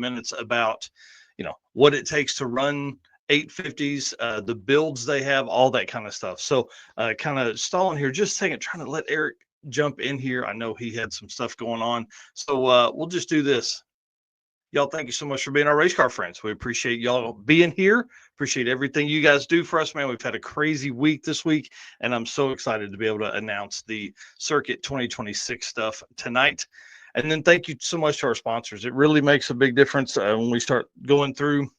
minutes about, what it takes to run 850s, the builds they have, all that kind of stuff. So kind of stalling here just a second, trying to let Eric jump in here. I know he had some stuff going on. So we'll just do this. Y'all, thank you so much for being our race car friends. We appreciate y'all being here. Appreciate everything you guys do for us, man. We've had a crazy week this week, and I'm so excited to be able to announce the Circuit 2026 stuff tonight. And then thank you so much to our sponsors. It really makes a big difference when we start going through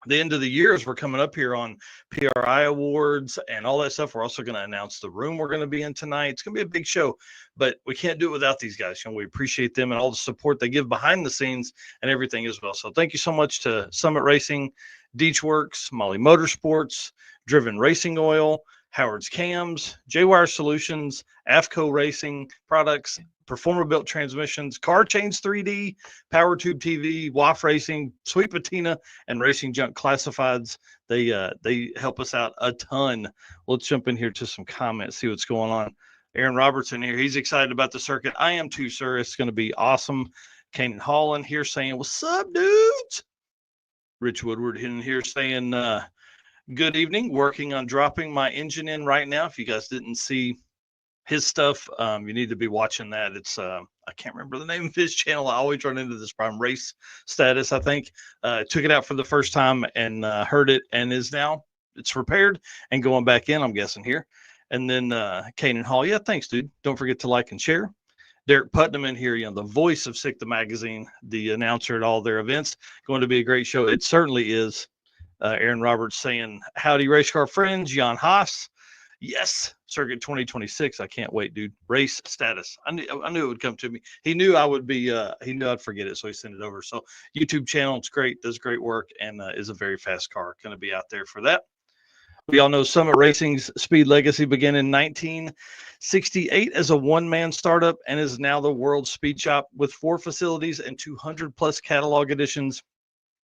the end of the year as we're coming up here on PRI awards and all that stuff. We're also going to announce the room we're going to be in tonight. It's going to be a big show, but we can't do it without these guys. We appreciate them and all the support they give behind the scenes and everything as well. So thank you so much to Summit Racing, Deechworks, Molly Motorsports, Driven Racing Oil, Howard's Cams, J-Wire Solutions, AFCO Racing Products, Performer Built Transmissions, Car Chains 3D, Power Tube TV, WAF Racing, Sweet Patina, and Racing Junk Classifieds. They help us out a ton. Let's jump in here to some comments, see what's going on. Aaron Robertson here. He's excited about the circuit. I am too, sir. It's going to be awesome. Kanan Holland here saying, what's up, dudes? Rich Woodward in here saying, good evening. Working on dropping my engine in right now. If you guys didn't see his stuff, you need to be watching that. It's I can't remember the name of his channel. I always run into this problem. Race Status, I think. Took it out for the first time and heard it, and it's repaired and going back in, I'm guessing here. And then Kanan Hall, yeah, thanks, dude. Don't forget to like and share. Derek Putnam in here, the voice of SICTA Magazine, the announcer at all their events. Going to be a great show. It certainly is. Aaron Roberts saying, howdy, race car friends. Jan Haas. Yes, Circuit 2026. I can't wait, dude. Race Status. I knew it would come to me. He knew I would be, he knew I'd forget it, so he sent it over. So YouTube channel, it's great, does great work, and is a very fast car. Going to be out there for that. We all know Summit Racing's speed legacy began in 1968 as a one-man startup and is now the world's speed shop with 4 facilities and 200-plus catalog editions.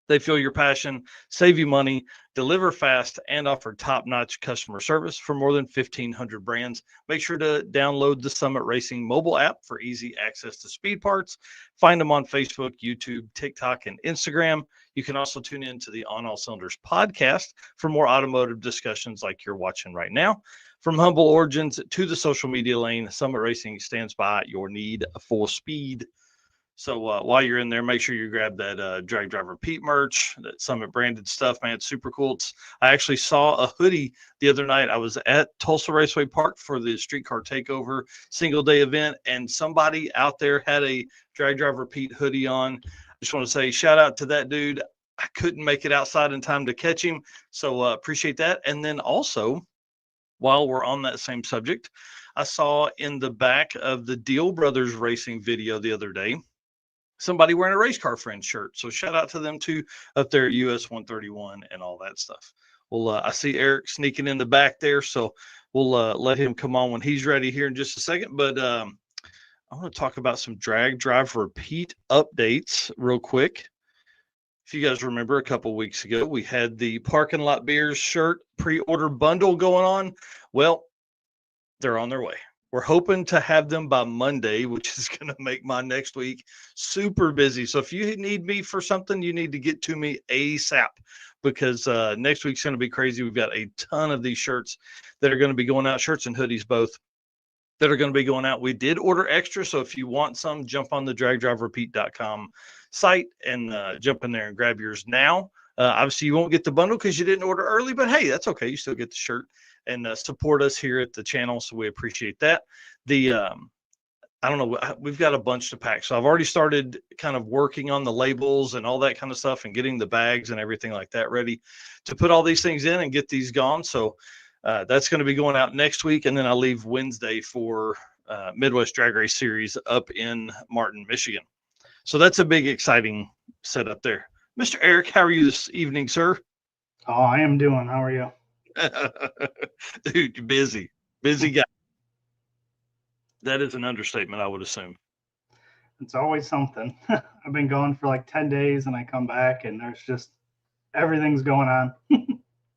They feel your passion, save you money, deliver fast, and offer top-notch customer service for more than 1,500 brands. Make sure to download the Summit Racing mobile app for easy access to speed parts. Find them on Facebook, YouTube, TikTok, and Instagram. You can also tune in to the On All Cylinders podcast for more automotive discussions like you're watching right now. From humble origins to the social media lane, Summit Racing stands by your need for speed. So while you're in there, make sure you grab that Drag Driver Pete merch, that Summit branded stuff, man. It's super cool. I actually saw a hoodie the other night. I was at Tulsa Raceway Park for the Streetcar Takeover single day event, and somebody out there had a Drag Driver Pete hoodie on. I just want to say shout out to that dude. I couldn't make it outside in time to catch him, so appreciate that. And then also, while we're on that same subject, I saw in the back of the Deal Brothers Racing video the other day, somebody wearing a Race Car Friends shirt. So shout out to them too up there at US 131 and all that stuff. Well, I see Eric sneaking in the back there, so we'll let him come on when he's ready here in just a second. But I want to talk about some Drag Drive Repeat updates real quick. If you guys remember, a couple weeks ago, we had the Parking Lot Beers shirt pre-order bundle going on. Well, they're on their way. We're hoping to have them by Monday, which is going to make my next week super busy. So if you need me for something, you need to get to me ASAP, because next week's going to be crazy. We've got a ton of these shirts that are going to be going out, shirts and hoodies both, that are going to be going out. We did order extra, so if you want some, jump on the dragdriverepeat.com site and jump in there and grab yours now. Obviously, you won't get the bundle because you didn't order early, but hey, that's okay. You still get the shirt and support us here at the channel, so we appreciate that. I don't know, we've got a bunch to pack, so I've already started kind of working on the labels and all that kind of stuff and getting the bags and everything like that ready to put all these things in and get these gone. So that's going to be going out next week, and then I'll leave Wednesday for Midwest Drag Race Series up in Martin, Michigan. So that's a big, exciting setup there. Mr. Eric, how are you this evening, sir? Oh, I am doing. How are you? Dude, you're busy guy. That is an understatement, I would assume. It's always something. I've been gone for like 10 days and I come back and there's just everything's going on.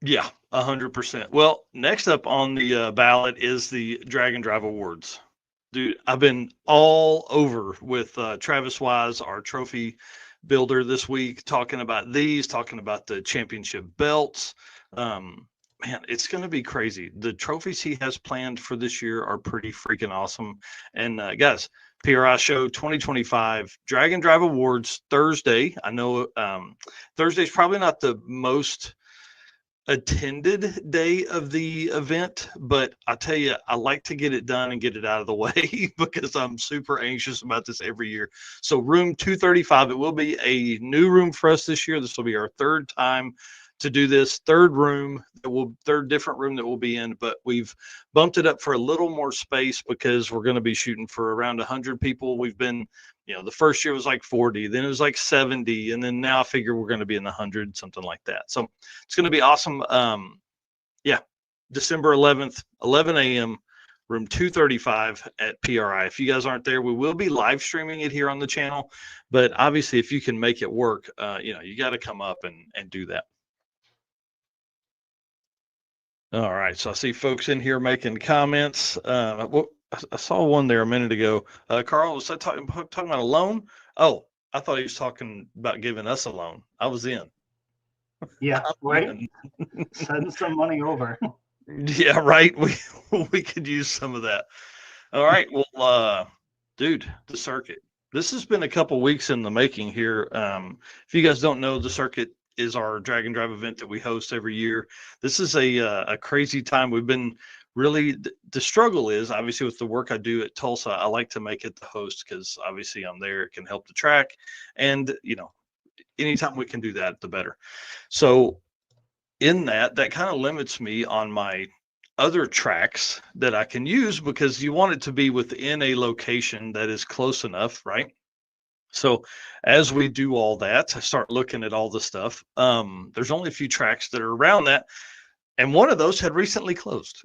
Yeah, 100%. Well, next up on the ballot is the Drag and Drive Awards. Dude, I've been all over with Travis Wise, our trophy builder this week, talking about the championship belts. Man, it's going to be crazy. The trophies he has planned for this year are pretty freaking awesome. And guys, PRI Show 2025 Drag and Drive Awards Thursday. I know Thursday's probably not the most attended day of the event, but I tell you, I like to get it done and get it out of the way because I'm super anxious about this every year. So room 235, it will be a new room for us this year. This will be our third time to do this, third different room that we'll be in, but we've bumped it up for a little more space because we're going to be shooting for around 100 people. We've been, the first year was like 40, then it was like 70, and then now I figure we're going to be in the 100, something like that. So it's going to be awesome. December 11th, 11 a.m., room 235 at PRI. If you guys aren't there, we will be live streaming it here on the channel, but obviously if you can make it work, you got to come up and do that. All right, so I see folks in here making comments. I saw one there a minute ago. Carl, was that talking about a loan? Oh, I thought he was talking about giving us a loan. I was in. Yeah, right. Send some money over. Yeah, right. We could use some of that. All right. Well, dude, the circuit. This has been a couple weeks in the making here. If you guys don't know, the circuit is our drag and drive event that we host every year. This is a crazy time. We've been really, the struggle is obviously with the work I do at Tulsa, I like to make it the host because obviously I'm there, it can help the track. And, anytime we can do that, the better. So in that kind of limits me on my other tracks that I can use because you want it to be within a location that is close enough, right? So as we do all that, I start looking at all the stuff. There's only a few tracks that are around that. And one of those had recently closed.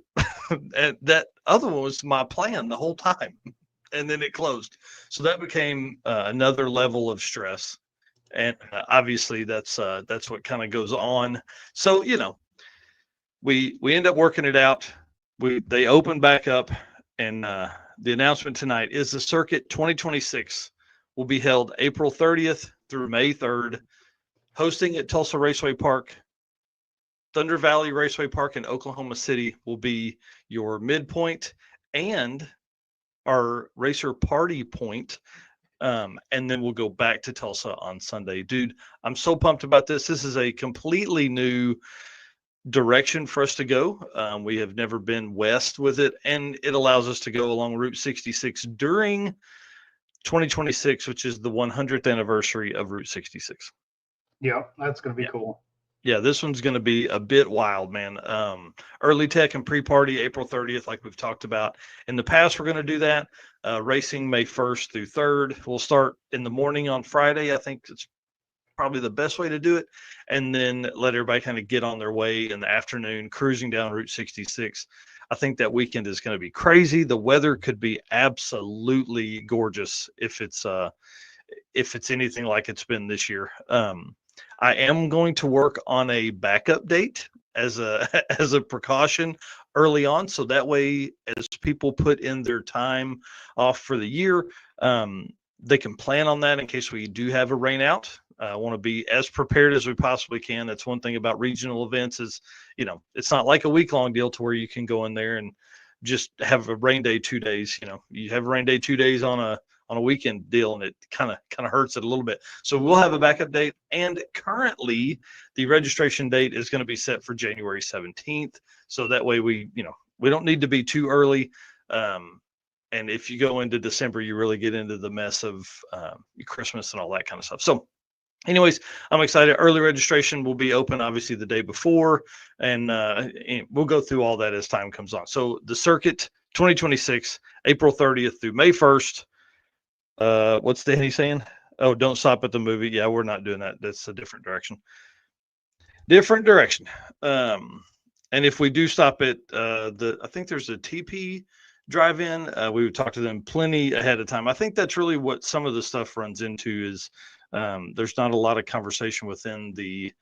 And that other one was my plan the whole time. And then it closed. So that became another level of stress. And obviously that's what kind of goes on. So, we end up working it out. They open back up. And the announcement tonight is the Circuit 2026 will be held April 30th through May 3rd, hosting at Tulsa Raceway Park. Thunder Valley Raceway Park in Oklahoma City will be your midpoint and our racer party point. And then we'll go back to Tulsa on Sunday. Dude, I'm so pumped about this. This is a completely new direction for us to go. We have never been west with it, and it allows us to go along Route 66 during 2026, which is the 100th anniversary of Route 66. Yeah, that's going to be cool. Yeah, this one's going to be a bit wild, man. Early tech and pre-party April 30th, like we've talked about. In the past, we're going to do that. Racing May 1st through 3rd. We'll start in the morning on Friday. I think it's probably the best way to do it. And then let everybody kind of get on their way in the afternoon, cruising down Route 66. I think that weekend is going to be crazy. The weather could be absolutely gorgeous if it's anything like it's been this year. I am going to work on a backup date as a precaution early on, so that way as people put in their time off for the year, they can plan on that in case we do have a rain out. I want to be as prepared as we possibly can. That's one thing about regional events is, it's not like a week-long deal to where you can go in there and just have a rain day 2 days. You have a rain day 2 days on a weekend deal, and it kind of hurts it a little bit. So we'll have a backup date, and currently the registration date is going to be set for January 17th. So that way we don't need to be too early. And if you go into December, you really get into the mess of Christmas and all that kind of stuff. So anyways, I'm excited. Early registration will be open obviously the day before, and we'll go through all that as time comes on. So the Circuit 2026, April 30th through May 1st. What's Danny saying? Oh, don't stop at the movie. Yeah, we're not doing that. That's a different direction. And if we do stop at I think there's a TP drive-in. We would talk to them plenty ahead of time. I think that's really what some of the stuff runs into is there's not a lot of conversation within the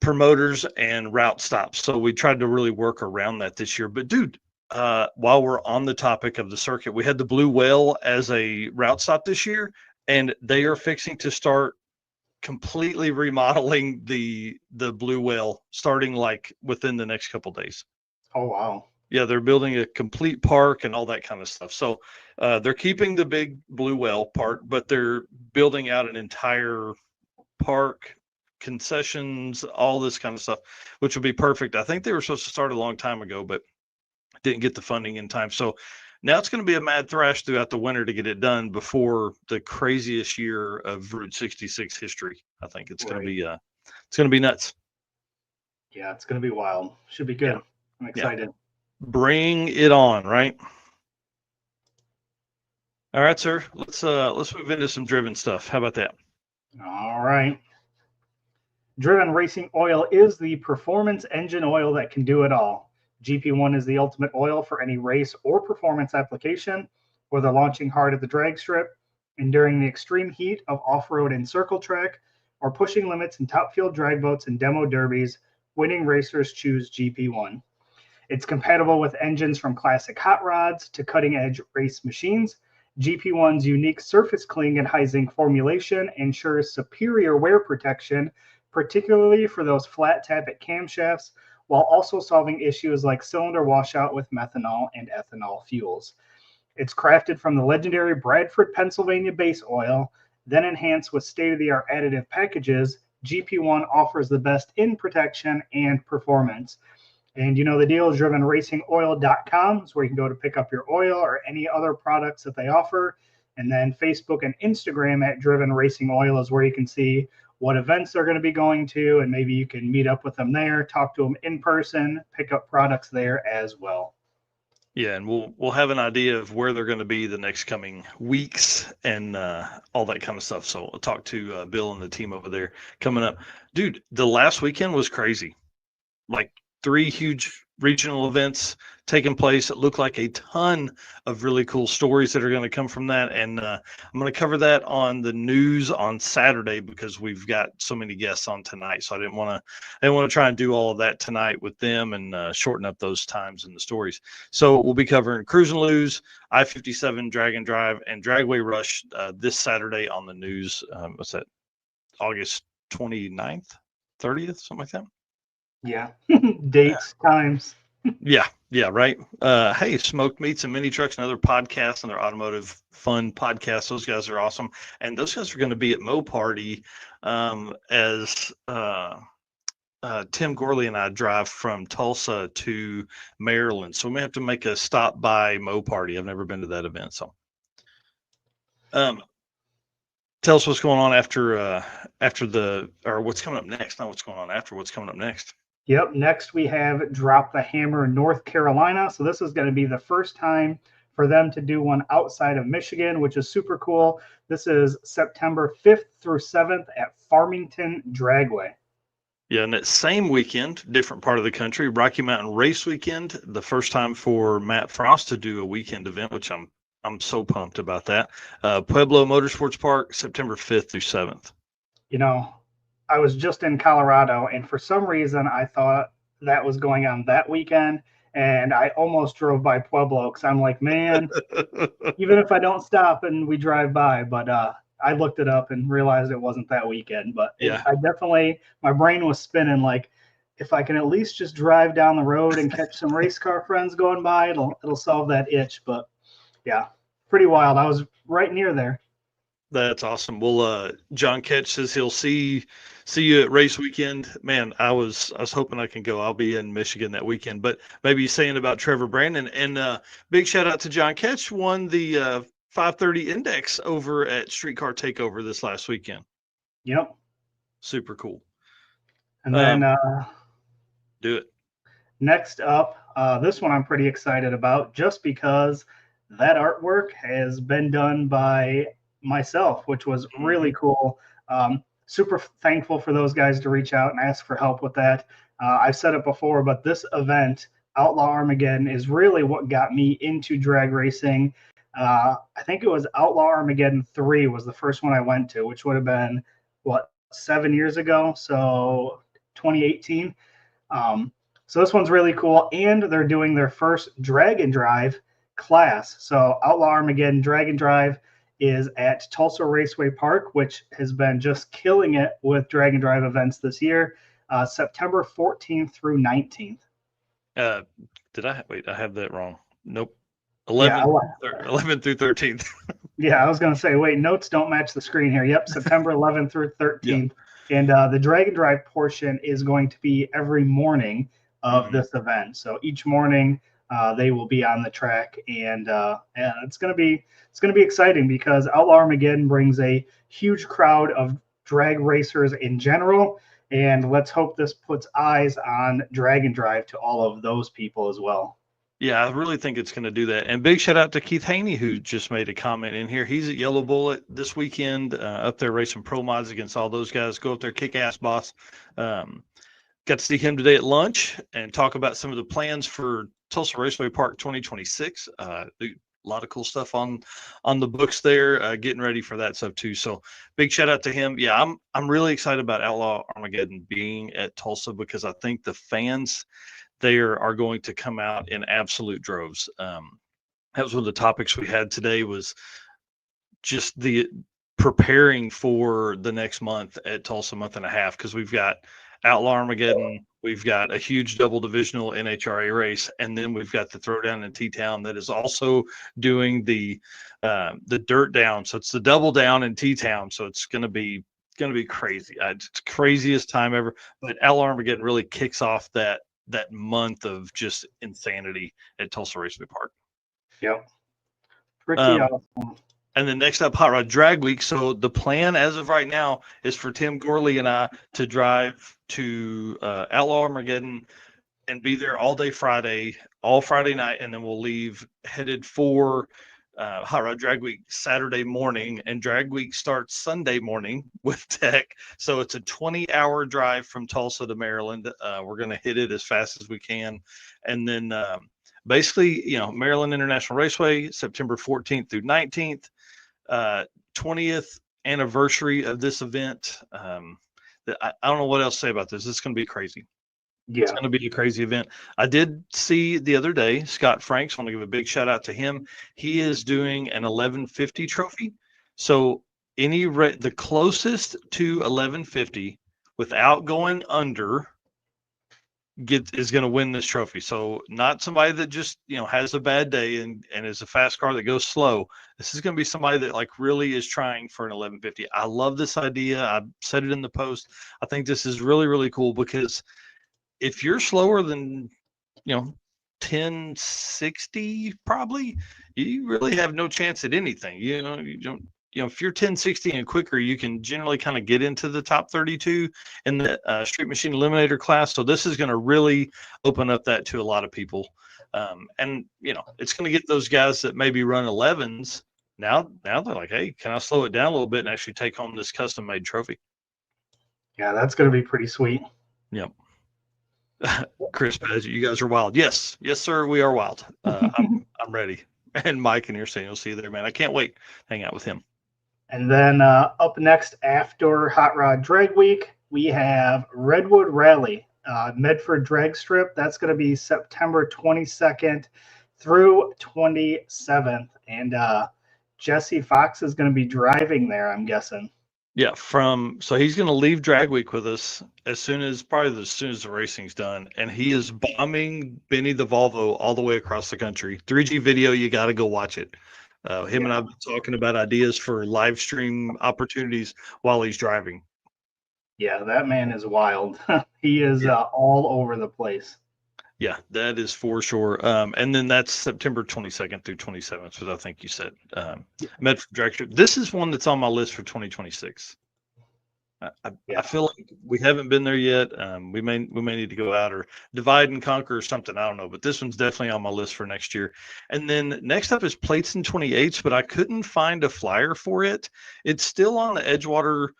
promoters and route stops. So we tried to really work around that this year. But dude, while we're on the topic of the circuit, we had the Blue Whale as a route stop this year, and they are fixing to start completely remodeling the Blue Whale starting like within the next couple days. Oh, wow. Yeah, they're building a complete park and all that kind of stuff. So they're keeping the big Blue Whale part, but they're building out an entire park, concessions, all this kind of stuff, which would be perfect. I think they were supposed to start a long time ago, but didn't get the funding in time. So now it's going to be a mad thrash throughout the winter to get it done before the craziest year of Route 66 history. I think it's going to be nuts. Yeah, it's going to be wild. Should be good. Yeah. I'm excited. Yeah. Bring it on, right? All right, sir. Let's move into some driven stuff. How about that? All right. Driven Racing Oil is the performance engine oil that can do it all. GP1 is the ultimate oil for any race or performance application, whether launching hard at the drag strip, enduring the extreme heat of off-road and circle track, or pushing limits in top field drag boats and demo derbies. Winning racers choose GP1. It's compatible with engines from classic hot rods to cutting-edge race machines. GP1's unique surface cling and high zinc formulation ensures superior wear protection, particularly for those flat tappet camshafts, while also solving issues like cylinder washout with methanol and ethanol fuels. It's crafted from the legendary Bradford, Pennsylvania base oil, then enhanced with state-of-the-art additive packages. GP1 offers the best in protection and performance. And you know the deal, drivenracingoil.com is where you can go to pick up your oil or any other products that they offer. And then Facebook and Instagram at Driven Racing Oil is where you can see what events they're going to be going to, and maybe you can meet up with them there, talk to them in person, pick up products there as well. Yeah, and we'll have an idea of where they're going to be the next coming weeks and all that kind of stuff. So I'll talk to Bill and the team over there coming up. Dude, the last weekend was crazy. Like 3 huge regional events taking place. It looked like a ton of really cool stories that are going to come from that. And I'm going to cover that on the news on Saturday because we've got so many guests on tonight. So I didn't want to try and do all of that tonight with them and shorten up those times in the stories. So we'll be covering Cruise and Lose, I-57 Drag and Drive, and Dragway Rush this Saturday on the news. What's that? August 29th, 30th, something like that. Yeah. Dates, times. Yeah, right. Hey, Smoked Meats and Mini Trucks, another podcast, another automotive fun podcast. Those guys are awesome. And those guys are going to be at Mo Party as Tim Gorley and I drive from Tulsa to Maryland. So we may have to make a stop by Mo Party. I've never been to that event. So tell us what's going on after what's coming up next. Not what's going on after, what's coming up next. Yep. Next, we have Drop the Hammer North Carolina. So this is going to be the first time for them to do one outside of Michigan, which is super cool. This is September 5th through 7th at Farmington Dragway. Yeah, and that same weekend, different part of the country, Rocky Mountain Race Weekend, the first time for Matt Frost to do a weekend event, which I'm so pumped about that. Pueblo Motorsports Park, September 5th through 7th. You know, I was just in Colorado, and for some reason, I thought that was going on that weekend, and I almost drove by Pueblo because I'm like, man, even if I don't stop and we drive by, but I looked it up and realized it wasn't that weekend. But yeah, my brain was spinning like, if I can at least just drive down the road and catch some race car friends going by, it'll solve that itch. But yeah, pretty wild. I was right near there. That's awesome. Well, John Ketch says he'll see you at race weekend. Man, I was hoping I can go. I'll be in Michigan that weekend. But maybe saying about Trevor Brandon and big shout out to John Ketch, won the 530 Index over at Streetcar Takeover this last weekend. Yep. Super cool. And then do it. Next up, this one I'm pretty excited about just because that artwork has been done by myself, which was really cool. Super thankful for those guys to reach out and ask for help with that. I've said it before, but this event, Outlaw Armageddon, is really what got me into drag racing. I think it was Outlaw Armageddon 3 was the first one I went to, which would have been, 7 years ago? So 2018. So this one's really cool, and they're doing their first drag and drive class. So Outlaw Armageddon Drag and Drive is at Tulsa Raceway Park, which has been just killing it with drag and drive events this year, September 14th through 19th. Did I wait? I have that wrong. Nope. Yeah, 11 through 13th. Yeah, I was going to say, wait, notes don't match the screen here. Yep, September 11th through 13th. Yeah. And the drag and drive portion is going to be every morning of this event. So each morning they will be on the track, and it's going to be exciting because Outlaw Armageddon brings a huge crowd of drag racers in general, and let's hope this puts eyes on drag and drive to all of those people as well. Yeah, I really think it's going to do that. And big shout out to Keith Haney, who just made a comment in here. He's at Yellow Bullet this weekend, up there racing pro mods against all those guys. Go up there, kick ass, boss. Got to see him today at lunch and talk about some of the plans for Tulsa Raceway Park 2026. A lot of cool stuff on the books there, getting ready for that stuff too. So big shout out to him. Yeah, I'm really excited about Outlaw Armageddon being at Tulsa because I think the fans there are going to come out in absolute droves. That was one of the topics we had today, was just the preparing for the next month at Tulsa, month and a half, because we've got Outlaw Armageddon, we've got a huge double divisional NHRA race, and then we've got the throwdown in T-Town that is also doing the dirt down. So it's the double down in T-Town. So it's going to be crazy. It's the craziest time ever. But Outlaw Armageddon really kicks off that month of just insanity at Tulsa Raceway Park. Yep. Pretty awesome. And then next up, Hot Rod Drag Week. So the plan as of right now is for Tim Gorley and I to drive to Outlaw Armageddon and be there all day Friday, all Friday night, and then we'll leave headed for Hot Rod Drag Week Saturday morning, and Drag Week starts Sunday morning with tech. So it's a 20-hour drive from Tulsa to Maryland. We're going to hit it as fast as we can. And then basically, Maryland International Raceway, September 14th through 19th, 20th anniversary of this event. I don't know what else to say about this. It's going to be crazy. Yeah. It's going to be a crazy event. I did see the other day, Scott Franks, want to give a big shout out to him. He is doing an 1150 trophy. So the closest to 1150 without going under is going to win this trophy. So not somebody that just, has a bad day and is a fast car that goes slow. This is going to be somebody that really is trying for an 1150. I love this idea. I said it in the post. I think this is really, really cool because if you're slower than, 1060, probably, you really have no chance at anything. You don't, if you're 1060 and quicker, you can generally kind of get into the top 32 in the Street Machine Eliminator class. So this is going to really open up that to a lot of people. And, it's going to get those guys that maybe run 11s. Now they're like, hey, can I slow it down a little bit and actually take home this custom made trophy? Yeah, that's going to be pretty sweet. Yep. Chris Badger, you guys are wild. Yes, sir, we are wild. I'm ready. And Mike and Earstein, you'll see you there, man. I can't wait to hang out with him. And then up next after Hot Rod Drag Week, we have Redwood Rally, Medford Drag Strip. That's going to be September 22nd through 27th. And Jesse Fox is going to be driving there, I'm guessing. Yeah, so he's going to leave Drag Week with us as soon as the racing's done, and he is bombing Benny the Volvo all the way across the country. 3G video, you got to go watch it. Him and I've been talking about ideas for live stream opportunities while he's driving. Yeah, that man is wild. He is all over the place. Yeah, that is for sure. And then that's September 22nd through 27th, which I think you said. Medford Drag Strip. This is one that's on my list for 2026. I feel like we haven't been there yet. We may need to go out or divide and conquer or something. I don't know, but this one's definitely on my list for next year. And then next up is Plates and 28s, but I couldn't find a flyer for it. It's still on the Edgewater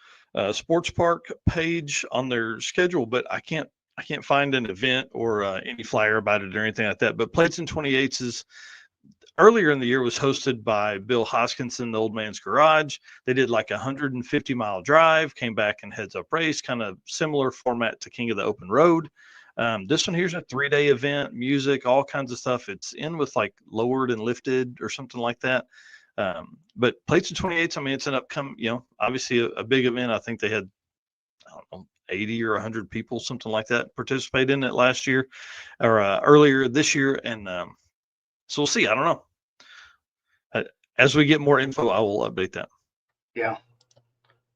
Sports Park page on their schedule, but I can't find an event or any flyer about it or anything like that. But Plates and 28s is earlier in the year was hosted by Bill Hoskinson, the Old Man's Garage. They did like a 150-mile drive, came back and heads up race, kind of similar format to King of the Open Road. This one here's a 3-day event, music, all kinds of stuff. It's in with like Lowered and Lifted or something like that. But plates and 28s, I mean, it's an upcoming, obviously a big event. I think they had, I don't know, 80 or 100 people, something like that, participate in it last year or earlier this year. And so we'll see. I don't know. As we get more info, I will update that. Yeah.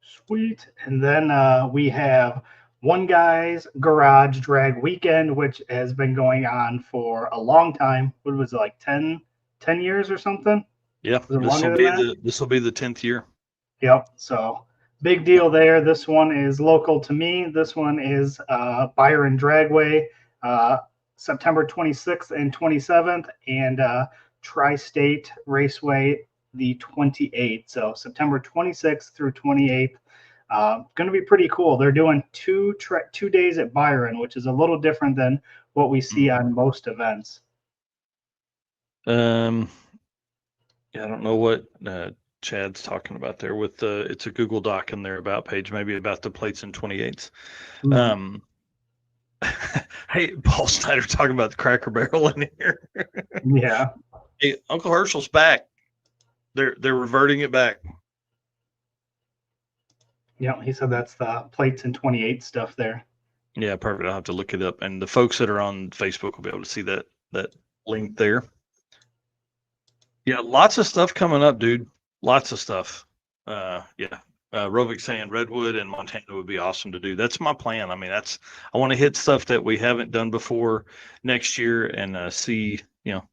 Sweet. And then we have One Guy's Garage Drag Weekend, which has been going on for a long time. What was it, like 10 years or something? Yeah, this will be the 10th year. Yep. So big deal there. This one is local to me. This one is Byron Dragway, September 26th and 27th, and Tri-State Raceway the 28th. So September 26th through 28th. Going to be pretty cool. They're doing 2 days at Byron, which is a little different than what we see on most events. Yeah, I don't know what Chad's talking about there with it's a Google Doc in their about page, maybe about the plates and 28s. Mm-hmm. Hey, Paul Snyder talking about the Cracker Barrel in here. Yeah. Hey, Uncle Herschel's back. They're reverting it back. Yeah, he said that's the plates and 28 stuff there. Yeah, perfect. I'll have to look it up. And the folks that are on Facebook will be able to see that link there. Yeah, lots of stuff coming up, dude. Lots of stuff. Rovik saying Redwood and Montana would be awesome to do. That's my plan. I mean, I want to hit stuff that we haven't done before next year and see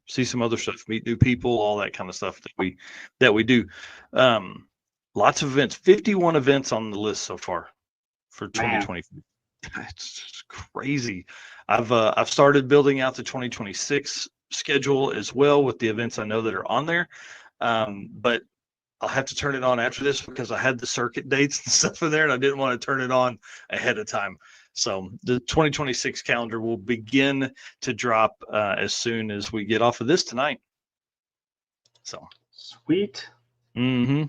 some other stuff, meet new people, all that kind of stuff that we do. Lots of events, 51 events on the list so far for 2020. It's just crazy. I've started building out the 2026 schedule as well with the events I know that are on there. But I'll have to turn it on after this because I had the circuit dates and stuff in there and I didn't want to turn it on ahead of time. So the 2026 calendar will begin to drop as soon as we get off of this tonight. So sweet. Mm-hmm.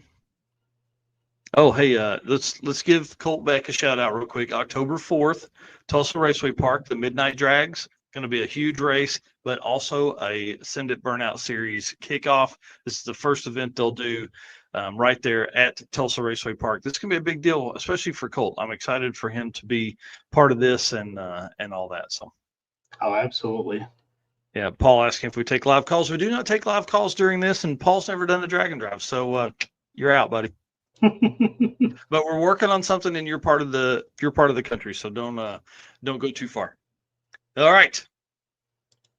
Oh, hey, let's give Colt Beck a shout out real quick. October 4th, Tulsa Raceway Park, the Midnight Drags. Going to be a huge race, but also a Send It Burnout Series kickoff. This is the first event they'll do right there at Tulsa Raceway Park. This can be a big deal, especially for Colt. I'm excited for him to be part of this and all that. So, oh, absolutely. Yeah, Paul asking if we take live calls. We do not take live calls during this, and Paul's never done a drag and drive, so you're out, buddy. But we're working on something in your part of the country, so don't go too far. All right.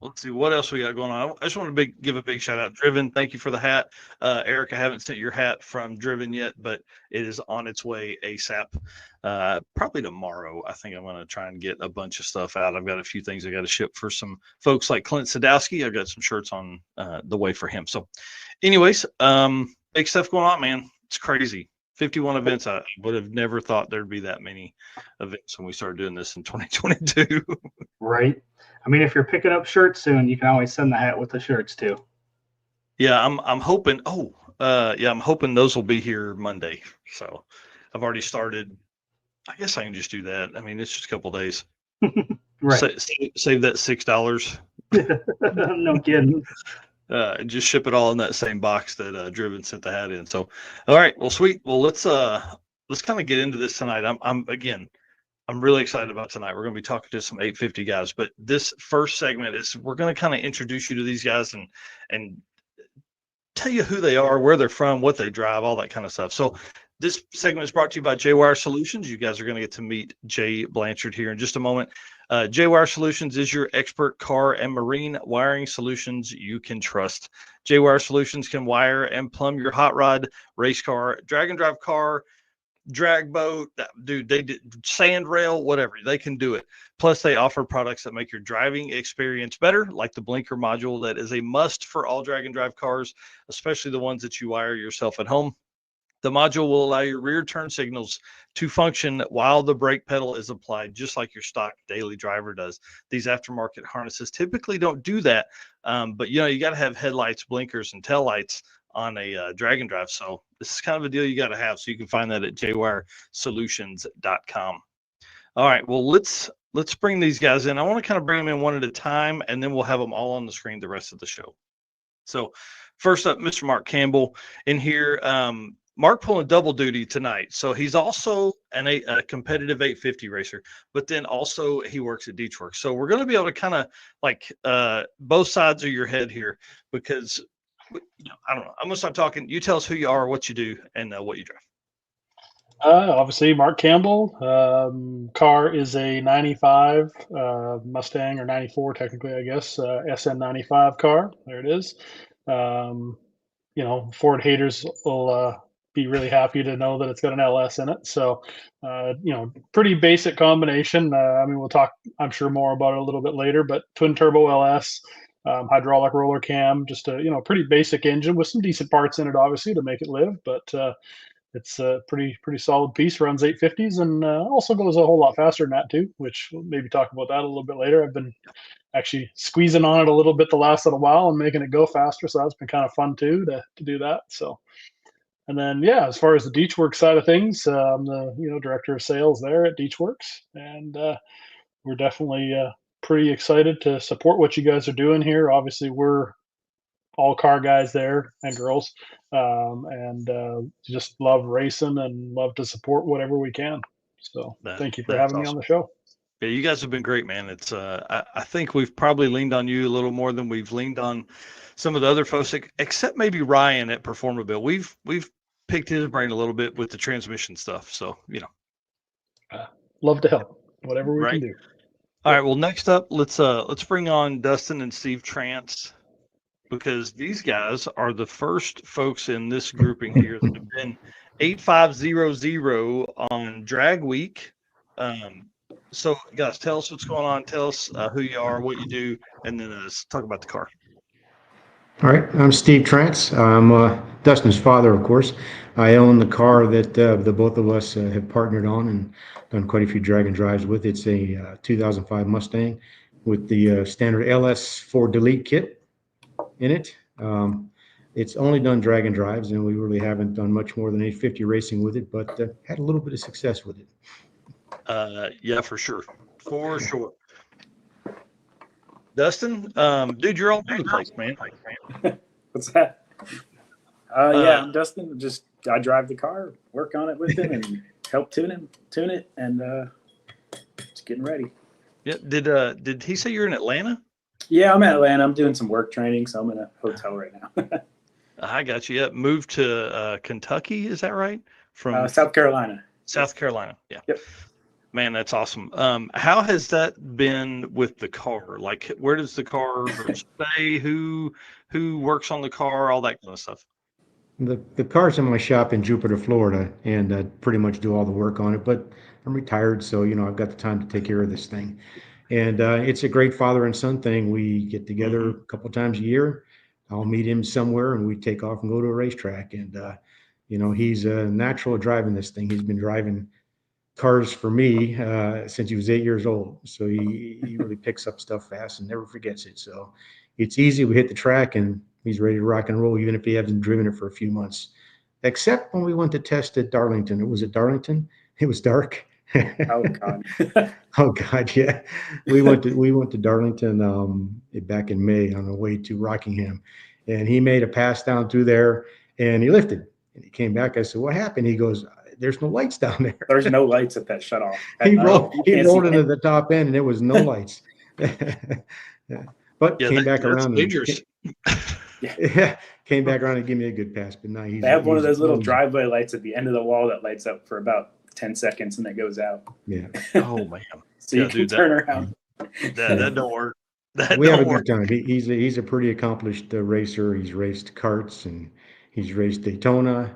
Let's see what else we got going on. I just want to give a big shout out. Driven, thank you for the hat. Eric, I haven't sent your hat from Driven yet, but it is on its way ASAP. Probably tomorrow. I think I'm going to try and get a bunch of stuff out. I've got a few things I got to ship for some folks like Clint Sadowski. I've got some shirts on the way for him. So anyways, big stuff going on, man. It's crazy. 51 events. I would have never thought there'd be that many events when we started doing this in 2022. Right. I mean, if you're picking up shirts soon, you can always send the hat with the shirts too. Yeah, I'm hoping. I'm hoping those will be here Monday. So I've already started. I guess I can just do that. I mean, it's just a couple of days. Right. Save that $6. No kidding. Just ship it all in that same box that Driven sent the hat in. So, all right, well, sweet. Well, let's kind of get into this tonight. I'm really excited about tonight. We're going to be talking to some 850 guys, but this first segment is we're going to kind of introduce you to these guys and tell you who they are, where they're from, what they drive, all that kind of stuff. So this segment is brought to you by J-Wire Solutions. You guys are going to get to meet Jay Blanchard here in just a moment. J-Wire Solutions is your expert car and marine wiring solutions you can trust. J-Wire Solutions can wire and plumb your hot rod, race car, drag and drive car, drag boat, dude, they did sand rail, whatever, they can do it. Plus they offer products that make your driving experience better, like the blinker module that is a must for all drag and drive cars, especially the ones that you wire yourself at home. The module will allow your rear turn signals to function while the brake pedal is applied, just like your stock daily driver does. These aftermarket harnesses typically don't do that, but you got to have headlights, blinkers, and tail lights on a drag and drive. So this is kind of a deal you got to have. So you can find that at jwiresolutions.com. All right, well, let's bring these guys in. I want to kind of bring them in one at a time, and then we'll have them all on the screen the rest of the show. So first up, Mr. Mark Campbell in here. Mark pulling double duty tonight. So he's also a competitive 850 racer, but then also he works at Deechworks. So we're going to be able to kind of like both sides of your head here, because I don't know. I'm going to start talking. You tell us who you are, what you do, and what you drive. Obviously, Mark Campbell. Car is a 95 Mustang, or 94 technically, I guess, SN95 car. There it is. Ford haters will be really happy to know that it's got an LS in it. So, pretty basic combination. We'll talk, I'm sure, more about it a little bit later, but twin turbo LS, hydraulic roller cam, just a, pretty basic engine with some decent parts in it, obviously, to make it live. But it's a pretty solid piece, runs 850s, and also goes a whole lot faster than that too, which we'll maybe talk about that a little bit later. I've been actually squeezing on it a little bit the last little while and making it go faster, so that's been kind of fun too to do that. So, and then as far as the Deechworks side of things, I'm the director of sales there at Deechworks, and we're definitely pretty excited to support what you guys are doing here. Obviously, we're all car guys there and girls, and just love racing and love to support whatever we can. So thank you for having me on the show. Yeah, you guys have been great, man. It's I think we've probably leaned on you a little more than we've leaned on some of the other folks, except maybe Ryan at Performable. We've picked his brain a little bit with the transmission stuff. So love to help whatever we can do. All right. Well, next up, let's bring on Dustin and Steve Trance, because these guys are the first folks in this grouping here that have been 8500 on Drag Week. So, guys, tell us what's going on. Tell us who you are, what you do, and then let's talk about the car. All right, I'm Steve Trance. I'm Dustin's father, of course. I own the car that the both of us have partnered on and done quite a few drag and drives with. It's a 2005 Mustang with the standard LS4 Delete kit in it. It's only done drag and drives, and we really haven't done much more than 850 racing with it, but had a little bit of success with it. Yeah, for sure. Dustin, dude, you're all over the place, man. What's that? I'm Dustin. I drive the car, work on it with him, and help tune it, and just getting ready. Yeah. Did he say you're in Atlanta? Yeah, I'm in Atlanta. I'm doing some work training, so I'm in a hotel right now. I got you. Yeah, moved to Kentucky. Is that right? From South Carolina. South Carolina. Yeah. Yep. Man, that's awesome. How has that been with the car? Like, where does the car stay? Who works on the car? All that kind of stuff. The car's in my shop in Jupiter, Florida, and I pretty much do all the work on it. But I'm retired, so I've got the time to take care of this thing. And it's a great father and son thing. We get together a couple times a year. I'll meet him somewhere, and we take off and go to a racetrack. And he's a natural at driving this thing. He's been driving cars for me since he was 8 years old. So he really picks up stuff fast and never forgets it. So it's easy. We hit the track and he's ready to rock and roll, even if he hasn't driven it for a few months. Except when we went to test at Darlington. Was it Darlington? It was dark. Oh God. Oh God, yeah. We went to Darlington back in May on the way to Rockingham, and he made a pass down through there and he lifted. And he came back. I said, "What happened?" He goes, "There's no lights down there." There's no lights at that shutoff. He rolled into the top end and there was no lights. But came back around. Dangerous. Came back around and gave me a good pass. But now they have one of those little driveway lights at the end of the wall that lights up for about 10 seconds and then goes out. Yeah. Oh man. So you can turn around. That don't work. We have a good time. He's a pretty accomplished racer. He's raced karts and he's raced Daytona.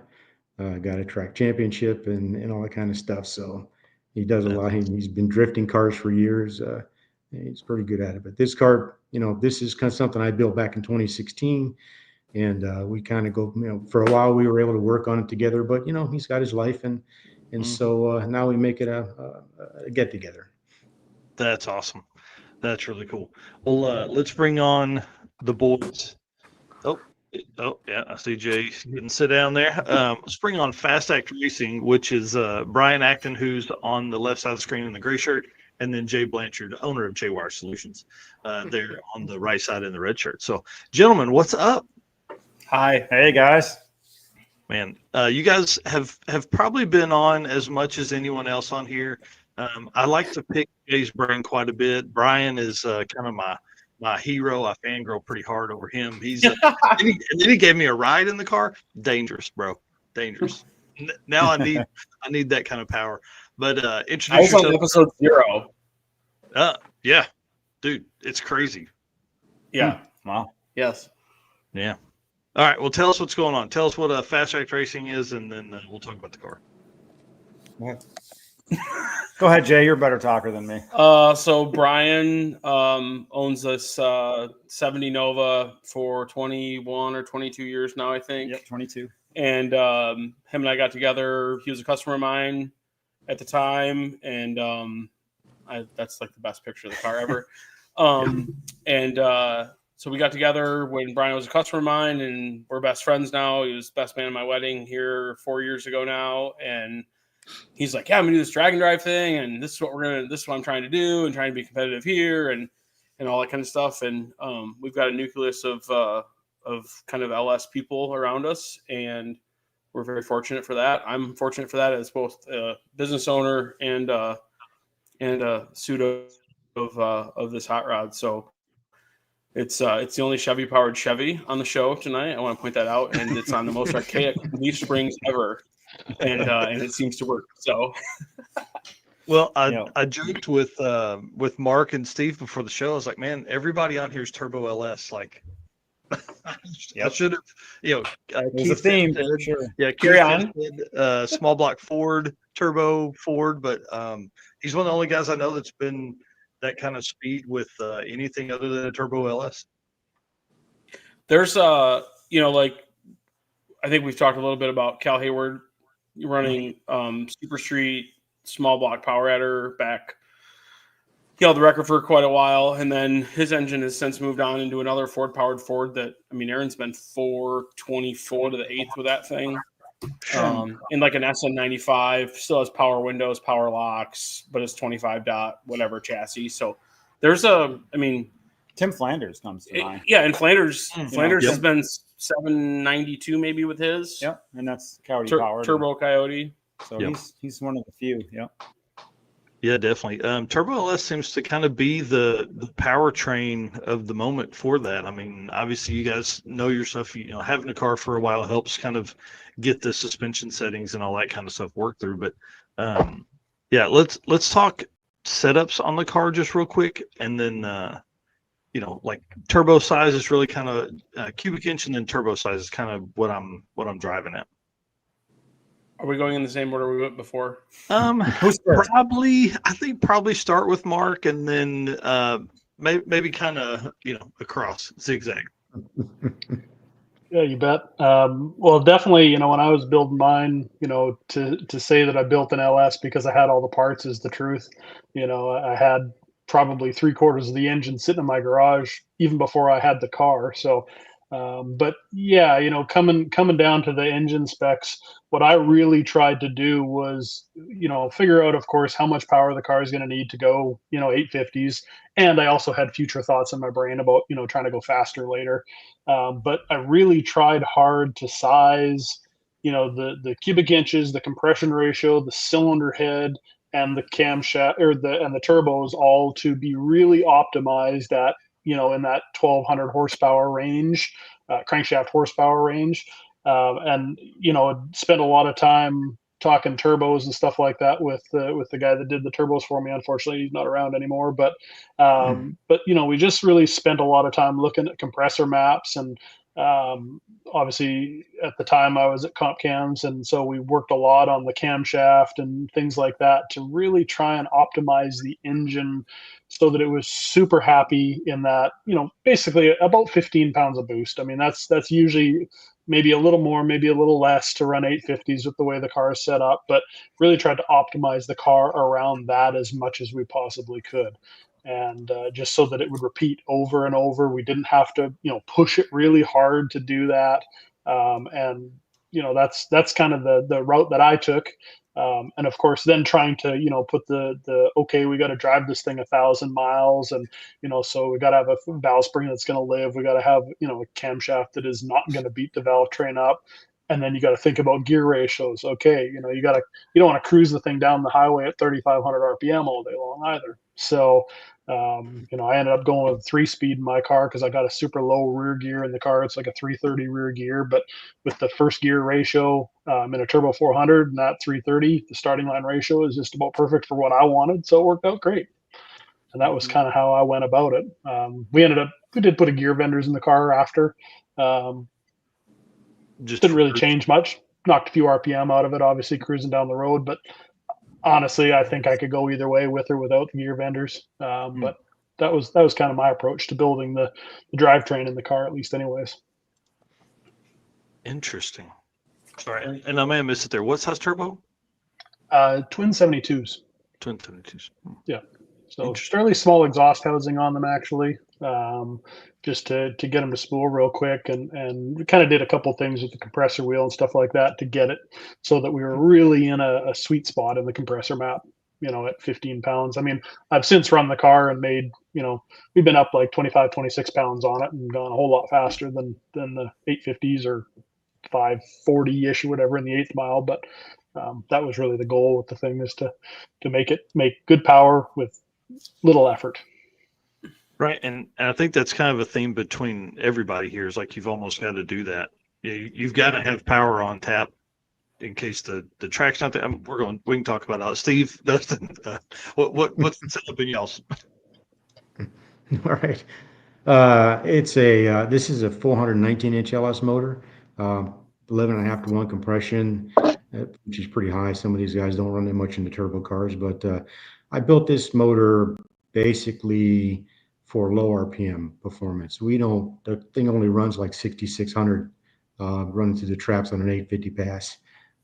Got a track championship and all that kind of stuff. So he does a lot. He's been drifting cars for years. He's pretty good at it. But this car, this is kind of something I built back in 2016. And we kind of go, for a while we were able to work on it together. But, he's got his life. And so now we make it a get together. That's awesome. That's really cool. Well, let's bring on the boys. Oh, yeah, I see Jay didn't sit down there. Let's bring on Fast Act Racing, which is Brian Acton, who's on the left side of the screen in the gray shirt, and then Jay Blanchard, owner of J Wire Solutions, there on the right side in the red shirt. So, gentlemen, what's up? Hi. Hey, guys. Man, you guys have probably been on as much as anyone else on here. I like to pick Jay's brain quite a bit. Brian is kind of my hero. I fangirl pretty hard over him. He's and then he gave me a ride in the car. Dangerous, bro. Dangerous. Now I need that kind of power. But introduce I was on yourself. episode 0. Yeah, dude, it's crazy. Yeah. Wow. Yes. Yeah. All right. Well, tell us what's going on. Tell us what Fast Track Racing is, and then we'll talk about the car. Go ahead, Jay. You're a better talker than me. So Brian owns this 70 Nova for 21 or 22 years now, I think. Yep, 22. And him and I got together. He was a customer of mine at the time, and that's like the best picture of the car ever. So we got together when Brian was a customer of mine, and we're best friends now. He was best man at my wedding here 4 years ago now, and he's like, "Yeah, I'm gonna do this drag and drive thing, and this is what I'm trying to do, and trying to be competitive here, and all that kind of stuff." And we've got a nucleus of kind of LS people around us, and we're very fortunate for that. I'm fortunate for that as both a business owner and a pseudo of this hot rod. So it's the only Chevy powered Chevy on the show tonight. I want to point that out, and it's on the most archaic leaf springs ever, and it seems to work. So, well, I joked with Mark and Steve before the show. I was like, man, everybody on here is Turbo LS. Like, I should have, There's a theme for sure. Yeah, carry on. Small block Ford, Turbo Ford, but he's one of the only guys I know that's been that kind of speed with anything other than a Turbo LS. There's like I think we've talked a little bit about Cal Hayward running Super Street small block power adder back. He held the record for quite a while, and then his engine has since moved on into another Ford powered Ford that, I mean, Aaron's been 424 to the 8th with that thing. In like an SN95, still has power windows, power locks, but it's 25 dot whatever chassis. So there's Tim Flanders comes to mind. Yeah, and Flanders has been 792 maybe with his. Yep, and that's Coyote powered. Turbo Coyote. So he's one of the few. Yep. Yeah, definitely. Turbo LS seems to kind of be the powertrain of the moment for that. I mean, obviously you guys know your stuff. Having a car for a while helps kind of get the suspension settings and all that kind of stuff worked through. But let's talk setups on the car just real quick, and then like turbo size is really kind of cubic inch, and then turbo size is kind of what I'm driving at. Are we going in the same order we went before? Probably start with Mark, and then maybe kind of across zigzag. Yeah, you bet. Well, definitely, when I was building mine, to say that I built an LS because I had all the parts is the truth. I had probably 3/4 of the engine sitting in my garage even before I had the car. So, but yeah, coming down to the engine specs, what I really tried to do was, figure out, of course, how much power the car is going to need to go, 850s. And I also had future thoughts in my brain about, trying to go faster later. But I really tried hard to size, the cubic inches, the compression ratio, the cylinder head, and the camshaft and the turbos all to be really optimized at, in that 1200 horsepower range, crankshaft horsepower range. And spent a lot of time talking turbos and stuff like that with the guy that did the turbos for me. Unfortunately, he's not around anymore. But we just really spent a lot of time looking at compressor maps, and obviously at the time I was at Comp Cams, and so we worked a lot on the camshaft and things like that to really try and optimize the engine so that it was super happy in that, basically about 15 pounds of boost. I mean, that's usually maybe a little more, maybe a little less to run 850s with the way the car is set up, but really tried to optimize the car around that as much as we possibly could. And just so that it would repeat over and over. We didn't have to, push it really hard to do that. And that's kind of the route that I took. And of course, then trying to, put the okay, we got to drive this thing 1,000 miles, and so we got to have a valve spring that's going to live. We got to have a camshaft that is not going to beat the valve train up, and then you got to think about gear ratios. Okay, you don't want to cruise the thing down the highway at 3,500 RPM all day long either. So I ended up going with 3-speed in my car because I got a super low rear gear in the car. It's like a 330 rear gear, but with the first gear ratio in a turbo 400 and that 330, the starting line ratio is just about perfect for what I wanted. So it worked out great. And that was kind of how I went about it. We did put a gear vendors in the car after. Just didn't really change much. Knocked a few RPM out of it, obviously cruising down the road, but honestly, I think I could go either way with or without the gear vendors. But that was kind of my approach to building the drivetrain in the car, at least anyways. Interesting. Sorry, and I may have missed it there. What size turbo? Twin 72s. Twin 72s. Yeah. So fairly small exhaust housing on them, actually, just to get them to spool real quick. And we kind of did a couple things with the compressor wheel and stuff like that to get it so that we were really in a sweet spot in the compressor map, at 15 pounds. I mean, I've since run the car and made, we've been up like 25, 26 pounds on it and gone a whole lot faster than the 850s or 540-ish or whatever in the 8th mile. But that was really the goal with the thing, is to make good power with little effort. Right. And I think that's kind of a theme between everybody here, is like, you've almost got to do that. You've got to have power on tap in case the track's not there. We can talk about it. Steve, Dustin, what's the setup in y'all's? All right. This is a 419-inch LS motor, 11.5 to 1 compression, which is pretty high. Some of these guys don't run that much in the turbo cars, but I built this motor basically for low RPM performance. The thing only runs like 6,600 running through the traps on an 850 pass.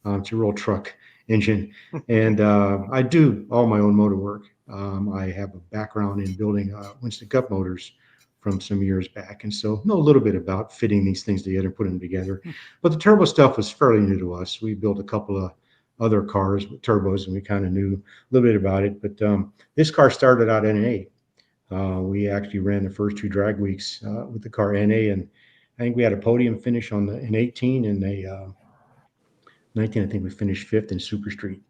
It's a real truck engine. And I do all my own motor work. I have a background in building Winston Cup motors from some years back, and so know a little bit about fitting these things together and putting them together. But the turbo stuff was fairly new to us. We built a couple of other cars with turbos, and we kind of knew a little bit about it. But this car started out NA. We actually ran the first 2 drag weeks with the car NA, and I think we had a podium finish in 18, and 19, I think we finished 5th in Super Street.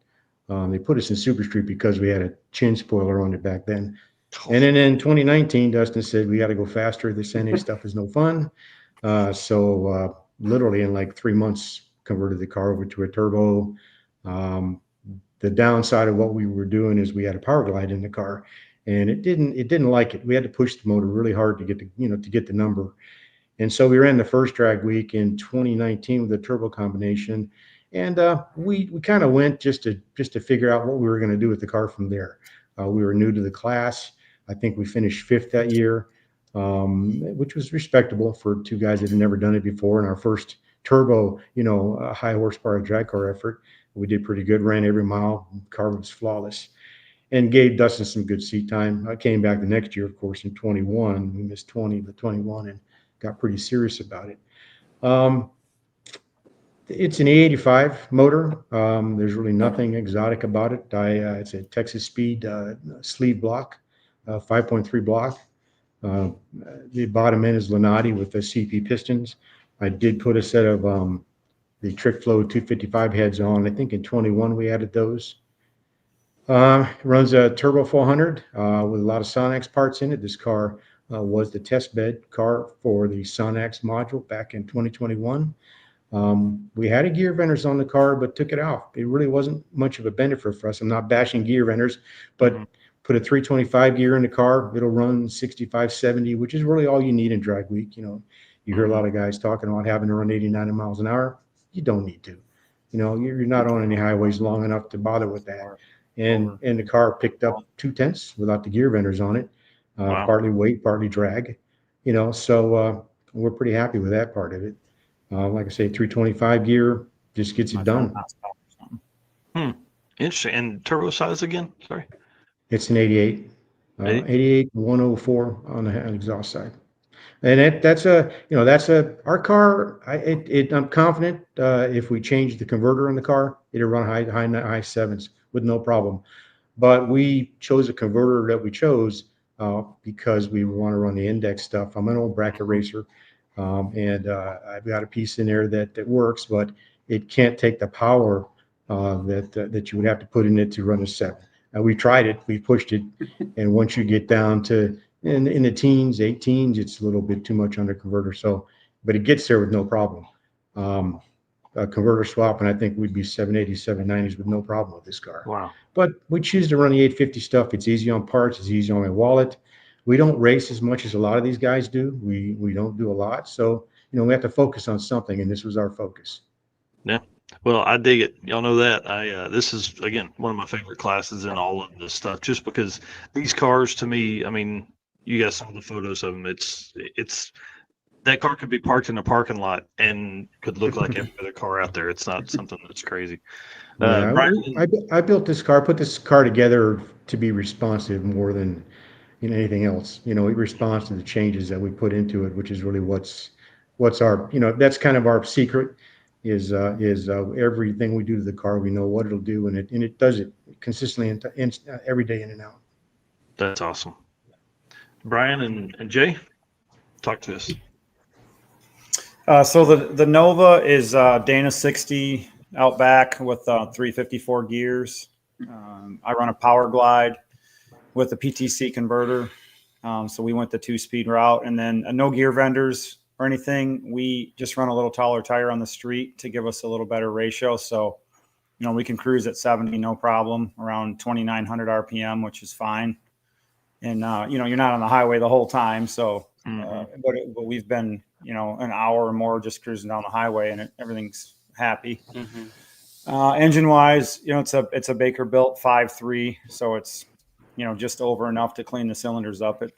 They put us in Super Street because we had a chin spoiler on it back then. And then in 2019, Dustin said, we got to go faster. This NA stuff is no fun. So literally in like 3 months, converted the car over to a turbo. The downside of what we were doing is we had a power glide in the car, and it didn't like it. We had to push the motor really hard to get the number. And so we ran the first drag week in 2019 with a turbo combination. And we kind of went just to figure out what we were going to do with the car from there. We were new to the class. I think we finished 5th that year, which was respectable for 2 guys that had never done it before. And our first turbo, high horsepower drag car effort, we did pretty good. Ran every mile. Car was flawless, and gave Dustin some good seat time. I came back the next year, of course, in 21. We missed 20, but 21, and got pretty serious about it. It's an E85 motor. There's really nothing exotic about it. It's a Texas Speed sleeve block, 5.3 block. The bottom end is Lenati with the CP pistons. I did put a set of the Trick Flow 255 heads on. I think in 21 we added those. Runs a Turbo 400 with a lot of Sonax parts in it. This car was the test bed car for the Sonax module back in 2021. We had a gear vendors on the car, but took it off. It really wasn't much of a benefit for us. I'm not bashing gear vendors, but put a 325 gear in the car. It'll run 65, 70, which is really all you need in drag week. You hear a lot of guys talking about having to run 80, 90 miles an hour. You don't need to. You're not on any highways long enough to bother with that. And the car picked up 2/10 without the gear vendors on it. Partly weight, partly drag. So we're pretty happy with that part of it. Like I say, 325 gear just gets it done. Interesting. And turbo size again? Sorry. It's an 88. 88 104 on the exhaust side. And that's our car. I'm confident if we change the converter in the car, it'll run high sevens with no problem. But we chose a converter that we chose because we want to run the index stuff. I'm an old bracket racer, and I've got a piece in there that works, but it can't take the power that you would have to put in it to run a 7. We tried it, we pushed it, and once you get down to in the teens, 18s, it's a little bit too much on the converter. So, but it gets there with no problem. A converter swap, and I think we'd be 780s, 790s with no problem with this car. Wow. But we choose to run the 850 stuff. It's easy on parts. It's easy on my wallet. We don't race as much as a lot of these guys do. We don't do a lot. So, we have to focus on something, and this was our focus. Yeah. Well, I dig it. Y'all know that. This is, again, one of my favorite classes in all of this stuff, just because these cars, to me, I mean, you guys saw the photos of them. It's that car could be parked in a parking lot and could look like every other car out there. It's not something that's crazy. Brian, I built this car, put this car together to be responsive more than anything else. It responds to the changes that we put into it, which is really what's our, that's kind of our secret is everything we do to the car, we know what it'll do, and it does it consistently every day in and out. That's awesome. Brian and Jay, talk to us. So the Nova is Dana 60 Outback with 354 gears. I run a Power Glide with a PTC converter. So we went the 2-speed route, and then no gear vendors or anything. We just run a little taller tire on the street to give us a little better ratio. So, we can cruise at 70, no problem, around 2,900 RPM, which is fine. And, you're not on the highway the whole time. So, but we've been, an hour or more just cruising down the highway, and everything's happy. Engine wise, it's a Baker built 5.3. So it's, just over enough to clean the cylinders up. It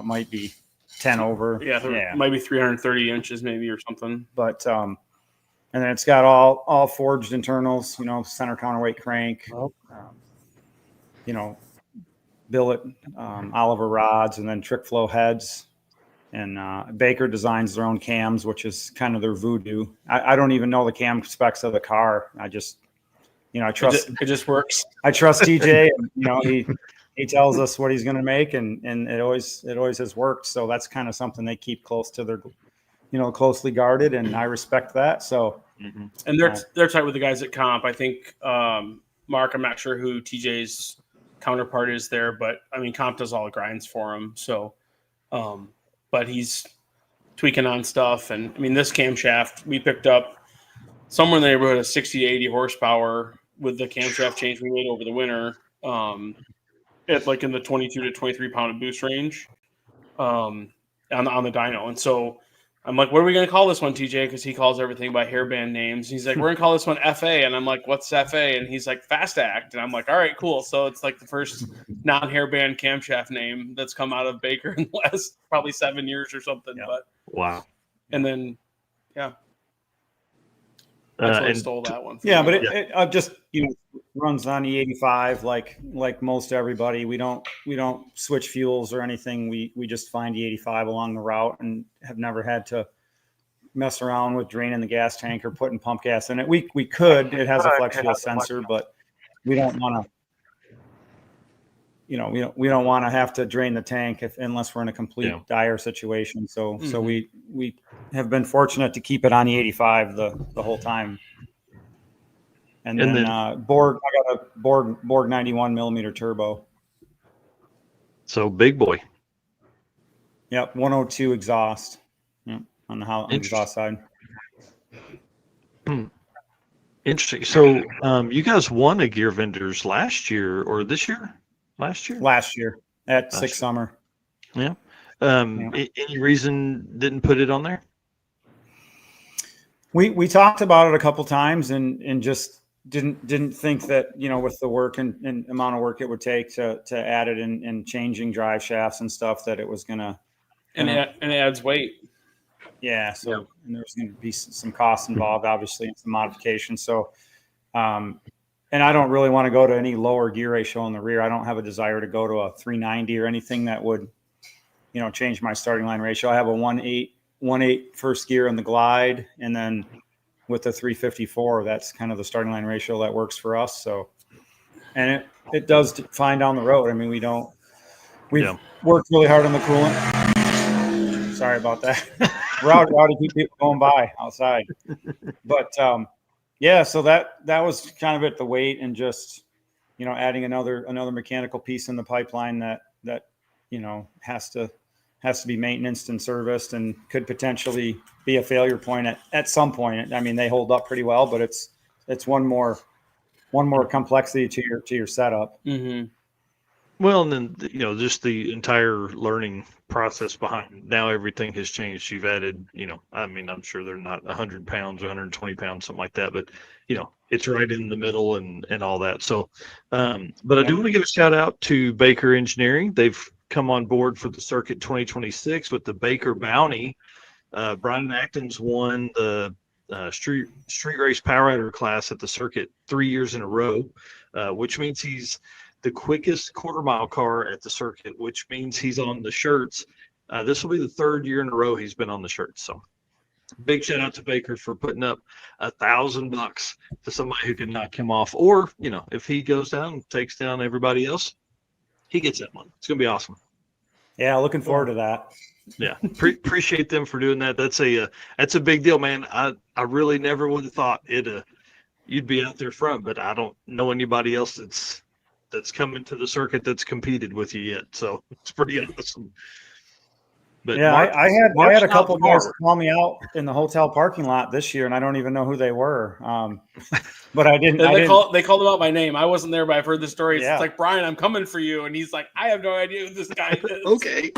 might be 10 over. Yeah. Might be 330 inches maybe or something. But, and then it's got all forged internals, center counterweight crank, billet Oliver rods, and then trick flow heads. And Baker designs their own cams, which is kind of their voodoo. I don't even know the cam specs of the car. I just, I trust it just works. I trust TJ, and, he tells us what he's going to make, and it always has worked. So that's kind of something they keep close to their, closely guarded, and I respect that. So, and they're tight with the guys at Comp. I think Mark, I'm not sure who TJ's counterpart is there, but I mean, Comp does all the grinds for him. So, but he's tweaking on stuff. And I mean, this camshaft we picked up somewhere in the neighborhood of 60 to 80 horsepower with the camshaft change we made over the winter. It's like in the 22 to 23 pound of boost range on the dyno. And so I'm like, what are we going to call this one, TJ? Because he calls everything by hairband names. He's like, we're going to call this one FA. And I'm like, what's FA? And he's like, Fast Act. And I'm like, all right, cool. So it's like the first non-hairband camshaft name that's come out of Baker in the last probably 7 years or something. Yeah. But wow. And then, yeah. That's why I stole that one. Yeah, but it just runs on E85 like most everybody. We don't switch fuels or anything. We just find E85 along the route and have never had to mess around with draining the gas tank or putting pump gas in it. We could. It has a flex fuel sensor, but we don't want to. We don't want to have to drain the tank unless we're in a complete dire situation. So we have been fortunate to keep it on E85 the whole time. And then Borg, I got a Borg 91 millimeter turbo. So big boy. Yep, 102 exhaust. Yep, on the exhaust side. Interesting. So you guys won a gear vendors last year or this year? Last year at Six Summer. Yeah. Any reason didn't put it on there? We talked about it a couple times and just didn't think that, with the work and amount of work it would take to add it in changing drive shafts and stuff, that it was gonna and it adds weight. Yeah. So and there's going to be some costs involved, obviously, and some modifications. So, and I don't really want to go to any lower gear ratio in the rear. I don't have a desire to go to a 390 or anything that would, change my starting line ratio. I have a 1.8 first gear in the glide, and then with the 354, that's kind of the starting line ratio that works for us. So, and it does fine down the road. I mean, we've worked really hard on the coolant. Sorry about that. We're out to keep people going by outside. But so that was kind of at the weight, and just adding another mechanical piece in the pipeline that has to be maintenanced and serviced, and could potentially be a failure point at some point. I mean, they hold up pretty well, but it's one more complexity to your setup. Mm-hmm. Well, and then, just the entire learning process behind it. Now everything has changed. You've added, I mean, I'm sure they're not 100 pounds, 120 pounds, something like that, but, it's right in the middle and all that. So, but I do want to give a shout out to Baker Engineering. They've come on board for the circuit 2026 with the Baker Bounty. Brian Acton's won the street race power rider class at the circuit 3 years in a row, which means he's the quickest quarter-mile car at the circuit, which means he's on the shirts. This will be the third year in a row he's been on the shirts. So big shout out to Baker for putting up $1,000 to somebody who can knock him off. Or, if he goes down and takes down everybody else, he gets that one. It's going to be awesome. Yeah, looking forward to that. Yeah, appreciate them for doing that. That's a big deal, man. I really never would have thought you'd be out there front, but I don't know anybody else that's coming to the circuit that's competed with you yet. So it's pretty awesome. But yeah, Mark, I had a couple not guys far. call me out in the hotel parking lot this year, and I don't even know who they were. But I didn't. They called them out by name. I wasn't there, but I've heard the stories. Yeah. It's like, Brian, I'm coming for you, and he's like, I have no idea who this guy is. Okay.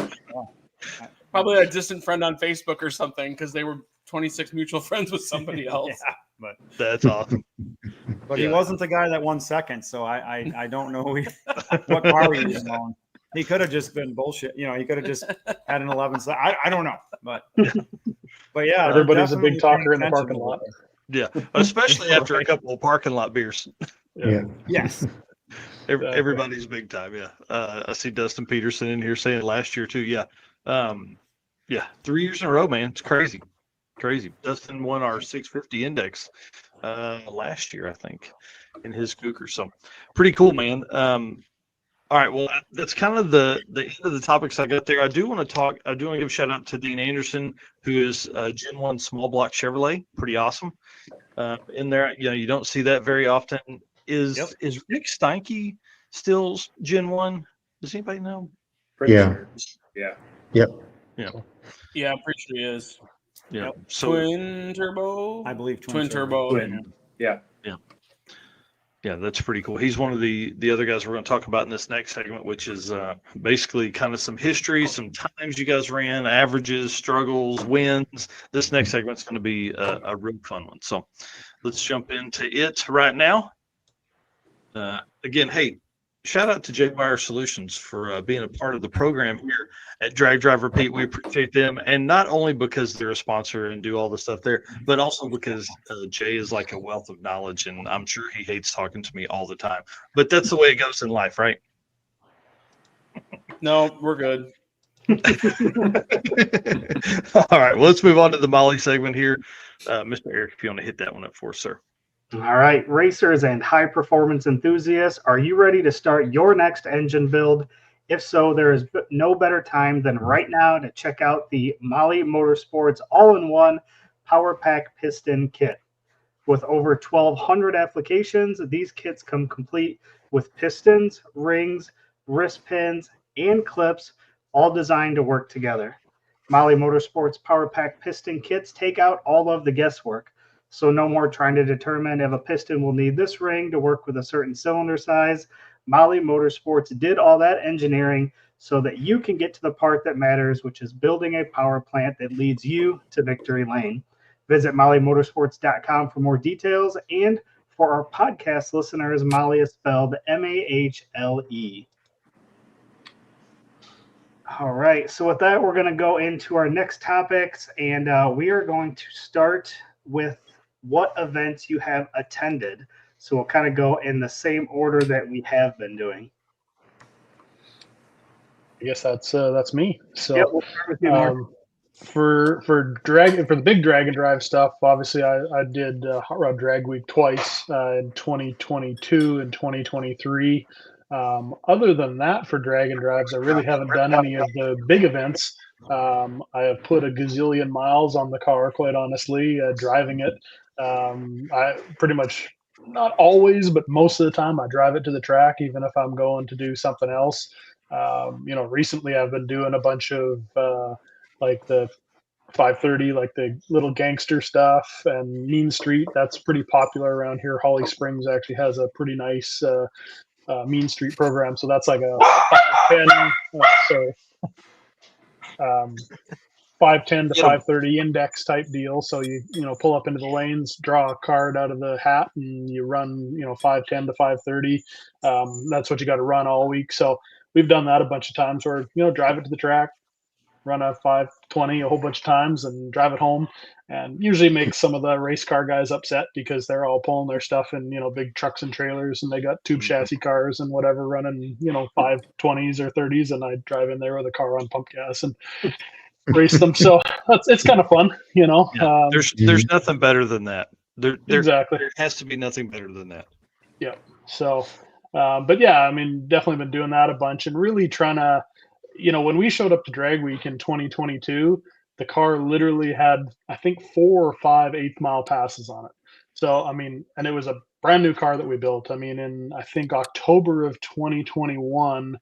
Probably a distant friend on Facebook or something, because they were 26 mutual friends with somebody else. Yeah, but That's awesome. he wasn't the guy that won second, so I don't know what car he was on. He could have just been bullshit. He could have just had an 11. I don't know, but yeah, Everybody's a big definitely talker in the paying parking attention lot. to it. Yeah, especially after a couple of parking lot beers. Yeah. Yes. Everybody's big time. Yeah. I see Dustin Peterson in here saying last year too. Yeah. 3 years in a row, man. It's crazy. Dustin won our 650 index last year, I think, in his Cougar. So pretty cool, man. All right. Well, that's kind of the end of the topics I got there. I do want to give a shout out to Dean Anderson, who is Gen 1 small block Chevrolet. Pretty awesome. In there, you don't see that very often. Is Rick Steinke still Gen 1? Does anybody know? Pretty Yeah. sure. Yeah. Yep. Yeah, I'm pretty sure he is. Yeah. Yep. So Twin turbo. I believe Twin turbo. Twin. Yeah. yeah, that's pretty cool. He's one of the other guys we're going to talk about in this next segment, which is basically kind of some history, some times you guys ran, averages, struggles, wins. This next segment's going to be a real fun one. So let's jump into it right now. Again, hey, shout out to Jaguar Solutions for being a part of the program here at Drag Drive Repeat. We appreciate them, and not only because they're a sponsor and do all the stuff there, but also because Jay is like a wealth of knowledge, and I'm sure he hates talking to me all the time. But that's the way it goes in life, right? No, we're good. All right, well, let's move on to the Molly segment here. Mr. Eric, if you want to hit that one up for us, sir. All right, racers and high performance enthusiasts, are you ready to start your next engine build? If so, there is no better time than right now to check out the Molly Motorsports all-in-one Power Pack Piston Kit. With over 1,200 applications, these kits come complete with pistons, rings, wrist pins, and clips, all designed to work together. Molly Motorsports Power Pack Piston Kits take out all of the guesswork. So no more trying to determine if a piston will need this ring to work with a certain cylinder size. Molly Motorsports did all that engineering so that you can get to the part that matters, which is building a power plant that leads you to victory lane. Visit mollymotorsports.com for more details. And for our podcast listeners, Molly is spelled M-A-H-L-E. All right. So with that, we're going to go into our next topics, and we are going to start with what events you have attended. So we'll kind of go in the same order that we have been doing. I guess that's me. So Yep, we'll start with you, Mark. for the big drag and drive stuff, obviously I did Hot Rod Drag Week twice in 2022 and 2023. Other than that, for drag and drives, I really haven't done any of the big events. I have put a gazillion miles on the car, quite honestly, driving it. I pretty much, not always, but most of the time I drive it to the track, even if I'm going to do something else. Recently I've been doing a bunch of like the 530, like the little gangster stuff, and Mean Street. That's pretty popular around here. Holly Springs actually has a pretty nice Mean Street program. So that's like a 510 to 530 index type deal. So you pull up into the lanes, draw a card out of the hat, and you run 510 to 530. That's what you got to run all week. So we've done that a bunch of times, where drive it to the track, run a 520 a whole bunch of times, and drive it home. And usually makes some of the race car guys upset, because they're all pulling their stuff in big trucks and trailers, and they got tube chassis cars and whatever running 520s or 30s, and I drive in there with a car on pump gas and race them. So it's kind of fun, Yeah, there's nothing better than that. There exactly. There has to be nothing better than that. Yeah. So, but yeah, I mean, definitely been doing that a bunch, and really trying to, when we showed up to Drag Week in 2022, the car literally had, I think, 4 or 5 eighth-mile passes on it. So, I mean, and it was a brand new car that we built. I mean, in, I think, October of 2021,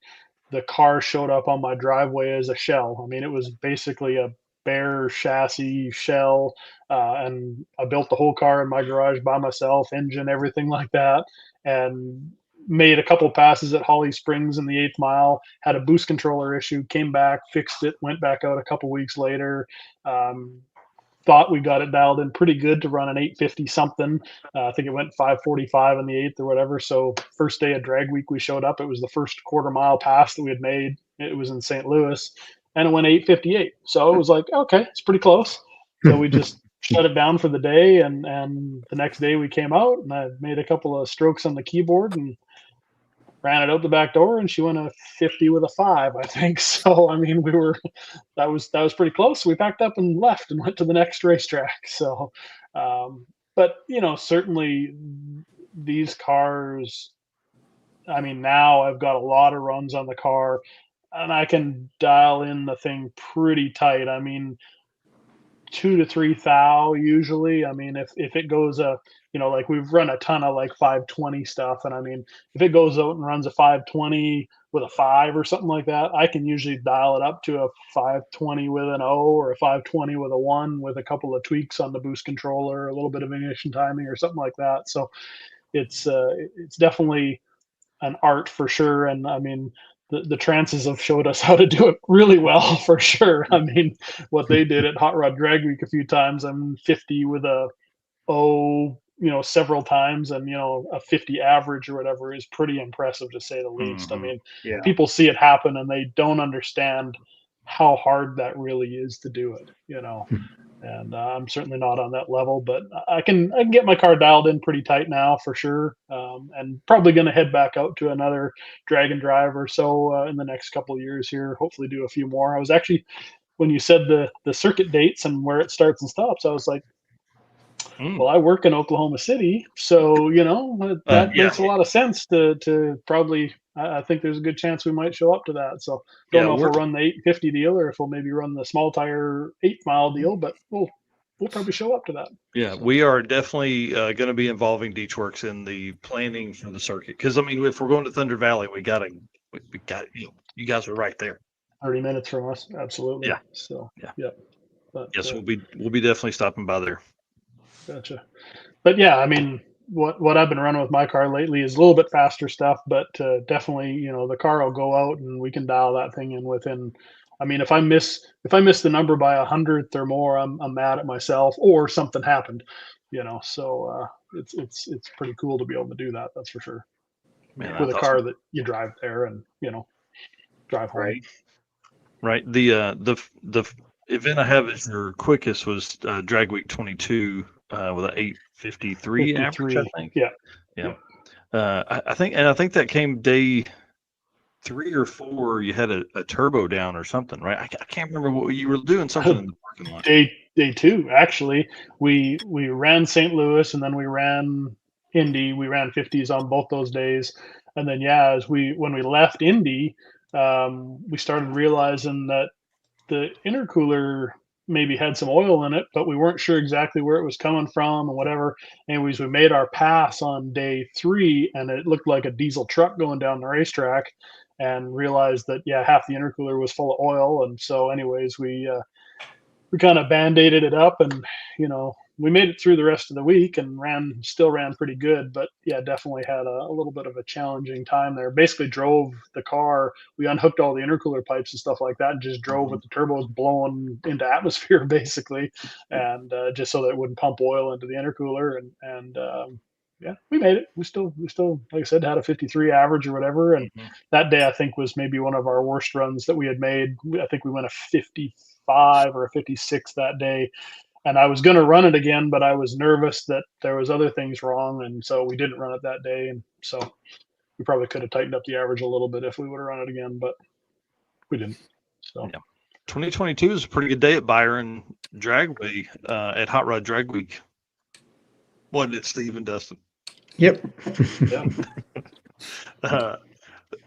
the car showed up on my driveway as a shell. I mean, it was basically a bare chassis shell, and I built the whole car in my garage by myself, engine, everything like that, and made a couple passes at Holly Springs in the 8th mile, had a boost controller issue, came back, fixed it, went back out a couple weeks later. Thought we got it dialed in pretty good to run an 850 something. I think it went 545 in the 8th or whatever. So first day of Drag Week, we showed up. It was the first quarter-mile pass that we had made. It was in St. Louis, and it went 858. So it was like, okay, it's pretty close. So we just shut it down for the day, and the next day we came out, and I made a couple of strokes on the keyboard and ran it out the back door, and she went a 50 with a 5, I think. So, I mean, that was pretty close. We packed up and left and went to the next racetrack. So, but, certainly these cars, I mean, now I've got a lot of runs on the car, and I can dial in the thing pretty tight. I mean, 2 to 3 thou usually. I mean, if it goes like we've run a ton of like 520 stuff, and I mean, if it goes out and runs a 520 with a 5 or something like that, I can usually dial it up to a 520 with an O, or a 520 with a 1, with a couple of tweaks on the boost controller, a little bit of ignition timing or something like that. So it's definitely an art for sure. And I mean, the Trances have showed us how to do it really well, for sure. I mean, what they did at Hot Rod Drag Week a few times, I'm 50 with a O, several times, and a 50 average or whatever is pretty impressive, to say the least. I mean, people see it happen and they don't understand how hard that really is to do it, and I'm certainly not on that level, but I can get my car dialed in pretty tight now, for sure. And probably going to head back out to another drag and drive or so in the next couple of years here, hopefully do a few more. I was actually, when you said the circuit dates and where it starts and stops, I was like, well, I work in Oklahoma City, so that makes a lot of sense to probably. I think there's a good chance we might show up to that. So don't know if we'll run the 850 deal, or if we'll maybe run the small tire 8 mile deal, but we'll probably show up to that. Yeah, we are definitely going to be involving Deechworks in the planning for the circuit, because I mean, if we're going to Thunder Valley, we got you guys are right there. 30 minutes from us, absolutely. Yeah. So But, yes, we'll be definitely stopping by there. Gotcha. But yeah, I mean, what I've been running with my car lately is a little bit faster stuff, but definitely, the car will go out and we can dial that thing in within. I mean, if I miss the number by 100th or more, I'm mad at myself, or something happened, So it's pretty cool to be able to do that. That's for sure. Man, with a car that you drive there and drive home. Right. The event I have as your quickest was Drag Week 22 with an 853 average, I think. Yeah. I think that came day 3 or 4, you had a turbo down or something, right? I can't remember what you were doing. Something in the parking lot. Day 2, actually, we ran St. Louis, and then we ran Indy. We ran 50s on both those days, and then when we left Indy, we started realizing that the intercooler maybe had some oil in it, but we weren't sure exactly where it was coming from and whatever. Anyways, we made our pass on day 3, and it looked like a diesel truck going down the racetrack, and realized that half the intercooler was full of oil. And so, anyways, we kind of band-aided it up, and we made it through the rest of the week and still ran pretty good. But definitely had a little bit of a challenging time there. Basically drove the car, we unhooked all the intercooler pipes and stuff like that, and just drove with the turbos blowing into atmosphere basically, and just so that it wouldn't pump oil into the intercooler. And we made it. We still, like I said, had a 53 average or whatever. And that day, I think, was maybe one of our worst runs that we had made. I think we went a 55 or a 56 that day. And I was going to run it again, but I was nervous that there was other things wrong. And so we didn't run it that day. And so we probably could have tightened up the average a little bit if we would have run it again, but we didn't. So 2022 is a pretty good day at Byron Dragway, at Hot Rod Drag Week. Wasn't it, Steve and Dustin? Yep.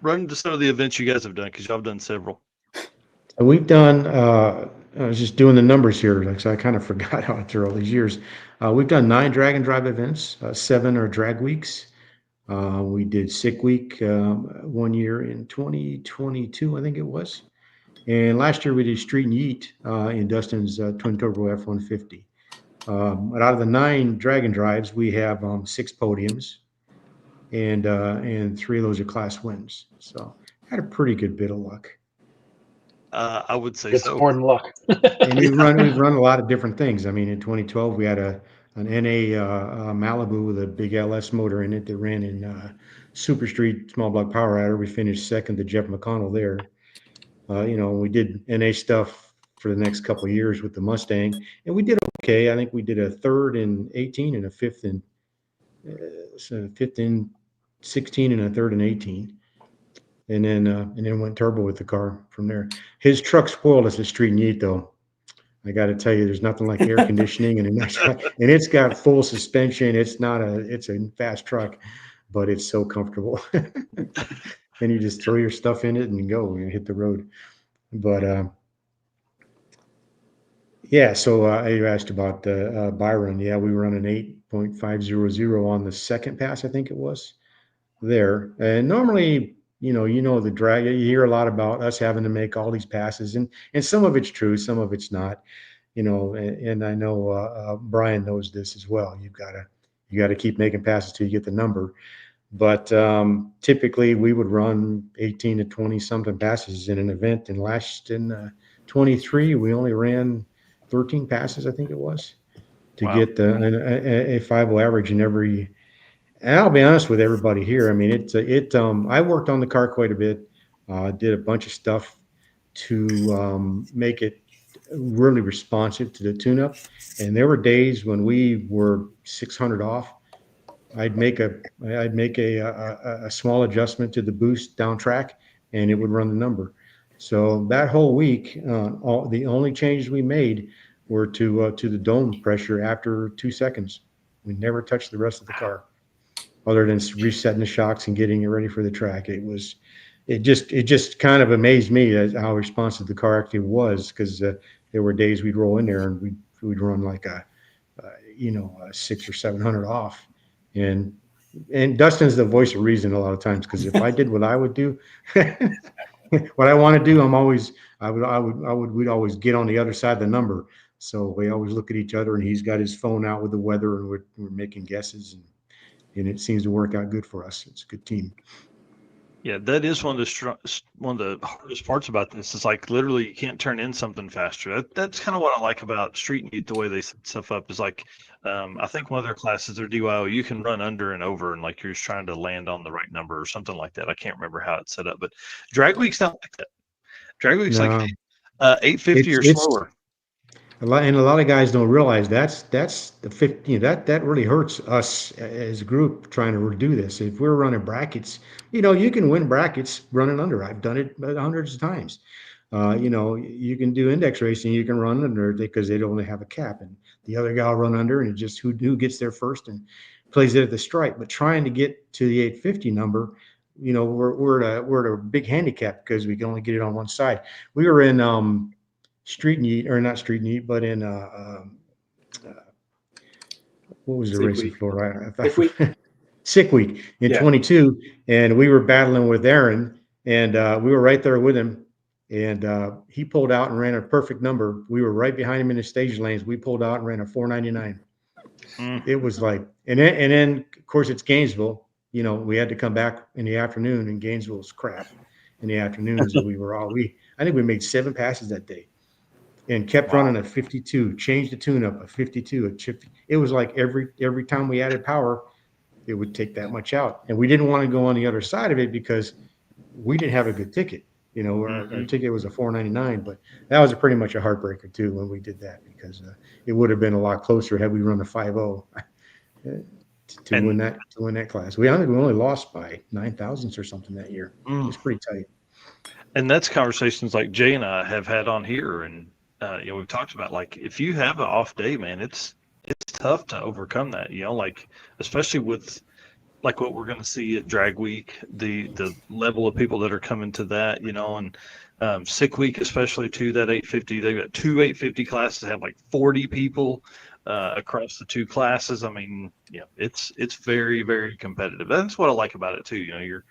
Run to some of the events you guys have done, because y'all have done several. We've done, I was just doing the numbers here, so I kind of forgot how after all these years. We've done 9 drag and drive events, 7 are drag weeks. We did Sick Week one year in 2022, I think it was. And last year we did Street and Yeet in Dustin's twin turbo F-150. But out of the 9 drag and drives, we have 6 podiums, and 3 of those are class wins. So had a pretty good bit of luck. I would say it's so. more than luck. And we've run a lot of different things. I mean, in 2012 we had an NA Malibu with a big LS motor in it that ran in Super Street small block power adder. We finished second to Jeff McConnell there. We did NA stuff for the next couple of years with the Mustang, and we did okay. I think we did a 3rd in 18 and a 5th in 16 and a 3rd in 18, and then went turbo with the car from there. His truck spoiled us at Street and Yeet, though. I got to tell you, there's nothing like air conditioning and it's got full suspension. It's a fast truck, but it's so comfortable. And you just throw your stuff in it and go and hit the road. But so you asked about Byron. Yeah, we were on an 8.500 on the second pass, I think it was there. And normally, the drag, you hear a lot about us having to make all these passes, and some of it's true, some of it's not, and I know Brian knows this as well. You got to keep making passes till you get the number. But typically we would run 18 to 20 something passes in an event. And in 23, we only ran 13 passes, I think it was, to get a 5.0 average in every. And I'll be honest with everybody here. I mean, I worked on the car quite a bit, did a bunch of stuff to make it really responsive to the tune-up. And there were days when we were 600 off. I'd make a small adjustment to the boost down track, and it would run the number. So that whole week, the only changes we made were to the dome pressure after 2 seconds. We never touched the rest of the car, other than resetting the shocks and getting it ready for the track. It just kind of amazed me as how responsive the car actually was, because there were days we'd roll in there and we'd run like a 600 or 700 off. And Dustin's the voice of reason a lot of times, because if I did what I would do, what I want to do, we'd always get on the other side of the number. So we always look at each other, and he's got his phone out with the weather, and we're making guesses, and it seems to work out good for us. It's a good team. Yeah, that is one of the hardest parts about this. Is like literally you can't turn in something faster. That's kind of what I like about Street and Yeet, the way they set stuff up. Is like I think one of their classes, their DYO, you can run under and over, and like you're just trying to land on the right number or something like that. I can't remember how it's set up, but Drag Week's not like that. Drag Week's like 850 or slower. A lot of guys don't realize that's the 50. That really hurts us as a group trying to do this. If we're running brackets, you can win brackets running under. I've done it hundreds of times. You can do index racing. You can run under because they only have a cap, and the other guy will run under, and it just who gets there first and plays it at the stripe. But trying to get to the 850 number, we're at a big handicap because we can only get it on one side. We were in street meet, or not street meet, but in what was the Sick race in week. Florida? Sick week. Sick week in Yeah. 22, and we were battling with Aaron, and we were right there with him, and he pulled out and ran a perfect number. We were right behind him in the stage lanes. We pulled out and ran a 499. It was like, and then of course it's Gainesville. We had to come back in the afternoon, and Gainesville was crap in the afternoons, and I think we made 7 passes that day. And kept running a 52, changed the tune up a 52, a chip. It was like every time we added power, it would take that much out. And we didn't want to go on the other side of it because we didn't have a good ticket. Our ticket was a 499, but that was pretty much a heartbreaker too when we did that, because it would have been a lot closer had we run a 5-0 to win that class. I think we only lost by 9 thousandths or something that year. It was pretty tight. And that's conversations like Jay and I have had on here, and we've talked about, like, if you have an off day, man, it's tough to overcome that. Like, especially with like what we're going to see at Drag Week, the level of people that are coming to that, and Sick Week especially too. That 850, they've got 2 850 classes that have like 40 people across the 2 classes. I mean, it's very, very competitive. That's what I like about it too.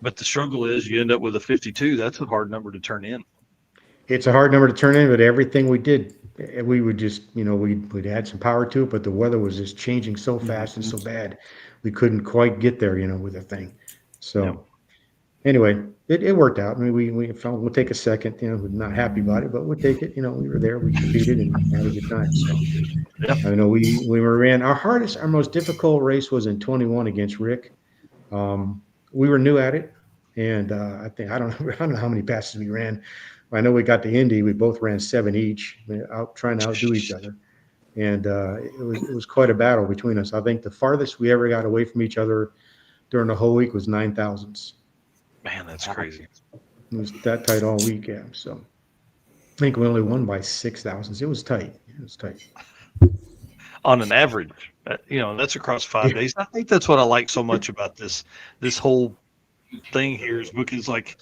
But the struggle is you end up with a 52. That's a hard number to turn in. It's a hard number to turn in, but everything we did, we would just, we'd add some power to it, but the weather was just changing so fast and so bad, we couldn't quite get there, with the thing. So anyway, it worked out. I mean, we felt we'll take a second, we're not happy about it, but we'll take it. We were there, we competed and had a good time. So I know we ran our most difficult race was in 21 against Rick. We were new at it, and I don't know how many passes we ran. I know we got to Indy. We both ran 7 each, trying to outdo each other, and it was quite a battle between us. I think the farthest we ever got away from each other during the whole week was 9 thousandths. Man, that's crazy. It was that tight all week, yeah. So I think we only won by 6 thousandths. It was tight. On an average, that's across 5 days. I think that's what I like so much about this whole thing here is because, like,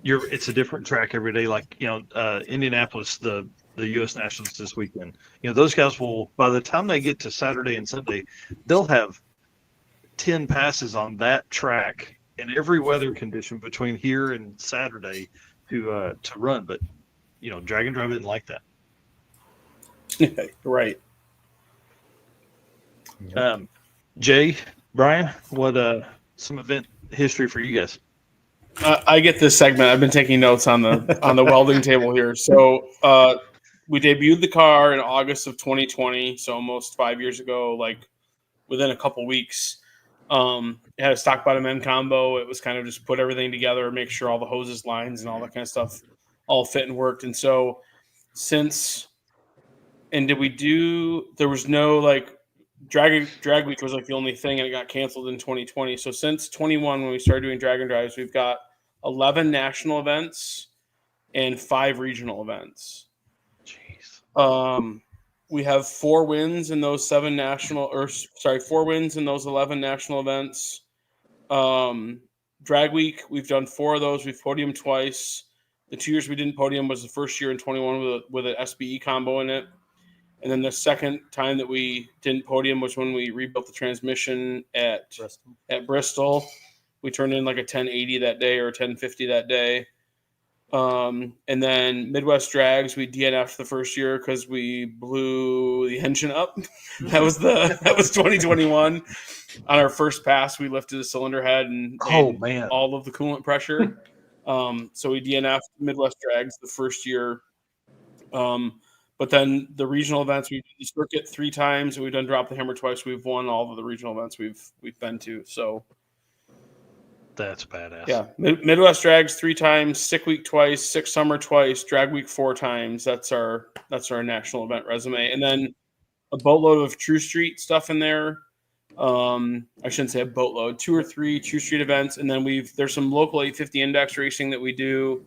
it's a different track every day. Like, Indianapolis, the U.S. Nationals this weekend, those guys will, by the time they get to Saturday and Sunday, they'll have 10 passes on that track in every weather condition between here and Saturday to run. But, Drag and Drive didn't like that. Right. Jay, Brian, what some event history for you guys? I get this segment. I've been taking notes on the welding table here. So we debuted the car in August of 2020, so almost 5 years ago, like within a couple weeks. It had a stock bottom end combo. It was kind of just put everything together, make sure all the hoses, lines, and all that kind of stuff all fit and worked. And so there was no like Drag Week was like the only thing, and it got canceled in 2020. So since 21, when we started doing Drag and Drives, we've got 11 national events and 5 regional events. Jeez. We have 4 wins in those 4 wins in those 11 national events. Drag Week, we've done 4 of those. We've podiumed twice. The 2 years we didn't podium was the first year in 21 with an SBE combo in it. And then the second time that we didn't podium was when we rebuilt the transmission at Bristol. We turned in like a 1080 that day or a 1050 that day. And then Midwest Drags, we DNF'd the first year because we blew the engine up. That was 2021. On our first pass, we lifted the cylinder head and all of the coolant pressure. So we DNF'd Midwest Drags the first year. But then the regional events, we've done the circuit 3 times, and we've done Drop the Hammer twice. We've won all of the regional events we've been to. So That's badass. Yeah, Midwest Drags 3 times, Sick Week twice, Sick Summer twice, Drag Week 4 times. That's our national event resume, and then a boatload of True Street stuff in there. I shouldn't say a boatload, 2 or 3 True Street events, and then there's some local 850 index racing that we do.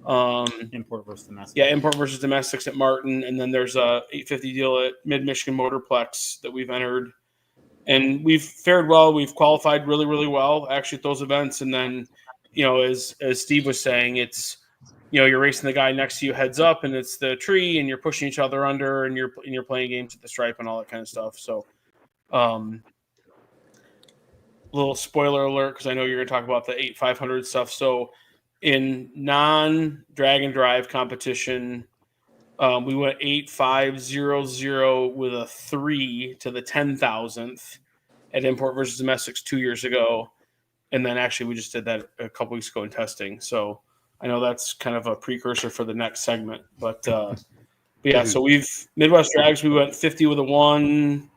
Import versus domestic. Yeah, import versus domestics at Martin, and then there's a 850 deal at Mid Michigan Motorplex that we've entered, and we've fared well. We've qualified really, really well actually at those events, and then as Steve was saying, it's you're racing the guy next to you heads up, and it's the tree, and you're pushing each other under, and you're playing games at the stripe and all that kind of stuff. So, little spoiler alert, because I know you're going to talk about the 8,500 stuff. So, in non-drag and drive competition, we went 8,500 with a 3 to the 10,000th at import versus domestics 2 years ago, and then actually we just did that a couple weeks ago in testing. So I know that's kind of a precursor for the next segment, but yeah. So Midwest Drags, we went 50 with a 1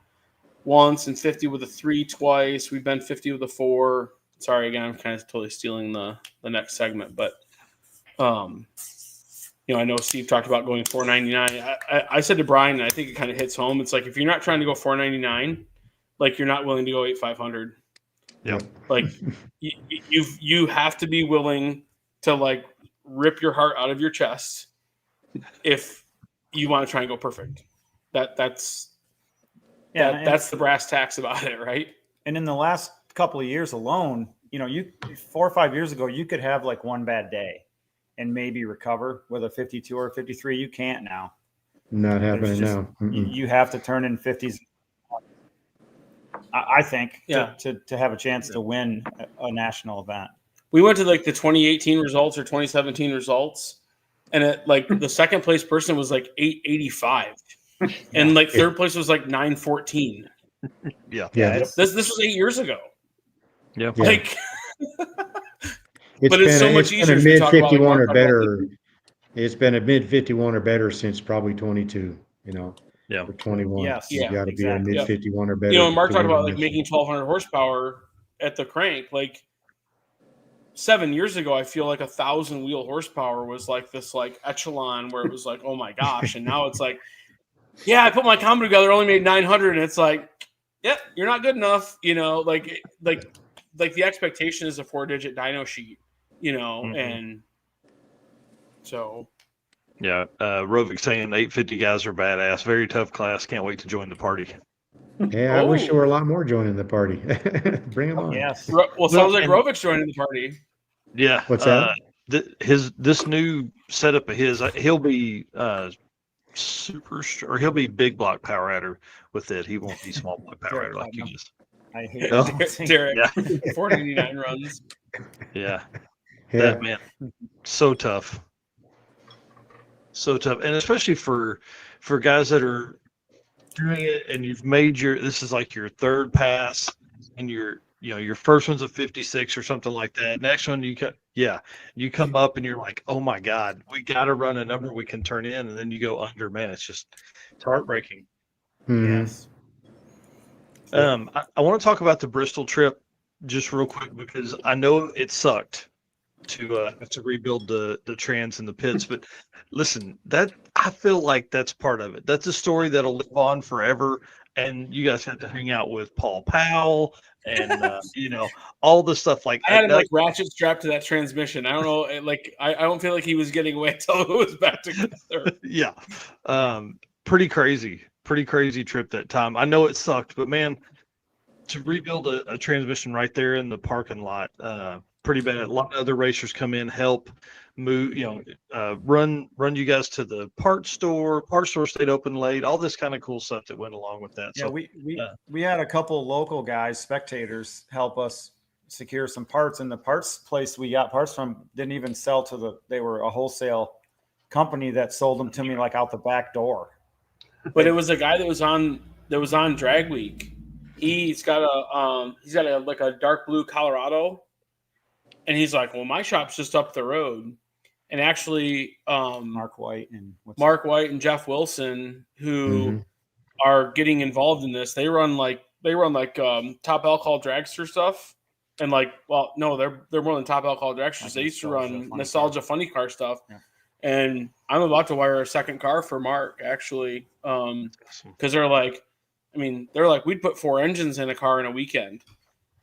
once and 50 with a 3 twice. We've been 50 with a 4. Sorry, again, I'm kind of totally stealing the next segment, but I know Steve talked about going 499. I said to Brian, and I think it kind of hits home. It's like, if you're not trying to go 499, like, you're not willing to go 8,500. Yeah. Like you have to be willing to like rip your heart out of your chest if you want to try and go perfect. That's the brass tacks about it, right? And in the last couple of years alone, 4 or 5 years ago, you could have like one bad day and maybe recover with a 52 or 53. You can't now. Not happening now. You have to turn in 50s. I think to have a chance to win a national event. We went to like the 2018 results or 2017 results, and the second place person was like 885, and like third place was like 914. Yeah. This was 8 years ago. Yeah. Like, but it's so much easier to talk about. Mid-51 or better. It's been a mid-51 or better since probably 22. Yeah. For 21. Yes. You got to be a exactly. mid-51 or better. Mark talked about like making 1,200 horsepower at the crank. Like 7 years ago, I feel like 1,000 wheel horsepower was like this like echelon where it was like, oh my gosh. And now it's like, I put my combo together, only made 900, and it's like, you're not good enough. Like the expectation is a 4-digit dyno sheet. And so. Yeah, Rovik saying 850 guys are badass. Very tough class. Can't wait to join the party. Yeah, I wish there were a lot more joining the party. Bring them on. Yes. Well, sounds like Rovik's joining the party. Yeah. What's that? This new setup of his, he'll be he'll be big block power adder with it. He won't be small block power adder like you just. I hate Derek. 499 runs. Yeah. That man, so tough. So tough, and especially for guys that are doing it, and you've made this is like your third pass, and your first one's a 56 or something like that. Next one you come up and you're like, oh my God, we got to run a number we can turn in, and then you go under. Man, it's heartbreaking. Yes. I want to talk about the Bristol trip just real quick, because I know it sucked to rebuild the trans and the pits, but listen, that I feel like that's part of it. That's a story that'll live on forever, and you guys had to hang out with Paul Powell and all the stuff like I had him like ratchet strapped to that transmission. I don't know, like I don't feel like he was getting away until it was back together. Yeah. Pretty crazy trip that time. I know it sucked, but man, to rebuild a transmission right there in the parking lot, pretty bad. A lot of other racers come in, help move, run you guys to the parts store. Parts store stayed open late. All this kind of cool stuff that went along with that. Yeah, so we had a couple of local guys, spectators, help us secure some parts, and the parts place we got parts from didn't even sell they were a wholesale company that sold them to me like out the back door. But it was a guy that was on Drag Week. He's got a dark blue Colorado. And he's like, well, my shop's just up the road. And actually, Mark White and Jeff Wilson, who are getting involved in this, they run like top alcohol dragster stuff. And no, they're more than top alcohol dragsters. They used to run Nostalgia Funny Car stuff. Yeah. And I'm about to wire a second car for Mark, actually, because they're like, we'd put 4 engines in a car in a weekend.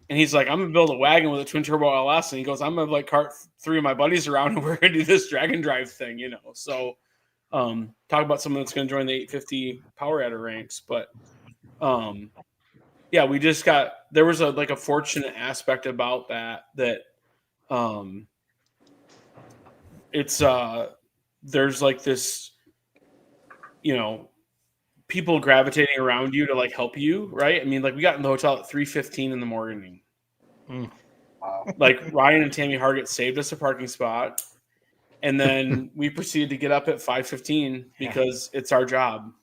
And he's like, I'm going to build a wagon with a twin turbo LS. And he goes, I'm going to like cart 3 of my buddies around and we're going to do this drag and drive thing, you know? So talk about someone that's going to join the 850 power adder ranks. But yeah, we just there was a fortunate aspect about that it's there's like this, you know, people gravitating around you to like help you, right? I mean, like we got in the hotel at 3:15 in the morning. Wow. Like Ryan and Tammy Hargett saved us a parking spot, and then we proceeded to get up at 5:15 because it's our job,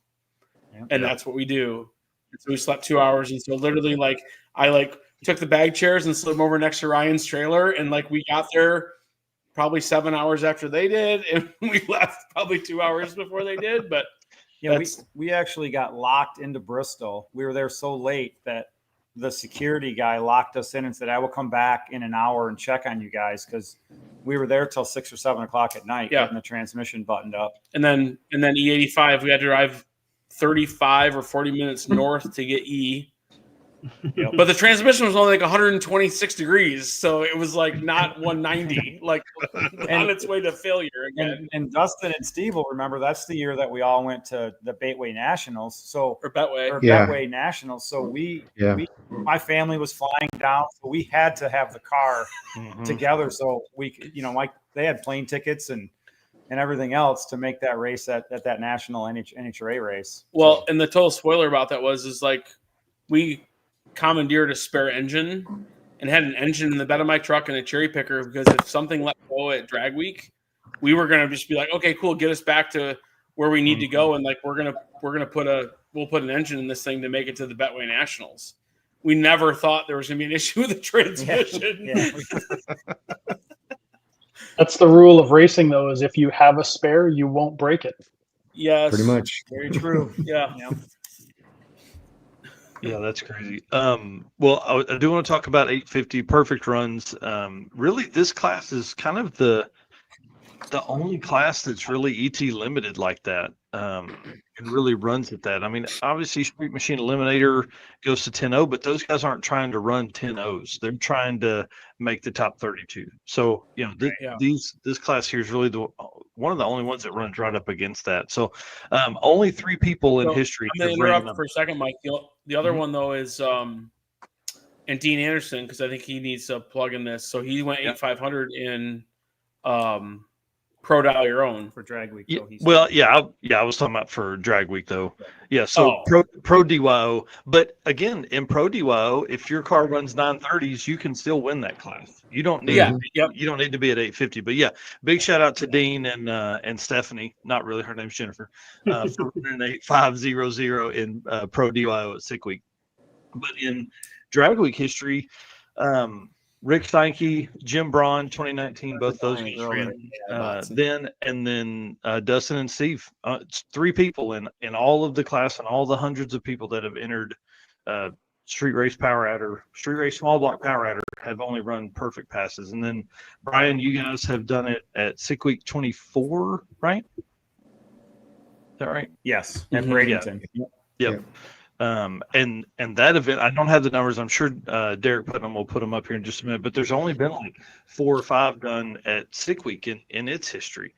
and that's what we do. So we slept 2 hours, and so literally, like I took the bag chairs and slid them over next to Ryan's trailer, and like we got there probably 7 hours after they did, and we left probably 2 hours before they did. But yeah, we actually got locked into Bristol. We were there so late that the security guy locked us in and said, I will come back in an hour and check on you guys, because we were there till 6 or 7 o'clock at night getting the transmission buttoned up. And then E85, we had to drive 35 or 40 minutes north to get E. Yep. But the transmission was only like 126 degrees, so it was like not 190, like on its way to failure again. And Dustin and Steve will remember that's the year that we all went to the Betway Nationals. So Betway Nationals. So my family was flying down, so we had to have the car together. So we, you know, like they had plane tickets and everything else to make that race at that national NHRA race. Well, and the total spoiler about that is like we commandeered a spare engine and had an engine in the bed of my truck and a cherry picker, because if something let go at drag week, we were going to just be like, okay, cool, get us back to where we need to go. And like, we'll put an engine in this thing to make it to the Betway Nationals. We never thought there was going to be an issue with the transmission. Yeah. That's the rule of racing, though, is if you have a spare, you won't break it. Yes. Pretty much. Very true. Yeah. Yeah, that's crazy. Well, I do want to talk about 850 perfect runs. Really, this class is kind of the only class that's really ET limited like that, and really runs at that. I mean, obviously, Street Machine Eliminator goes to 10-0, but those guys aren't trying to run 10-0s. They're trying to make the top 32. So, you know, this class here is really one of the only ones that runs right up against that. So, only 3 people in history. I'm going to interrupt for a second, Mike. The other one, though, is and Dean Anderson, because I think he needs to plug in this. So he went 8,500 in Pro Dial Your Own for drag week. Yeah, I was talking about for drag week though. Yeah, so Pro DYO. But again, in Pro DYO, if your car runs 930s, you can still win that class. You don't need you don't need to be at 850. But yeah, big shout out to Dean and Stephanie. Not really, her name's Jennifer. For running 8500 in Pro DYO at Sick Week. But in drag week history, Rick Steinke, Jim Braun, 2019, both those guys ran then Dustin and Steve. It's 3 people in all of the class, and all the hundreds of people that have entered Street Race Power Adder, Street Race Small Block Power Adder have only run perfect passes. And then Brian, you guys have done it at Sick Week 24, right? Is that right? Yes, at Bradenton. Yep. And that event, I don't have the numbers. I'm sure Derek Putnam will put them up here in just a minute, but there's only been like 4 or 5 done at Sick Week in its history.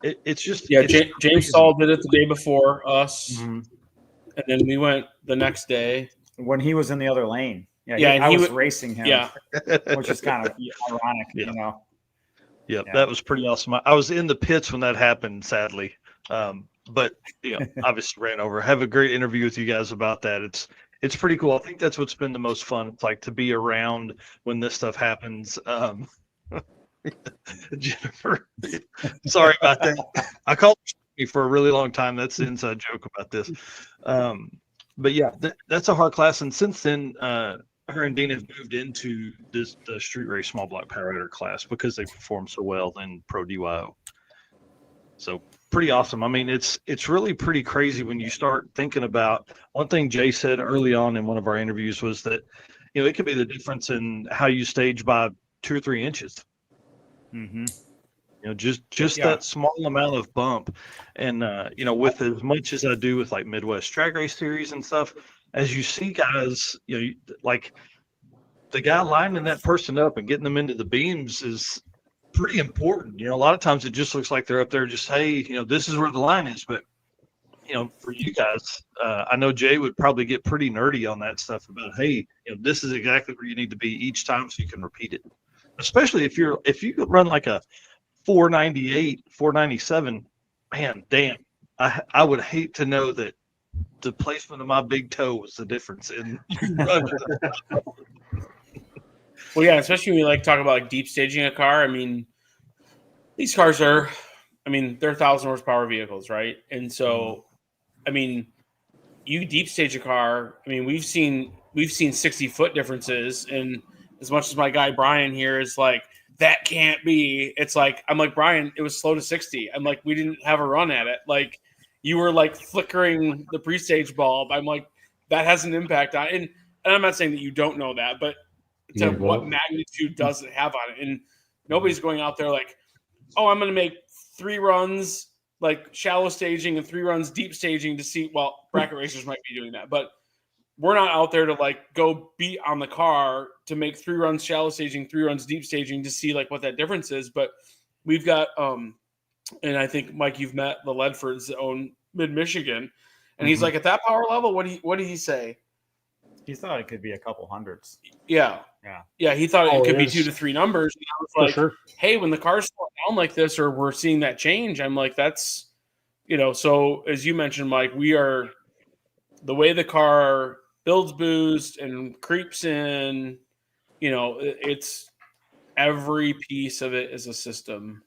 It's just James Saul did it the day before us, and then we went the next day when he was in the other lane. I was racing him. Yeah, which is kind of ironic, you know. Yeah, that was pretty awesome. I was in the pits when that happened, sadly. But obviously ran over. Have a great interview with you guys about that. It's pretty cool. I think that's what's been the most fun. It's like to be around when this stuff happens. Jennifer, sorry about that. I called me for a really long time. That's the inside joke about this. But yeah, that's a hard class. And since then, her and Dean have moved into the Street Race Small Block Power Adder class because they perform so well in Pro DYO. So pretty awesome. I mean, it's really pretty crazy when you start thinking about one thing Jay said early on in one of our interviews was that, it could be the difference in how you stage by 2 or 3 inches. Mm-hmm. Just that small amount of bump. And, with as much as I do with like Midwest Drag Race Series and stuff, as you see guys, like the guy lining that person up and getting them into the beams is pretty important. A lot of times it just looks like they're up there just, hey, this is where the line is. But, for you guys, I know Jay would probably get pretty nerdy on that stuff about, hey, this is exactly where you need to be each time so you can repeat it. Especially if you run like a 498, 497, man, damn. I would hate to know that the placement of my big toe was the difference in running. Well, yeah, especially when we talk about deep staging a car. I mean, these cars are, they're 1,000 horsepower vehicles, right? And so, you deep stage a car. We've seen 60-foot differences, and as much as my guy Brian here is like, that can't be. It's like, I'm like, Brian, it was slow to 60. I'm like, we didn't have a run at it. Like, you were like flickering the pre-stage bulb. I'm like, that has an impact on it. And I'm not saying that you don't know that, but to what magnitude does it have on it? And nobody's going out there like, oh, I'm going to make 3 runs like shallow staging and 3 runs deep staging to see. Well, bracket racers might be doing that, but we're not out there to like go beat on the car to make 3 runs shallow staging, 3 runs deep staging to see like what that difference is. But we've got, and I think Mike, you've met the Ledfords that own Mid Michigan, and he's like, at that power level, what did he say? He thought it could be a couple hundreds. Yeah. He thought it could be 2 to 3 numbers. And I was like, sure. Hey, when the cars slow down like this, or we're seeing that change, I'm like, that's, so as you mentioned, Mike, we are the way the car builds boost and creeps in, it's every piece of it is a system.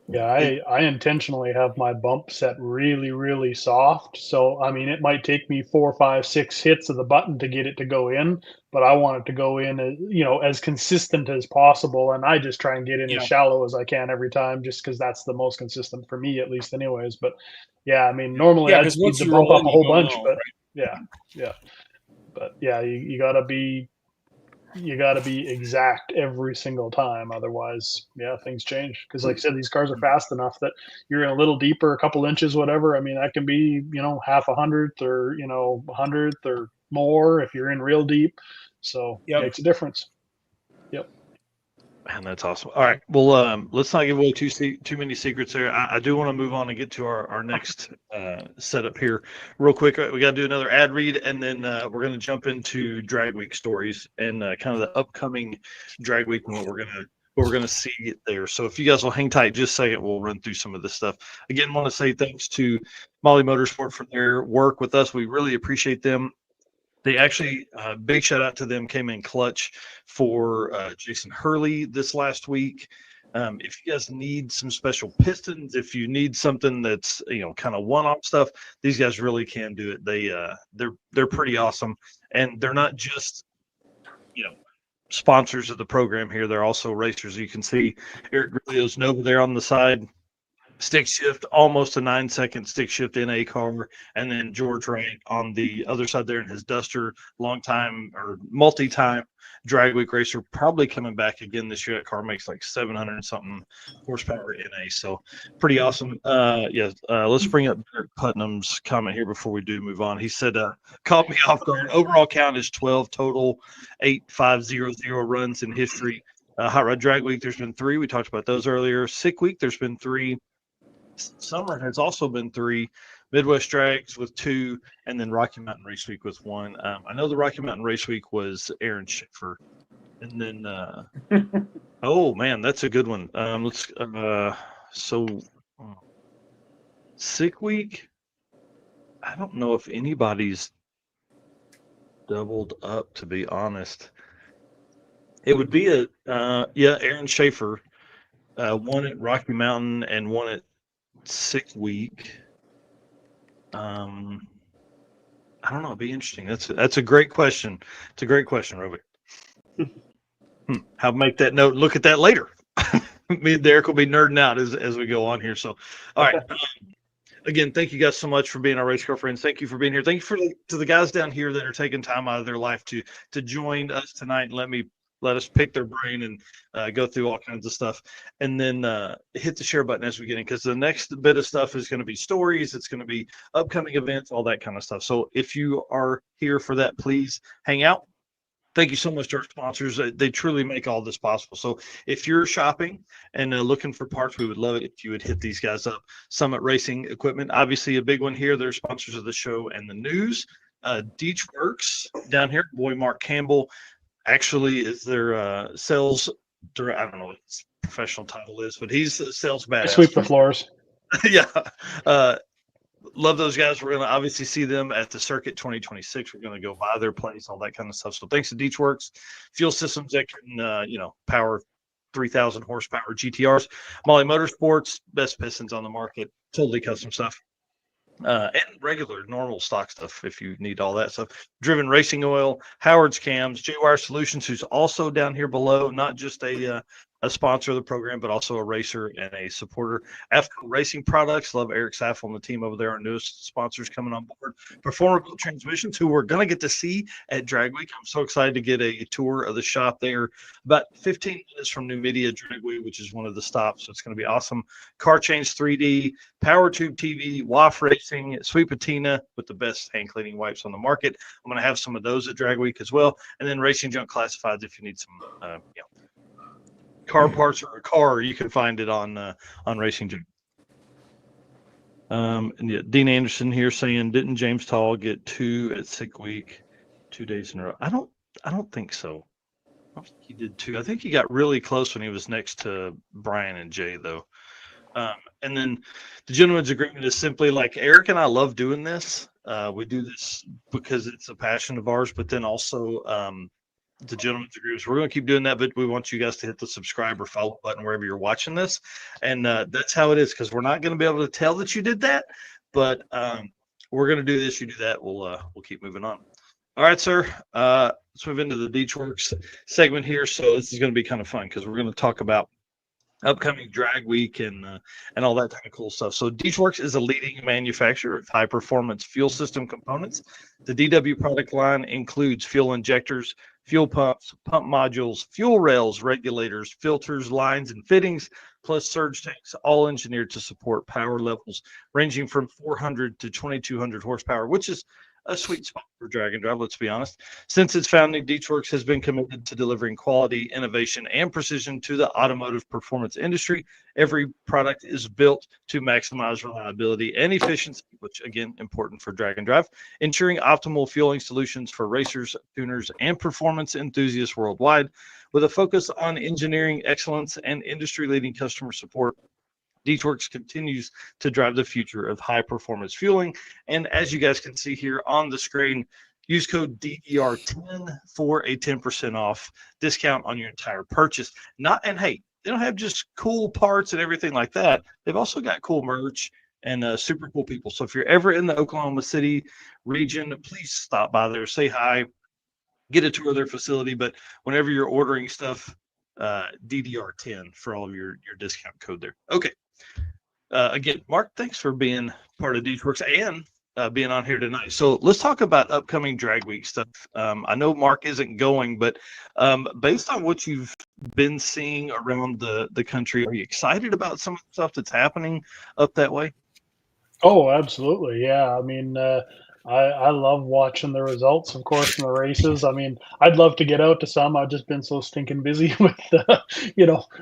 Yeah, I intentionally have my bump set really, really soft. So, it might take me 4, 5, 6 hits of the button to get it to go in, but I want it to go in, as consistent as possible. And I just try and get in as shallow as I can every time, just because that's the most consistent for me, at least anyways. But yeah, normally I'd speed the bump up a whole bunch, but right? But yeah, you gotta be exact every single time. Otherwise, things change. Because like I said, these cars are fast enough that you're in a little deeper, a couple inches, whatever. that can be, half a hundredth or, 100th or more if you're in real deep. So it makes a difference. Yep. Man, that's awesome. All right. Well, let's not give away too many secrets there. I do want to move on and get to our next setup here real quick. We got to do another ad read, and then we're going to jump into Drag Week stories and kind of the upcoming Drag Week and what we're gonna see there. So if you guys will hang tight just a second, we'll run through some of this stuff. Again, want to say thanks to Molly Motorsport for their work with us. We really appreciate them. They actually, big shout out to them, came in clutch for Jason Hurley this last week. If you guys need some special pistons, if you need something that's kind of one-off stuff, these guys really can do it. They're pretty awesome, and they're not just sponsors of the program here. They're also racers. You can see Eric Grillo's Nova there on the side. Stick shift, almost a 9-second stick shift in a car, and then George Wright on the other side there in his Duster, long-time or multi-time Drag Week racer, probably coming back again this year. That car makes like 700 something horsepower in a, so pretty awesome. Let's bring up Derek Putnam's comment here before we do move on. He said, caught me off guard. Overall count is 12 total, 8,500 runs in history. Hot Rod Drag Week, there's been 3. We talked about those earlier. Sick Week, there's been 3. Summer has also been 3, Midwest Drags with 2, and then Rocky Mountain Race Week with 1. I know the Rocky Mountain Race Week was Aaron Schiffer, and then oh man, that's a good one. Sick Week, I don't know if anybody's doubled up, to be honest. It would be Aaron Schaefer, one at Rocky Mountain and one at Sick Week. I don't know. It'd be interesting. That's a great question. It's a great question, Roby. I'll make that note. Look at that later. Me and Derek will be nerding out as we go on here. So, all right. again, thank you guys so much for being our race car friends. Thank you for being here. Thank you to the guys down here that are taking time out of their life to join us tonight and let us pick their brain and go through all kinds of stuff, and then hit the share button as we get in, because the next bit of stuff is going to be stories. It's going to be upcoming events, all that kind of stuff. So if you are here for that, please hang out. Thank you so much to our sponsors. They truly make all this possible. So if you're shopping and looking for parts, we would love it if you would hit these guys up. Summit Racing Equipment, obviously a big one here. They're sponsors of the show and the news. Deech Works down here, boy Mark Campbell actually is their sales director. I don't know what his professional title is, but he's a sales badass. Sweep the floors. Yeah. Love those guys. We're going to obviously see them at the Circuit 2026. We're going to go by their place, all that kind of stuff. So thanks to Deech Works, fuel systems that can, power 3,000 horsepower GTRs. Molly Motorsports, best pistons on the market, totally custom stuff. And regular, normal stock stuff if you need all that stuff. Driven Racing Oil, Howard's Cams, J-Wire Solutions, who's also down here below, not just a sponsor of the program, but also a racer and a supporter. AFCO Racing Products, love Eric Saffel and the team over there, our newest sponsors coming on board. Performable Transmissions, who we're going to get to see at Drag Week. I'm so excited to get a tour of the shop there. About 15 minutes from New Media Drag Week, which is one of the stops, so it's going to be awesome. Car Change 3D, Power Tube TV, WAF Racing, Sweet Patina with the best hand cleaning wipes on the market. I'm going to have some of those at Drag Week as well. And then Racing Junk Classifieds if you need some, car parts or a car, you can find it on Racing Junk. And yeah, Dean Anderson here saying, didn't James Tall get 2 at Sick Week 2 days in a row? I don't think so. I don't think he did 2. I think he got really close when he was next to Brian and Jay, though. And then the gentleman's agreement is simply like, Eric and I love doing this. We do this because it's a passion of ours, but then also the gentleman's agreement. So we're going to keep doing that, but we want you guys to hit the subscribe or follow button wherever you're watching this. And that's how it is, because we're not going to be able to tell that you did that, but we're going to do this, you do that. We'll keep moving on. All right, sir. Let's move into the Deech Works segment here. So this is going to be kind of fun because we're going to talk about upcoming Drag Week and all that kind of cool stuff. So Deech Works is a leading manufacturer of high performance fuel system components. The DW product line includes fuel injectors, fuel pumps, pump modules, fuel rails, regulators, filters, lines, and fittings, plus surge tanks, all engineered to support power levels ranging from 400 to 2,200 horsepower, which is a sweet spot for drag and drive, let's be honest. Since its founding, Deech Works has been committed to delivering quality, innovation, and precision to the automotive performance industry. Every product is built to maximize reliability and efficiency, which again, important for drag and drive, ensuring optimal fueling solutions for racers, tuners, and performance enthusiasts worldwide. With a focus on engineering excellence and industry-leading customer support, Deech Works continues to drive the future of high performance fueling. And as you guys can see here on the screen, use code DDR10 for a 10% off discount on your entire purchase. And hey, they don't have just cool parts and everything like that. They've also got cool merch and super cool people. So if you're ever in the Oklahoma City region, please stop by there, say hi, get a tour of their facility. But whenever you're ordering stuff, DDR10 for all of your discount code there. Okay. Again, Mark, thanks for being part of Deech Works and being on here tonight. So let's talk about upcoming Drag Week stuff. I know Mark isn't going, but based on what you've been seeing around the country, are you excited about some of the stuff that's happening up that way? Oh, absolutely. Yeah. I mean, I love watching the results, of course, in the races. I mean, I'd love to get out to some. I've just been so stinking busy with,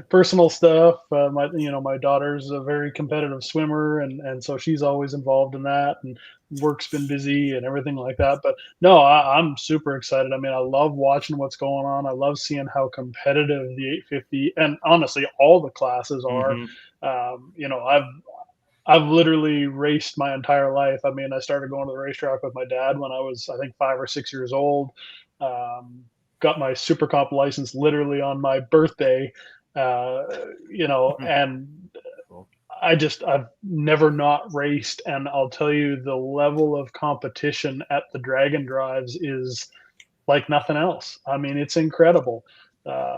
personal stuff. My daughter's a very competitive swimmer, and so she's always involved in that, and work's been busy and everything like that. But no, I'm super excited. I mean, I love watching what's going on. I love seeing how competitive the 850 and honestly all the classes are. Mm-hmm. I've literally raced my entire life. I mean, I started going to the racetrack with my dad when I was, I think, 5 or 6 years old. Got my Super Comp license literally on my birthday, and I've never not raced. And I'll tell you, the level of competition at the drag and drives is like nothing else. I mean, it's incredible. Like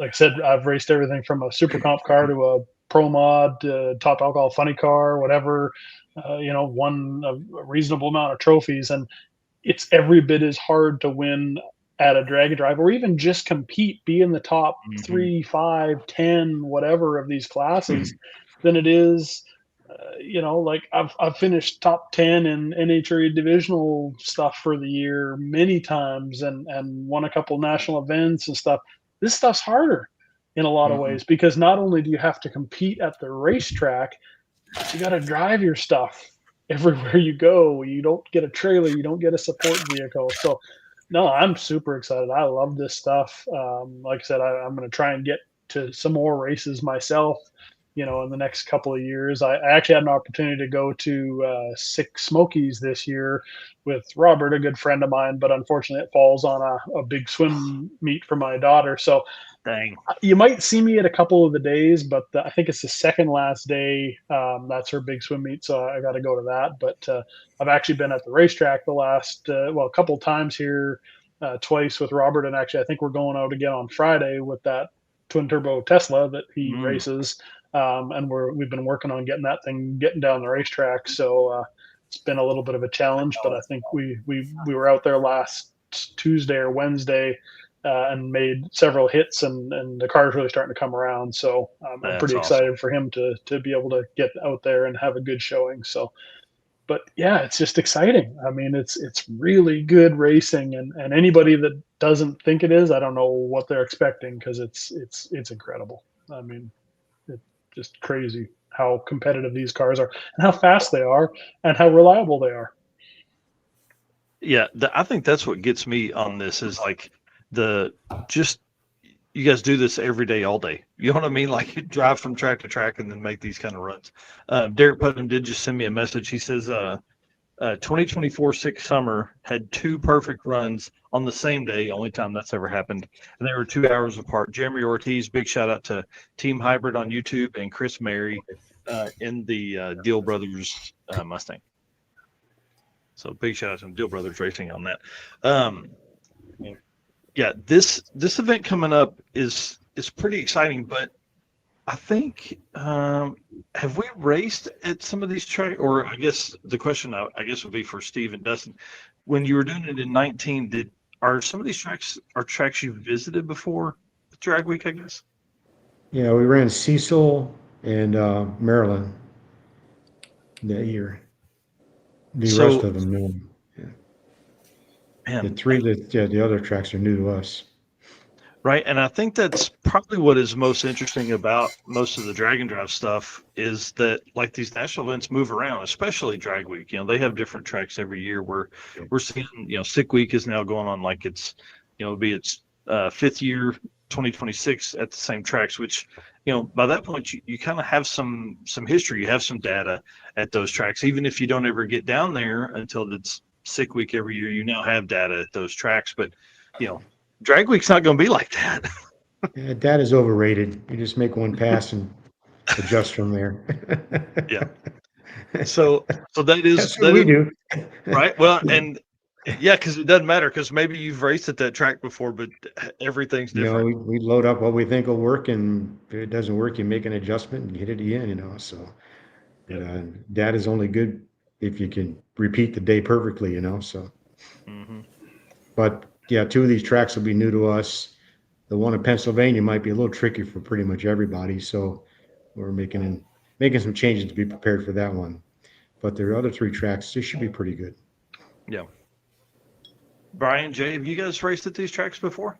I said, I've raced everything from a Super Comp car to a pro mod, top alcohol funny car, whatever, won a reasonable amount of trophies. And it's every bit as hard to win at a drag and drive, or even just compete, be in the top 3, 5, 10, whatever of these classes, than it is. Like I've finished top 10 in NHRA divisional stuff for the year many times, and won a couple national events and stuff. This stuff's harder in a lot of ways, because not only do you have to compete at the racetrack, but you got to drive your stuff everywhere you go. You don't get a trailer, you don't get a support vehicle. So no, I'm super excited. I love this stuff. Like I said, I'm going to try and get to some more races myself, in the next couple of years. I actually had an opportunity to go to Six Smokies this year with Robert, a good friend of mine, but unfortunately it falls on a big swim meet for my daughter. So Dang. you might see me at a couple of the days, but I think it's the second last day. That's her big swim meet, so I got to go to that. But I've actually been at the racetrack the last, a couple of times here, twice with Robert, and actually I think we're going out again on Friday with that twin turbo Tesla that he races. And we've been working on getting down the racetrack. So it's been a little bit of a challenge, but I think we were out there last Tuesday or Wednesday and made several hits, and the car's really starting to come around. So I'm pretty excited for him to be able to get out there and have a good showing. So, but yeah, it's just exciting. I mean, it's really good racing, and anybody that doesn't think it is, I don't know what they're expecting, because it's incredible. I mean, just crazy how competitive these cars are, and how fast they are, and how reliable they are. Yeah, I think that's what gets me on this is like you guys do this every day, all day. You know what I mean? Like you drive from track to track and then make these kind of runs. Derek Putnam did just send me a message. He says 2024 Six Summer had 2 perfect runs on the same day, only time that's ever happened, and they were 2 hours apart. Jeremy Ortiz, big shout out to Team Hybrid on YouTube, and Chris Mary in the Deal Brothers Mustang. So big shout out to Deal Brothers Racing on that. Yeah, this event coming up is pretty exciting, but I think have we raced at some of these tracks? Or I guess the question I guess would be for Steve and Dustin. When you were doing it in 19, are some of these tracks you visited before Drag Week, I guess? Yeah, we ran Cecil and Maryland that year. The rest of them, no. Yeah. The other tracks are new to us. Right, and I think that's probably what is most interesting about most of the drag and drive stuff is that like these national events move around, especially Drag Week. They have different tracks every year. Where we're seeing, Sick Week is now going on like it's, be its 5th year, 2026 at the same tracks. Which, by that point you kind of have some history, you have some data at those tracks. Even if you don't ever get down there until it's Sick Week every year, you now have data at those tracks. But Drag Week's not going to be like that. Yeah, that is overrated. You just make one pass and adjust from there. Yeah. So that is That's what we do. Right. Well, and yeah, because it doesn't matter, because maybe you've raced at that track before, but everything's different. We load up what we think will work, and if it doesn't work, you make an adjustment and hit it again. So that is only good if you can repeat the day perfectly. So. Mm-hmm. But yeah, 2 of these tracks will be new to us. The one in Pennsylvania might be a little tricky for pretty much everybody, so we're making some changes to be prepared for that one. But the other 3 tracks, they should be pretty good. Yeah. Brian, Jay, have you guys raced at these tracks before?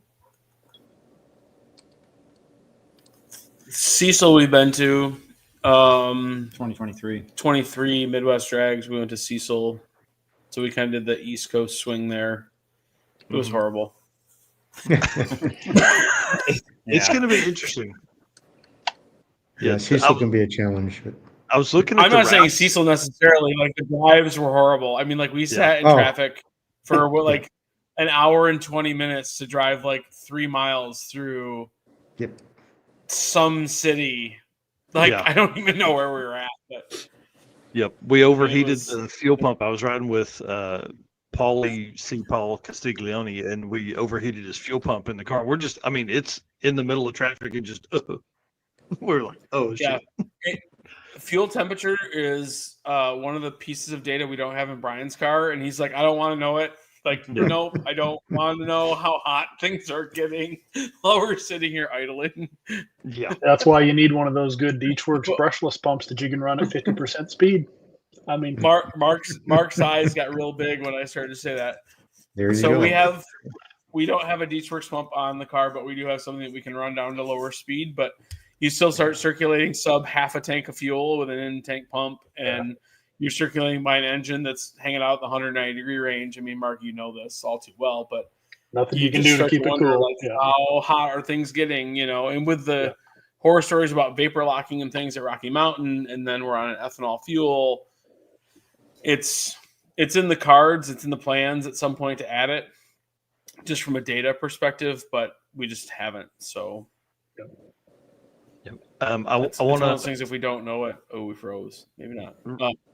Cecil we've been to. 2023. 23 Midwest Drags. We went to Cecil. So we kind of did the East Coast swing there. It was horrible. It's going to be interesting. Yeah, Cecil can be a challenge. But I was looking at I'm not saying Cecil necessarily. Like, the drives were horrible. I mean, like, we sat in traffic for like an hour and 20 minutes to drive like 3 miles through some city. Like, I don't even know where we were at. But yep, we overheated the fuel pump. I was riding with Paul Castiglione, and we overheated his fuel pump in the car. We're just, it's in the middle of traffic and just We're like, oh shit. Yeah. Fuel temperature is one of the pieces of data we don't have in Brian's car, and he's like, I don't want to know it. Like, nope, I don't want to know how hot things are getting while we're sitting here idling. Yeah. That's why you need one of those good Beachworks brushless pumps that you can run at 50% speed. I mean, Mark's eyes got real big when I started to say that. There you So go. we don't have a Beachworks pump on the car, but we do have something that we can run down to lower speed. But you still start circulating sub half a tank of fuel with an in-tank pump, and you're circulating by an engine that's hanging out the 190-degree range. I mean, Mark, you know this all too well, but nothing you can do to start keep it wonder, cool. like, how hot are things getting? And with the horror stories about vapor locking and things at Rocky Mountain, and then we're on an ethanol fuel. It's in the cards. It's in the plans at some point to add it, just from a data perspective, but we just haven't. So, I want one of those things. If we don't know it, we froze. Maybe not.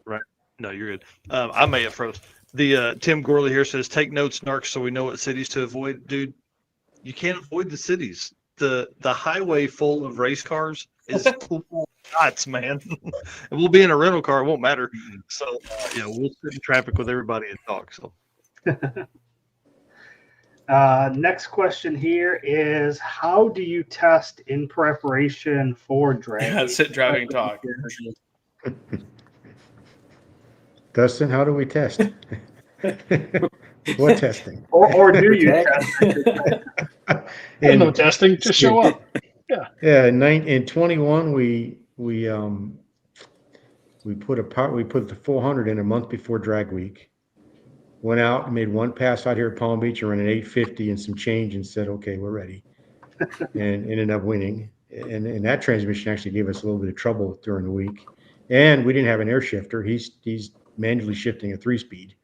Right. No, you're good. I may have froze. The Tim Gorley here says, take notes, Narc, so we know what cities to avoid. Dude, you can't avoid the cities. The highway full of race cars is full nuts, man. And we'll be in a rental car. It won't matter. So, we'll sit in traffic with everybody and talk. So, next question here is, how do you test in preparation for drag? Sit, driving, talk. Dustin, how do we test? What testing? Or do you test? No testing, just show up. Yeah, in 21 we put the 400 in a month before drag week. Went out and made one pass out here at Palm Beach and ran an 850 and some change and said, okay, we're ready. And ended up winning. And that transmission actually gave us a little bit of trouble during the week. And we didn't have an air shifter. He's manually shifting a 3-speed.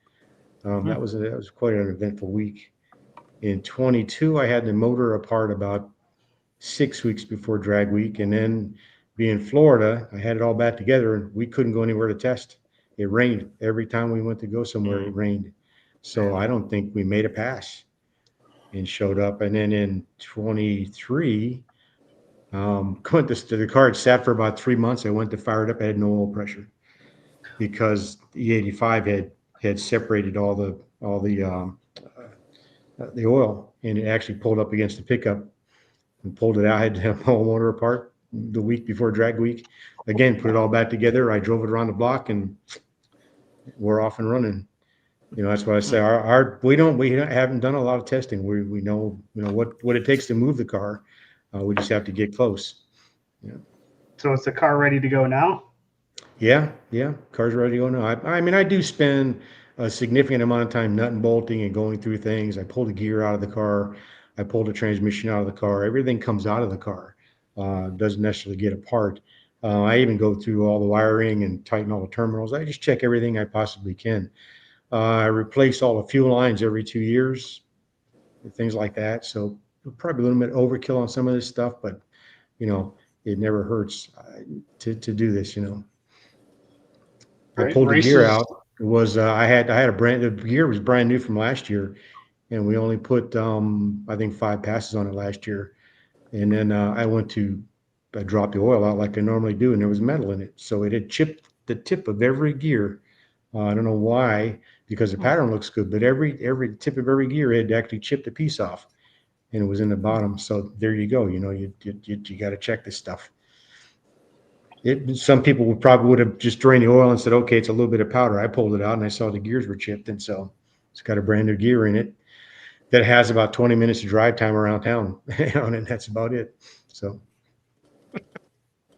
That was quite an eventful week. In 22, I had the motor apart about 6 weeks before drag week. And then being in Florida, I had it all back together and we couldn't go anywhere to test. It rained. Every time we went to go somewhere, it rained. So I don't think we made a pass and showed up. And then in 23, the car had sat for about 3 months. I went to fire it up. I had no oil pressure because the E85 had separated all the oil, and it actually pulled up against the pickup and pulled it out. I had to have the whole motor apart the week before drag week. Again, put it all back together. I drove it around the block and we're off and running. That's why I say we haven't done a lot of testing. We know what it takes to move the car. We just have to get close. Yeah. So is the car ready to go now? Yeah. Car's ready to go now. I mean, I do spend a significant amount of time nut and bolting and going through things. I pull the gear out of the car. I pull the transmission out of the car. Everything comes out of the car. Doesn't necessarily get apart. I even go through all the wiring and tighten all the terminals. I just check everything I possibly can. I replace all the fuel lines every 2 years, things like that. So probably a little bit overkill on some of this stuff, but it never hurts to do this. I pulled the gear out. It was the gear was brand new from last year, and we only put I think 5 passes on it last year. And then I dropped the oil out like I normally do, and there was metal in it, so it had chipped the tip of every gear. I don't know why, because the pattern looks good, but every tip of every gear had actually chipped a piece off, and it was in the bottom. So there you go. You got to check this stuff. Some people would have just drained the oil and said, okay, it's a little bit of powder. I pulled it out and I saw the gears were chipped, and so it's got a brand new gear in it that has about 20 minutes of drive time around town, and that's about it. So,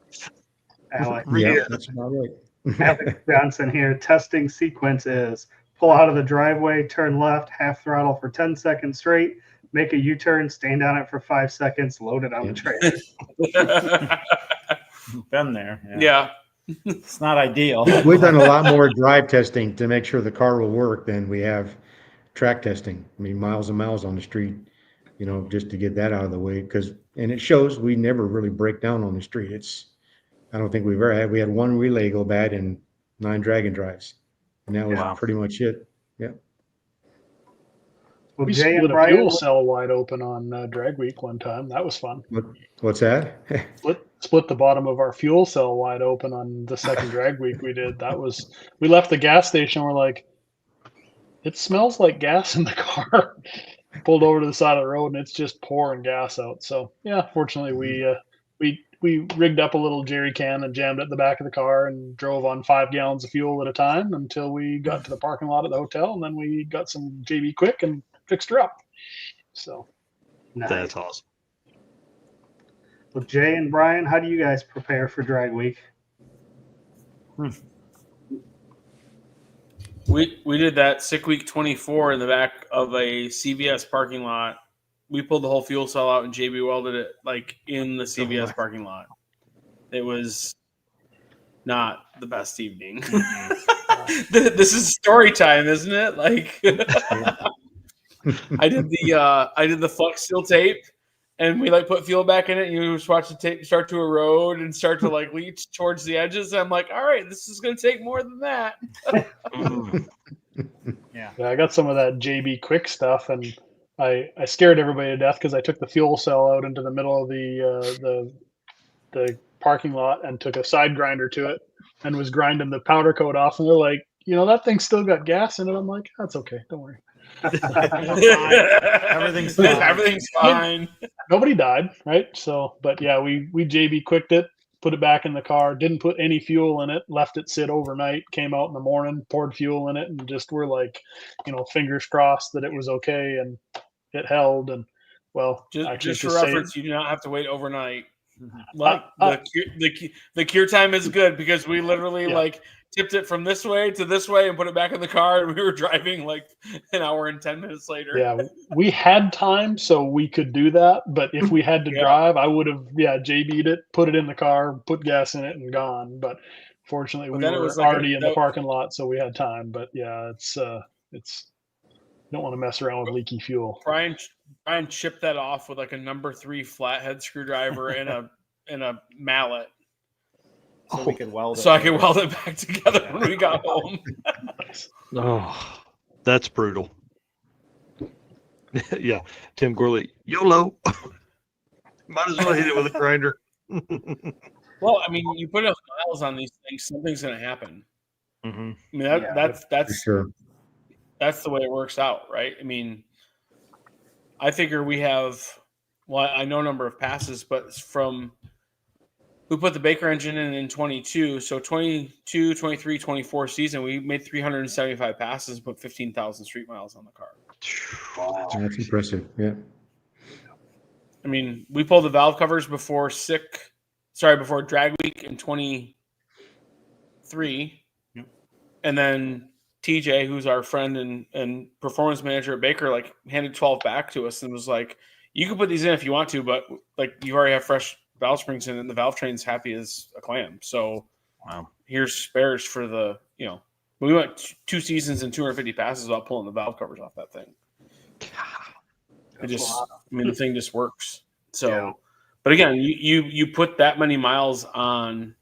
that's about right. Alex Johnson here. Testing sequence is pull out of the driveway, turn left, half throttle for 10 seconds straight, make a U-turn, stand on it for 5 seconds, load it on the trailer. Been there. Yeah. It's not ideal. We've done a lot more drive testing to make sure the car will work than we have track testing. I mean, miles and miles on the street, just to get that out of the way. And it shows we never really break down on the street. I don't think we had one relay go bad and 9 dragon drives. And that was pretty much it. Yeah. Well, We Jay split and a Brian, fuel cell wide open on Drag Week one time. That was fun. What's that? Split the bottom of our fuel cell wide open on the second Drag Week we did. We left the gas station. We're like, it smells like gas in the car. Pulled over to the side of the road and it's just pouring gas out. So yeah, fortunately we rigged up a little jerry can and jammed it in the back of the car and drove on 5 gallons of fuel at a time until we got to the parking lot at the hotel, and then we got some JB Quick and fixed her up. So nice. That's awesome. Well, Jay and Brian, how do you guys prepare for Drag Week? We did that sick week 24 in the back of a CVS parking lot. We pulled the whole fuel cell out and JB welded it like in the CVS parking lot. It was not the best evening. This is story time, isn't it? Like I did the flex steel tape, and we like put fuel back in it, and you just watch the tape start to erode and start to like leach towards the edges. I'm like, all right, this is going to take more than that. yeah, I got some of that JB Quick stuff, and I scared everybody to death because I took the fuel cell out into the middle of the parking lot and took a side grinder to it and was grinding the powder coat off, and they're like, that thing's still got gas in it. I'm like, that's okay, don't worry. Everything's fine. Everything's fine. Nobody died, right? So, but yeah, we JB Quicked it, put it back in the car, didn't put any fuel in it, left it sit overnight, came out in the morning, poured fuel in it, and just were like, fingers crossed that it was okay, and it held. And well, just for reference, you do not have to wait overnight. Like the cure time is good because we literally like tipped it from this way to this way and put it back in the car, and we were driving like an hour and 10 minutes later. Yeah, we had time, so we could do that. But if we had to drive, I would have JB'd it, put it in the car, put gas in it, and gone. But fortunately, we were already in the parking lot, so we had time. But yeah, it's don't want to mess around with leaky fuel. Brian chipped that off with like a number 3 flathead screwdriver and a mallet. So we could weld it. So I could weld it back together when we got home. Oh, that's brutal. Yeah. Tim Gorley, YOLO. Might as well hit it with a grinder. Well, I mean, you put enough miles on these things, something's going to happen. Mm-hmm. I mean, that's For sure. That's the way it works out, right? I mean, I figure we have, I know a number of passes, but we put the Baker engine in 22. So 22, 23, 24 season, we made 375 passes, but 15,000 street miles on the car. Wow. That's impressive. Yeah. I mean, we pulled the valve covers before Drag Week in 23. Yep. And then TJ, who's our friend and performance manager at Baker, like handed 12 back to us and was like, you can put these in if you want to, but like you already have fresh valve springs in it and the valve train's happy as a clam. So wow, here's spares for the, we went 2 seasons and 250 passes without pulling the valve covers off that thing. The thing just works. So, yeah. But again, you put that many miles on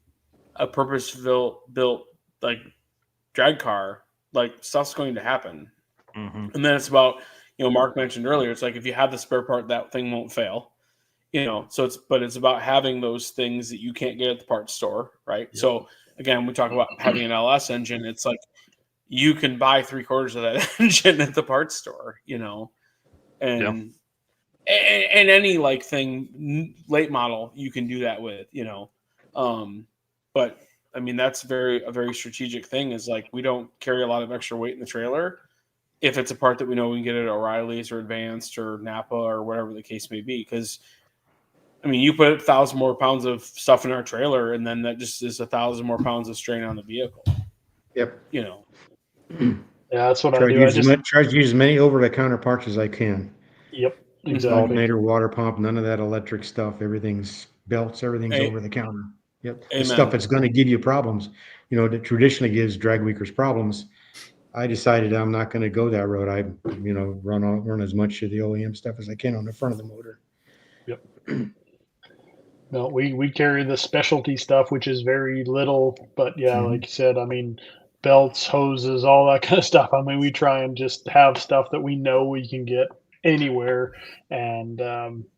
a purpose-built like drag car, like stuff's going to happen. Mm-hmm. And then it's about, Mark mentioned earlier, it's like if you have the spare part, that thing won't fail. So it's about having those things that you can't get at the parts store, right? Yep. So again, we talk about having an LS engine. It's like you can buy 3/4 of that engine at the parts store, and any like thing late model you can do that with, but I mean that's a very strategic thing. Is like we don't carry a lot of extra weight in the trailer if it's a part that we know we can get at O'Reilly's or Advanced or Napa or whatever the case may be, because I mean, you put 1,000 more pounds of stuff in our trailer, and then that just is 1,000 more pounds of strain on the vehicle. Yep. Yeah, that's what I do. Try to use as many over-the-counter parts as I can. Yep, exactly. Alternator, water pump, none of that electric stuff. Everything's belts. Everything's over the counter. Yep. The stuff that's going to give you problems, that traditionally gives drag weakers problems. I decided I'm not going to go that road. I, run as much of the OEM stuff as I can on the front of the motor. Yep. No, we carry the specialty stuff, which is very little, but yeah, like you said, I mean, belts, hoses, all that kind of stuff. I mean, we try and just have stuff that we know we can get anywhere. And,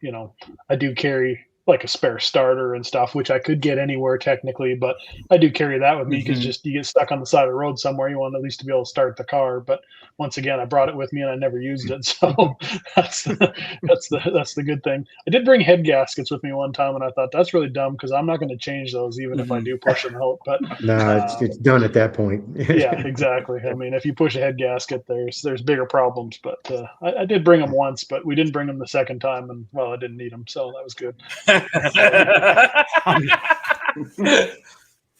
you know, I do carry like a spare starter and stuff, which I could get anywhere technically, but I do carry that with me because just you get stuck on the side of the road somewhere, you want at least to be able to start the car. But once again, I brought it with me and I never used it, so that's the good thing. I did bring head gaskets with me one time, and I thought that's really dumb because I'm not going to change those even if I do push them out. But No, it's done at that point. yeah, exactly. I mean, if you push a head gasket, there's bigger problems. But I did bring them once, but we didn't bring them the second time, and well, I didn't need them, so that was good.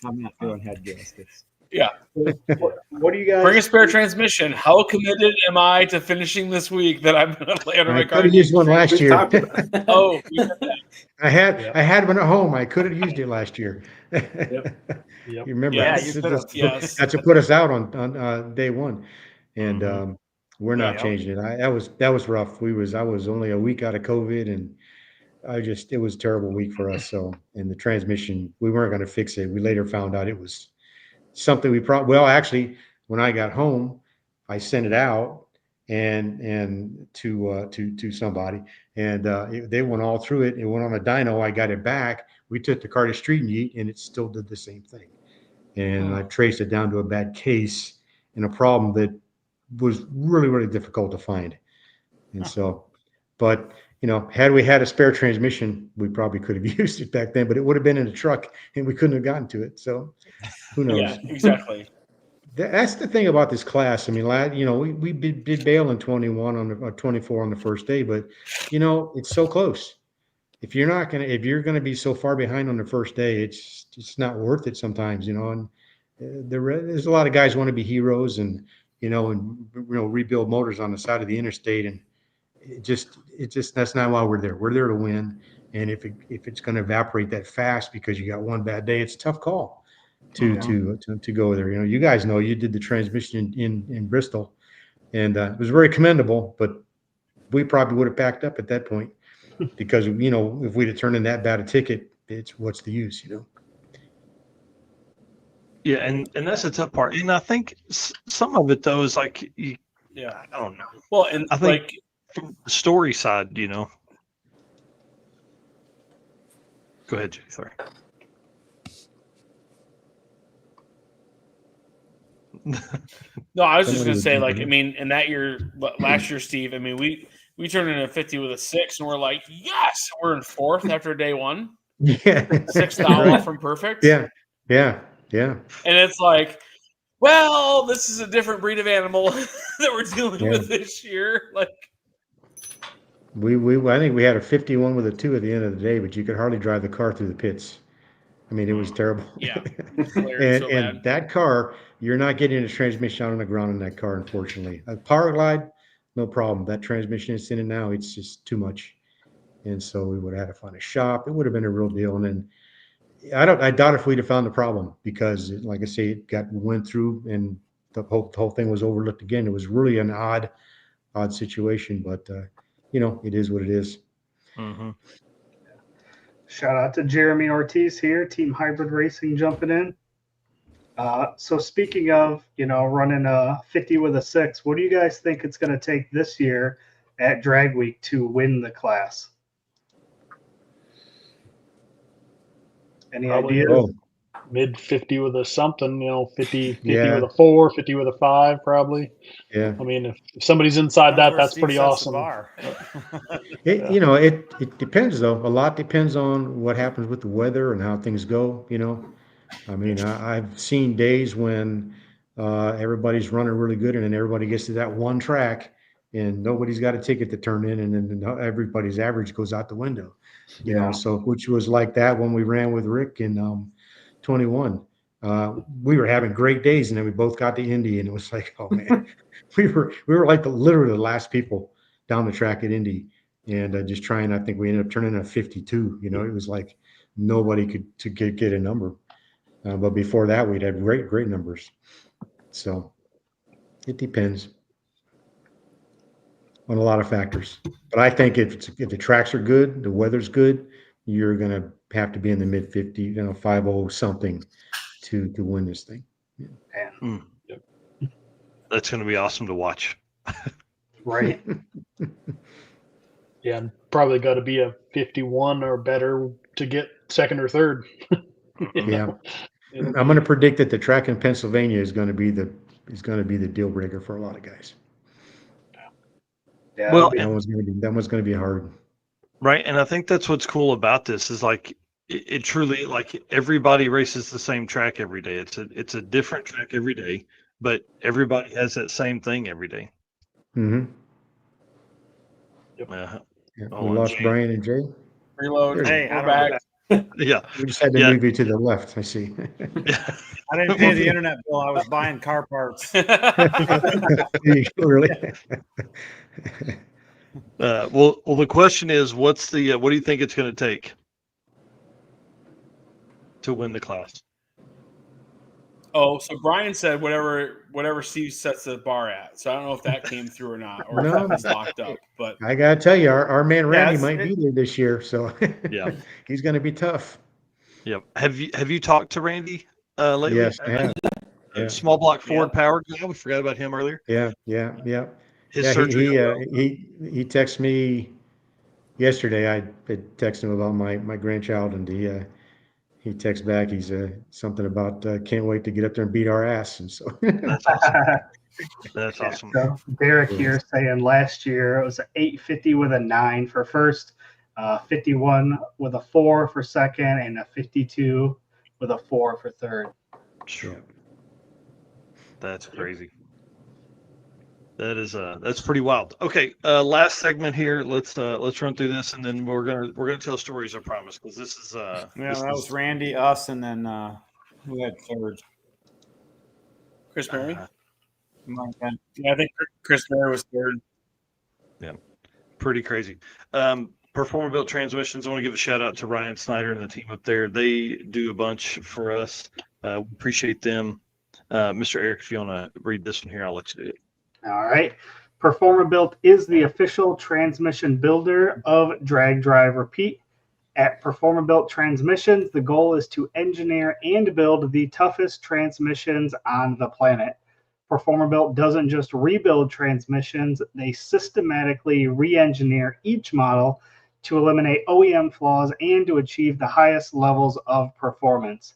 I'm not doing head gaskets. Yeah. What do you guys Bring a spare transmission. How committed am I to finishing this week that I'm going to lay under my I car? could have used one last We year. talked about it. Oh, we did that. I had one at home. I could have used it last year. Yep. You remember? Yeah, that's, you could have. Yes. that's what put us out on day one, and we're not Yeah. changing it. That was rough. I was only a week out of COVID, and it was a terrible week for us. So, and the transmission, we weren't going to fix it. We later found out it was something actually, when I got home, I sent it out and to somebody, and they went all through it. It went on a dyno. I got it back. We took the car to Street and Yeet, and it still did the same thing. And I traced it down to a bad case and a problem that was really, really difficult to find. And so, but you know, had we had a spare transmission, we probably could have used it back then, but it would have been in the truck and we couldn't have gotten to it. So who knows? Yeah, exactly. That's the thing about this class. I mean, you know, we did bail in 21 on the 24 on the first day, but you know, it's so close. If you're going to be so far behind on the first day, it's not worth it sometimes, you know. And there's a lot of guys who want to be heroes and rebuild motors on the side of the interstate, and it just that's not why we're there. We're there to win. And if it's going to evaporate that fast because you got one bad day, it's a tough call to go there. You know, you guys know you did the transmission in Bristol, and it was very commendable, but we probably would have backed up at that point. Because, you know, if we'd have turned in that bad a ticket, what's the use, you know? Yeah, and that's the tough part. And I think some of it, though, is like, I don't know. Well, and I think from the story side, you know. Go ahead, Jay. Sorry. No, I was just going to say, like, I mean, in that year, last year, Steve, I mean, we turned in a 50 with a 6, and we're like, yes, we're in 4th after day 1. Yeah. 6th off from perfect. Yeah. And it's like, well, this is a different breed of animal that we're dealing with this year. Like, I think we had a 51 with a 2 at the end of the day, but you could hardly drive the car through the pits. I mean, it was terrible. Yeah. and that car, you're not getting a transmission on the ground in that car, unfortunately. A Power Glide, no problem. That transmission is in it now. It's just too much. And so we would have had to find a shop. It would have been a real deal. And then I doubt if we'd have found the problem because, like I say, went through and the whole thing was overlooked again. It was really an odd situation, but you know, it is what it is. Mm-hmm. Shout out to Jeremy Ortiz here, Team Hybrid Racing jumping in. So speaking of, you know, running a 50 with a 6, what do you guys think it's going to take this year at Drag Week to win the class? Any ideas? Mid 50 with a something, you know, 50 Yeah. with a 4, 50 with a 5, probably. Yeah. I mean, if somebody's inside that's Steve pretty sets the awesome. bar. You know, it depends though. A lot depends on what happens with the weather and how things go. You know, I mean, I've seen days when everybody's running really good, and then everybody gets to that one track, and nobody's got a ticket to turn in, and then everybody's average goes out the window. You know, so which was like that when we ran with Rick in 21. We were having great days, and then we both got to Indy, and it was like, oh man, we were like literally the last people down the track at Indy, and just trying. I think we ended up turning in a 52. You know, it was like nobody could get a number. But before that, we'd had great numbers. So it depends on a lot of factors. But I think if the tracks are good, the weather's good, you're gonna have to be in the mid 50, 50 something to win this thing. Man. That's going to be awesome to watch. Right. Yeah, and probably got to be a 51 or better to get second or third. Yeah. It'll I'm be- going to predict that the track in Pennsylvania is going to be the deal breaker for a lot of guys. Yeah. Well, That one's going to be hard. right, and I think that's what's cool about this is like it truly like everybody races the same track every day. It's a different track every day, but everybody has that same thing every day. Mm-hmm. Uh, Yeah, Oh, we and lost Jay. Brian and Jay. Reload. There Hey, We're I don't back. know. yeah, We just had to Yeah. move you to the left. I see. I didn't pay the internet bill. I was buying car parts. Really? well, the question is, what do you think it's going to take to win the class? Oh, so Brian said whatever Steve sets the bar at. So I don't know if that came through or not, or if No. that was locked up. But I gotta tell you, our man Randy it's- might be there this year, so Yeah. he's going to be tough. Yeah. Have you talked to Randy lately? Yes, I have. Yeah. Small block Ford Power guy. We forgot about him earlier. Yeah. His Yeah, surgery. he texted me yesterday. I had texted him about my grandchild, and he texted back. He's something about can't wait to get up there and beat our ass, and so That's awesome. That's awesome. So Derek here saying last year it was an 850 with a 9 for first, 51 with a 4 for second, and a 52 with a 4 for third. yeah. That's crazy. That's pretty wild. Okay, last segment here. Let's run through this, and then we're gonna tell stories. I promise, because this is Yeah, this that was Randy, us, and then who had third? Chris Murray. Yeah, I think Chris Murray was third. pretty crazy. Performer Built Transmissions. I want to give a shout out to Ryan Snyder and the team up there. They do a bunch for us. We appreciate them. Mr. Eric, if you want to read this one here, I'll let you do it. All right. Performer Built is the official transmission builder of Drag Drive Repeat. At Performer Built Transmissions, the goal is to engineer and build the toughest transmissions on the planet. Performer Built doesn't just rebuild transmissions, they systematically re-engineer each model to eliminate OEM flaws and to achieve the highest levels of performance.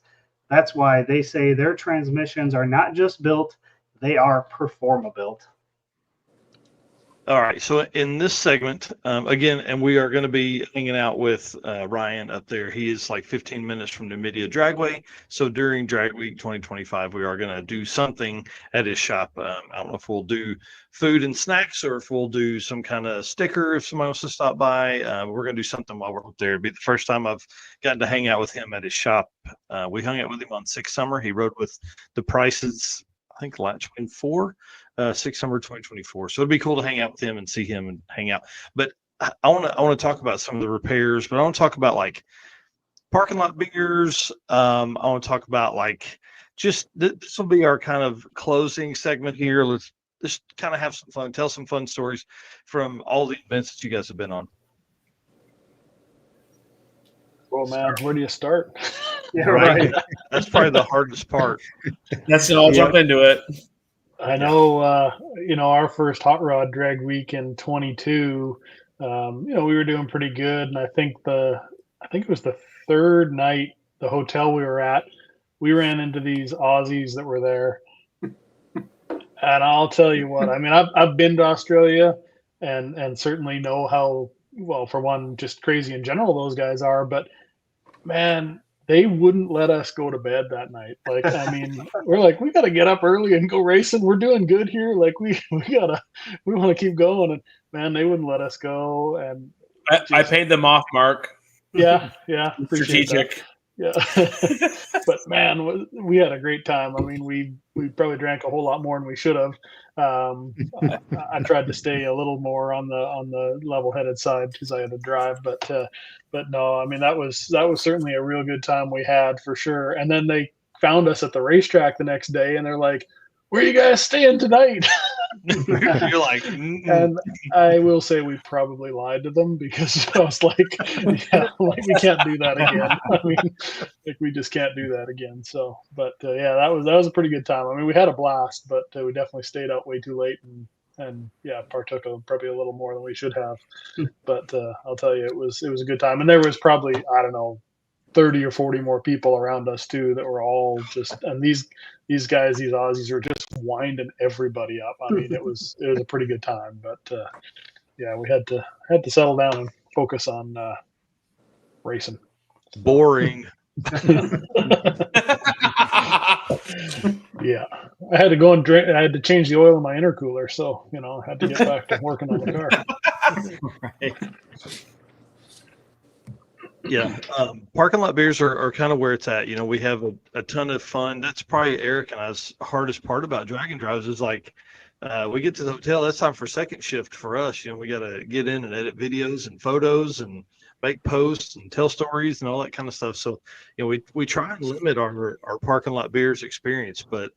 That's why they say their transmissions are not just built, they are Performer Built. All right. So in this segment, again, and we are going to be hanging out with Ryan up there. He is like 15 minutes from Numidia Dragway. So during Drag Week 2025, we are going to do something at his shop. I don't know if we'll do food and snacks or if we'll do some kind of sticker if somebody wants to stop by. We're going to do something while we're up there. It'll be the first time I've gotten to hang out with him at his shop. We hung out with him on 6 Summer. He rode with the Prices, I think, in 4. 6 Summer 2024. So it'd be cool to hang out with him and see him and hang out. But I want to talk about some of the repairs, but I want to talk about like parking lot beers. I want to talk about like just this will be our kind of closing segment here. Let's just kind of have some fun, tell some fun stories from all the events that you guys have been on. Oh man, where do you start? Yeah, Right. That's probably the hardest part. That's I'll jump into it. I know, our first hot rod drag week in 22, we were doing pretty good. And I think it was the third night, the hotel we were at, we ran into these Aussies that were there. And I'll tell you what, I mean, I've been to Australia and certainly know how, well, for one, just crazy in general those guys are, but man, they wouldn't let us go to bed that night. Like, I mean, we're like, we got to get up early and go racing. We're doing good here. Like, we want to keep going. And man, they wouldn't let us go. And I paid them off, Mark. yeah. Appreciate that. Strategic. Yeah. But man, we had a great time. I mean, we probably drank a whole lot more than we should have. I tried to stay a little more on the level-headed side because I had to drive, but no, I mean, that was certainly a real good time we had for sure. And then they found us at the racetrack the next day and they're like, where you guys staying tonight? You're like, And I will say we probably lied to them because I was like, yeah, like we can't do that again. I mean, like we just can't do that again. So, but yeah, that was a pretty good time. I mean, we had a blast, but we definitely stayed out way too late and yeah, partook of probably a little more than we should have. But I'll tell you, it was a good time, and there was probably, I don't know, 30 or 40 more people around us too that were all just, and these guys, these Aussies are just winding everybody up. I mean, it was a pretty good time, but yeah, we had to settle down and focus on racing. boring. Yeah, I had to go and drink. I had to change the oil in my intercooler, so I had to get back to working on the car. Right. Yeah, parking lot beers are kind of where it's at. We have a ton of fun. That's probably Eric and I's hardest part about Dragon Drives is like we get to the hotel. That's time for second shift for us. We got to get in and edit videos and photos and make posts and tell stories and all that kind of stuff. So we try and limit our parking lot beers experience, but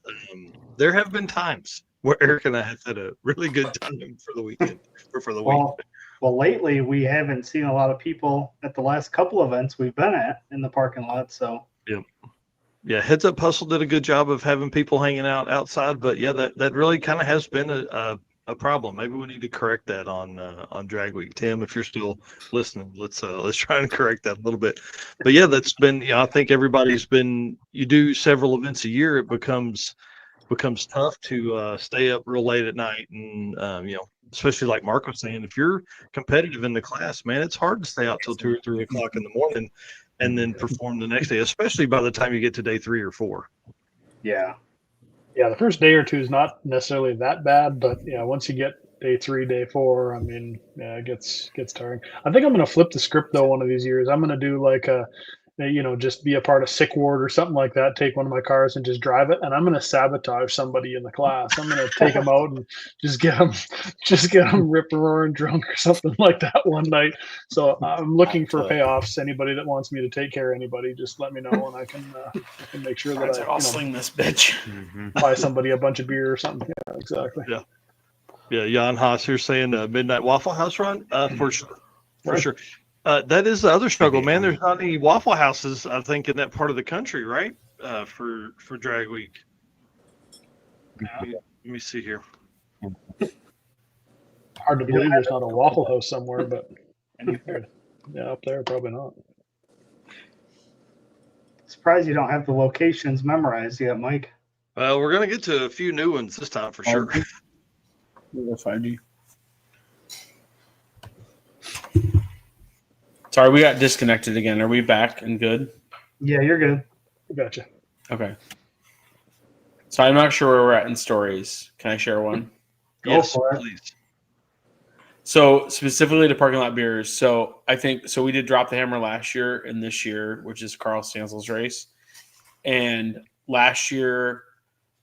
there have been times where Eric and I have had a really good time for the weekend or for the week. Well, lately we haven't seen a lot of people at the last couple events we've been at in the parking lot. So yeah, Heads Up Hustle did a good job of having people hanging out outside, but yeah, that really kind of has been a problem. Maybe we need to correct that on Drag Week. Tim, if you're still listening, let's try and correct that a little bit. But yeah, that's been I think everybody's been. You do several events a year, it becomes tough to stay up real late at night, and especially like Mark was saying, if you're competitive in the class, man, it's hard to stay out till 2 or 3 o'clock in the morning and then perform the next day, especially by the time you get to day 3 or 4. Yeah, the first day or two is not necessarily that bad, but yeah, once you get day 3, day 4, I mean, yeah, it gets tiring. I think I'm going to flip the script though one of these years. I'm going to do like just be a part of Sick Ward or something like that, take one of my cars and just drive it. And I'm going to sabotage somebody in the class. I'm going to take them out and just get them rip roaring drunk or something like that one night. So I'm looking for payoffs. Anybody that wants me to take care of anybody, just let me know and I can make sure that I'll sling this bitch. Buy somebody a bunch of beer or something. Yeah, exactly. Yeah. Jan Haas here saying Midnight Waffle House run for sure. That is the other struggle, man. There's not any Waffle Houses, I think, in that part of the country, right? For Drag Week. Let me see here. Hard to believe there's not a Waffle House somewhere, but yeah, up there probably not. Surprised you don't have the locations memorized yet, Mike. Well, we're gonna get to a few new ones this time for sure. That's 5G. Sorry, we got disconnected again. Are we back and good? Yeah, you're good. Gotcha. Okay. So I'm not sure where we're at in stories. Can I share one? Yes, please. So specifically to parking lot beers. So I think we did Drop the Hammer last year and this year, which is Carl Stansel's race. And last year,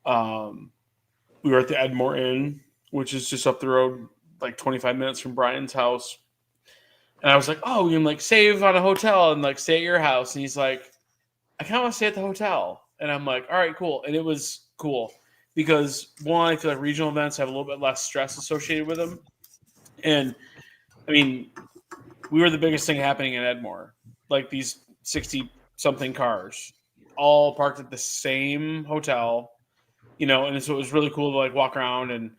we were at the Edmore Inn, which is just up the road, like 25 minutes from Brian's house. And I was like, oh, we can save on a hotel and stay at your house. And he's like, I kind of want to stay at the hotel. And I'm like, all right, cool. And it was cool because one, I feel like regional events have a little bit less stress associated with them. And I mean, we were the biggest thing happening in Edmore, like these 60 something cars all parked at the same hotel, and so it was really cool to walk around and,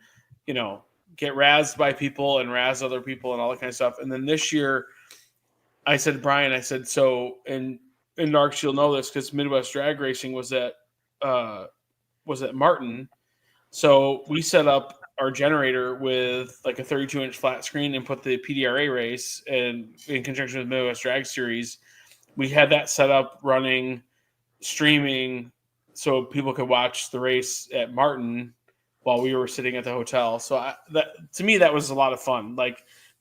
get razzed by people and razz other people and all that kind of stuff. And then this year I said to Brian, so, and Narcs, you'll know this because Midwest Drag Racing was at Martin. So we set up our generator with a 32-inch flat screen and put the PDRA race, and in conjunction with Midwest Drag Series, we had that set up running, streaming, so people could watch the race at Martin while we were sitting at the hotel. So to me, that was a lot of fun.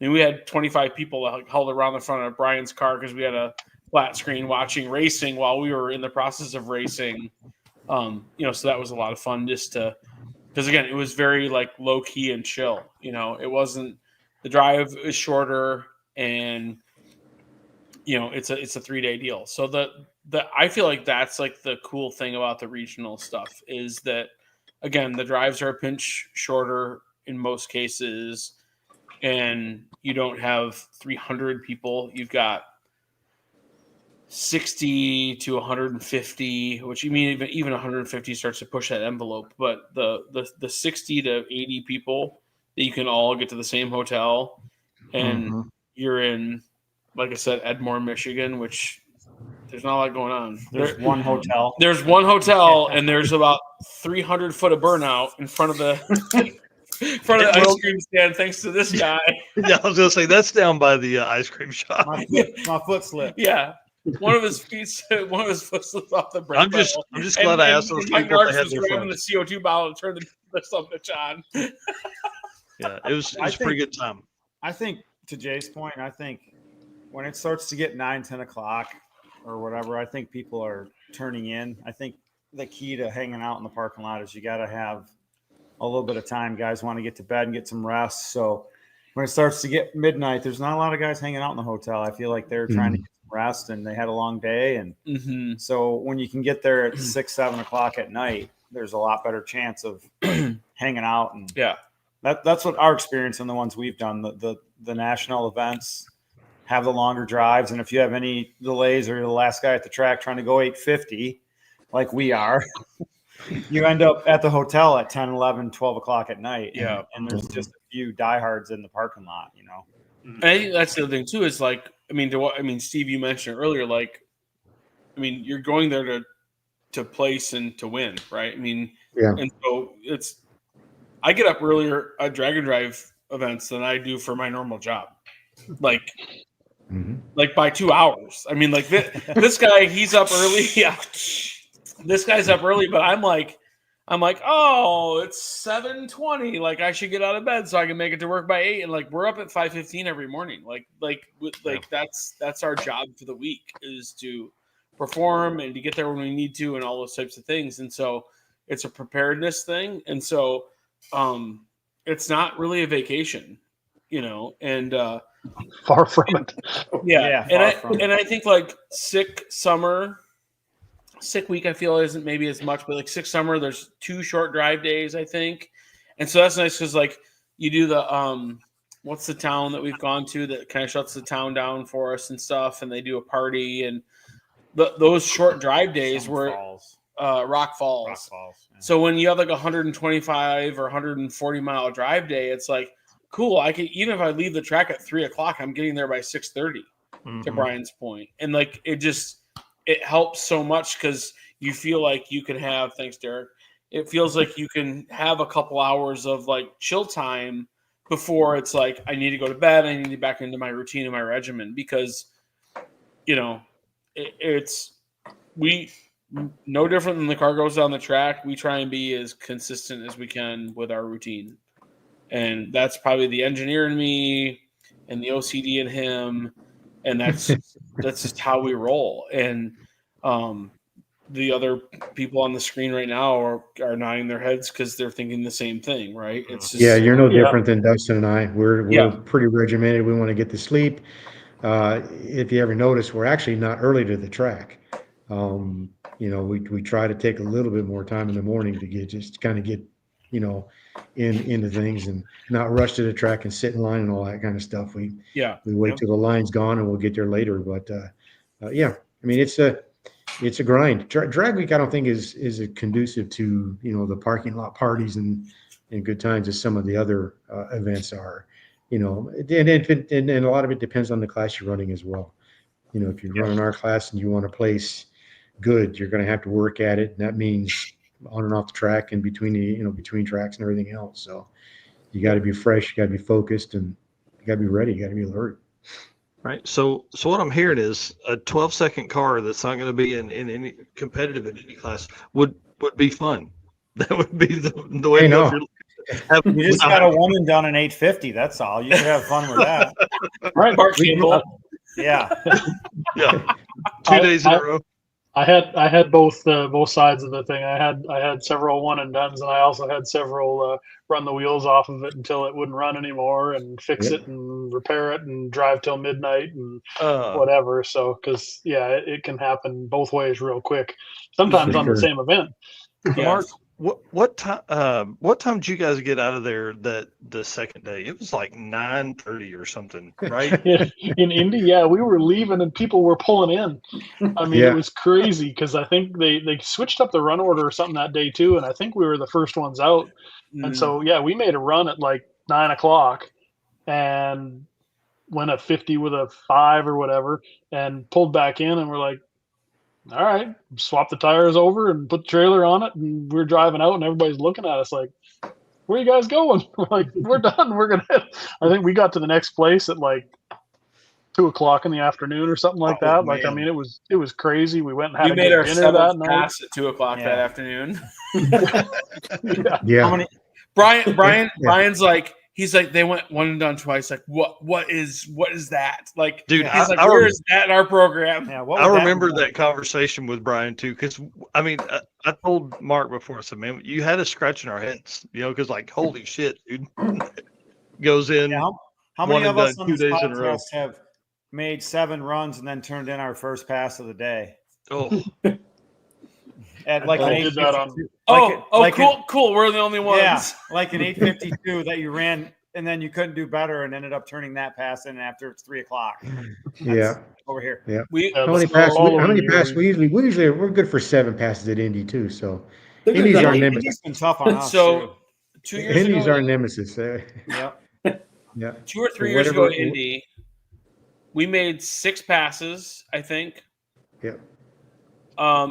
We had 25 people held around the front of Brian's car because we had a flat screen watching racing while we were in the process of racing. So that was a lot of fun because again, it was very low key and chill. It wasn't, the drive is shorter and, it's a 3-day deal. So I feel like that's the cool thing about the regional stuff is that again, the drives are a pinch shorter in most cases, and you don't have 300 people. You've got 60 to 150, which you mean even 150 starts to push that envelope. But the 60 to 80 people that you can all get to the same hotel, and you're in, like I said, Edmore, Michigan, which there's not a lot going on. There's one hotel. There's one hotel, and there's about 300 foot of burnout in front of the ice cream stand, thanks to this guy. Yeah, I was gonna say that's down by the ice cream shop. My foot slipped. Yeah. One of his foot slipped off the brake. I'm just glad I asked those people. Mike Narks was grabbing the CO2 bottle to turn the submit on. Yeah, it was a pretty good time. I think, to Jay's point, I think when it starts to get 9, 10 o'clock or whatever, I think people are turning in. I think the key to hanging out in the parking lot is you got to have a little bit of time. Guys want to get to bed and get some rest. So when it starts to get midnight, there's not a lot of guys hanging out in the hotel. I feel like they're trying to get some rest, and they had a long day. And so when you can get there at 6, 7 o'clock at night, there's a lot better chance of hanging out. And that's what our experience and the ones we've done, the national events have the longer drives. And if you have any delays or you're the last guy at the track trying to go 850, like we are, you end up at the hotel at 10, 11, 12 o'clock at night. Yeah. And there's just a few diehards in the parking lot, you know? And I think that's the other thing too, is like, Steve, you mentioned earlier, like, you're going there to place and to win, right? And so I get up earlier at drag and drive events than I do for my normal job. Like by 2 hours. This guy, he's up early. Yeah. This guy's up early, but I'm like, oh, it's 7:20. Like, I should get out of bed so I can make it to work by 8. And like, we're up at 5:15 every morning. That's our job for the week, is to perform and to get there when we need to and all those types of things. And so it's a preparedness thing. And so it's not really a vacation, and far from it. Yeah. And I think like sick week, I feel isn't maybe as much, but like sick summer, there's 2 short drive days, I think. And so that's nice because like you do the what's the town that we've gone to that kind of shuts the town down for us and stuff, and they do a party, and those short drive days were Rock Falls. Yeah. So when you have like 125 or 140 mile drive day, it's like cool. I can, even if I leave the track at 3 o'clock, I'm getting there by 6:30. To Brian's point, and like it helps so much because you feel like you can have, thanks, Derek. It feels like you can have a couple hours of like chill time before it's like, I need to go to bed. I need to get back into my routine and my regimen, because, it's no different than the car goes down the track. We try and be as consistent as we can with our routine. And that's probably the engineer in me and the OCD in him. And that's just how we roll. And the other people on the screen right now are nodding their heads because they're thinking the same thing, right? It's just, you're no different than Dustin and I. We're pretty regimented. We want to get to sleep. If you ever notice, we're actually not early to the track. We try to take a little bit more time in the morning to get into things and not rush to the track and sit in line and all that kind of stuff. We wait till the line's gone and we'll get there later. But it's a grind. Drag week, I don't think is conducive to the parking lot parties and good times as some of the other events are. And a lot of it depends on the class you're running as well. If you're running our class and you want to place good, you're going to have to work at it, and that means on and off the track and between tracks and everything else. So you got to be fresh, you got to be focused, and you got to be ready, you got to be alert. Right. So what I'm hearing is a 12-second car that's not going to be in any competitive in any class would be fun. That would be the way to go. You just got a woman done in 850. That's all. You should have fun with that. Right, Mark Campbell. Yeah. 2 days in a row. I had both sides of the thing. I had several one and dones, and I also had several run the wheels off of it until it wouldn't run anymore, and fix it and repair it and drive till midnight and whatever. So, because it can happen both ways real quick. Sometimes on the same event. Mark, What time? What time did you guys get out of there the second day? It was like 9:30 or something, right? In Indy, yeah, we were leaving and people were pulling in. I mean, Yeah. it was crazy because I think they switched up the run order or something that day too, and I think we were the first ones out. And so yeah, we made a run at like 9 o'clock and went at 50 with a 5 or whatever, and pulled back in, and we're like, all right, swap the tires over and put the trailer on it, and we're driving out, and everybody's looking at us like, where are you guys going? We're like, we're done. We're gonna. I think we got to the next place at like 2 o'clock in the afternoon or something like that. Like, I man. mean, it was crazy. We went and had We a made good our dinner that seventh night. pass at 2 o'clock that Yeah. afternoon. Yeah. How many? Brian's like, he's like, they went one and done twice. Like, what is that? Like, Dude, he's like, I where is that in our program? Yeah, what I would remember be that conversation with Brian too, because I mean, I told Mark before. I said, "Man, you had us scratching our heads, because like, holy shit, dude." Goes in. Yeah, how one many and of us done on 2 this days in a row. podcast have made 7 runs and then turned in our first pass of the day Oh, at like I an did that 852? Cool. We're the only ones. Yeah, like an 852 that you ran and then you couldn't do better and ended up turning that pass in after it's 3 o'clock. Yeah. Over here. Yeah. We How many passes? We usually we're good for 7 passes at Indy too. So Indy's our nemesis. Indy's been tough on us. so 2 years Indy's ago, our nemesis. Yep. Yeah. 2 or 3 Or years ago whatever- in Indy, we made 6 passes, I think. Yeah.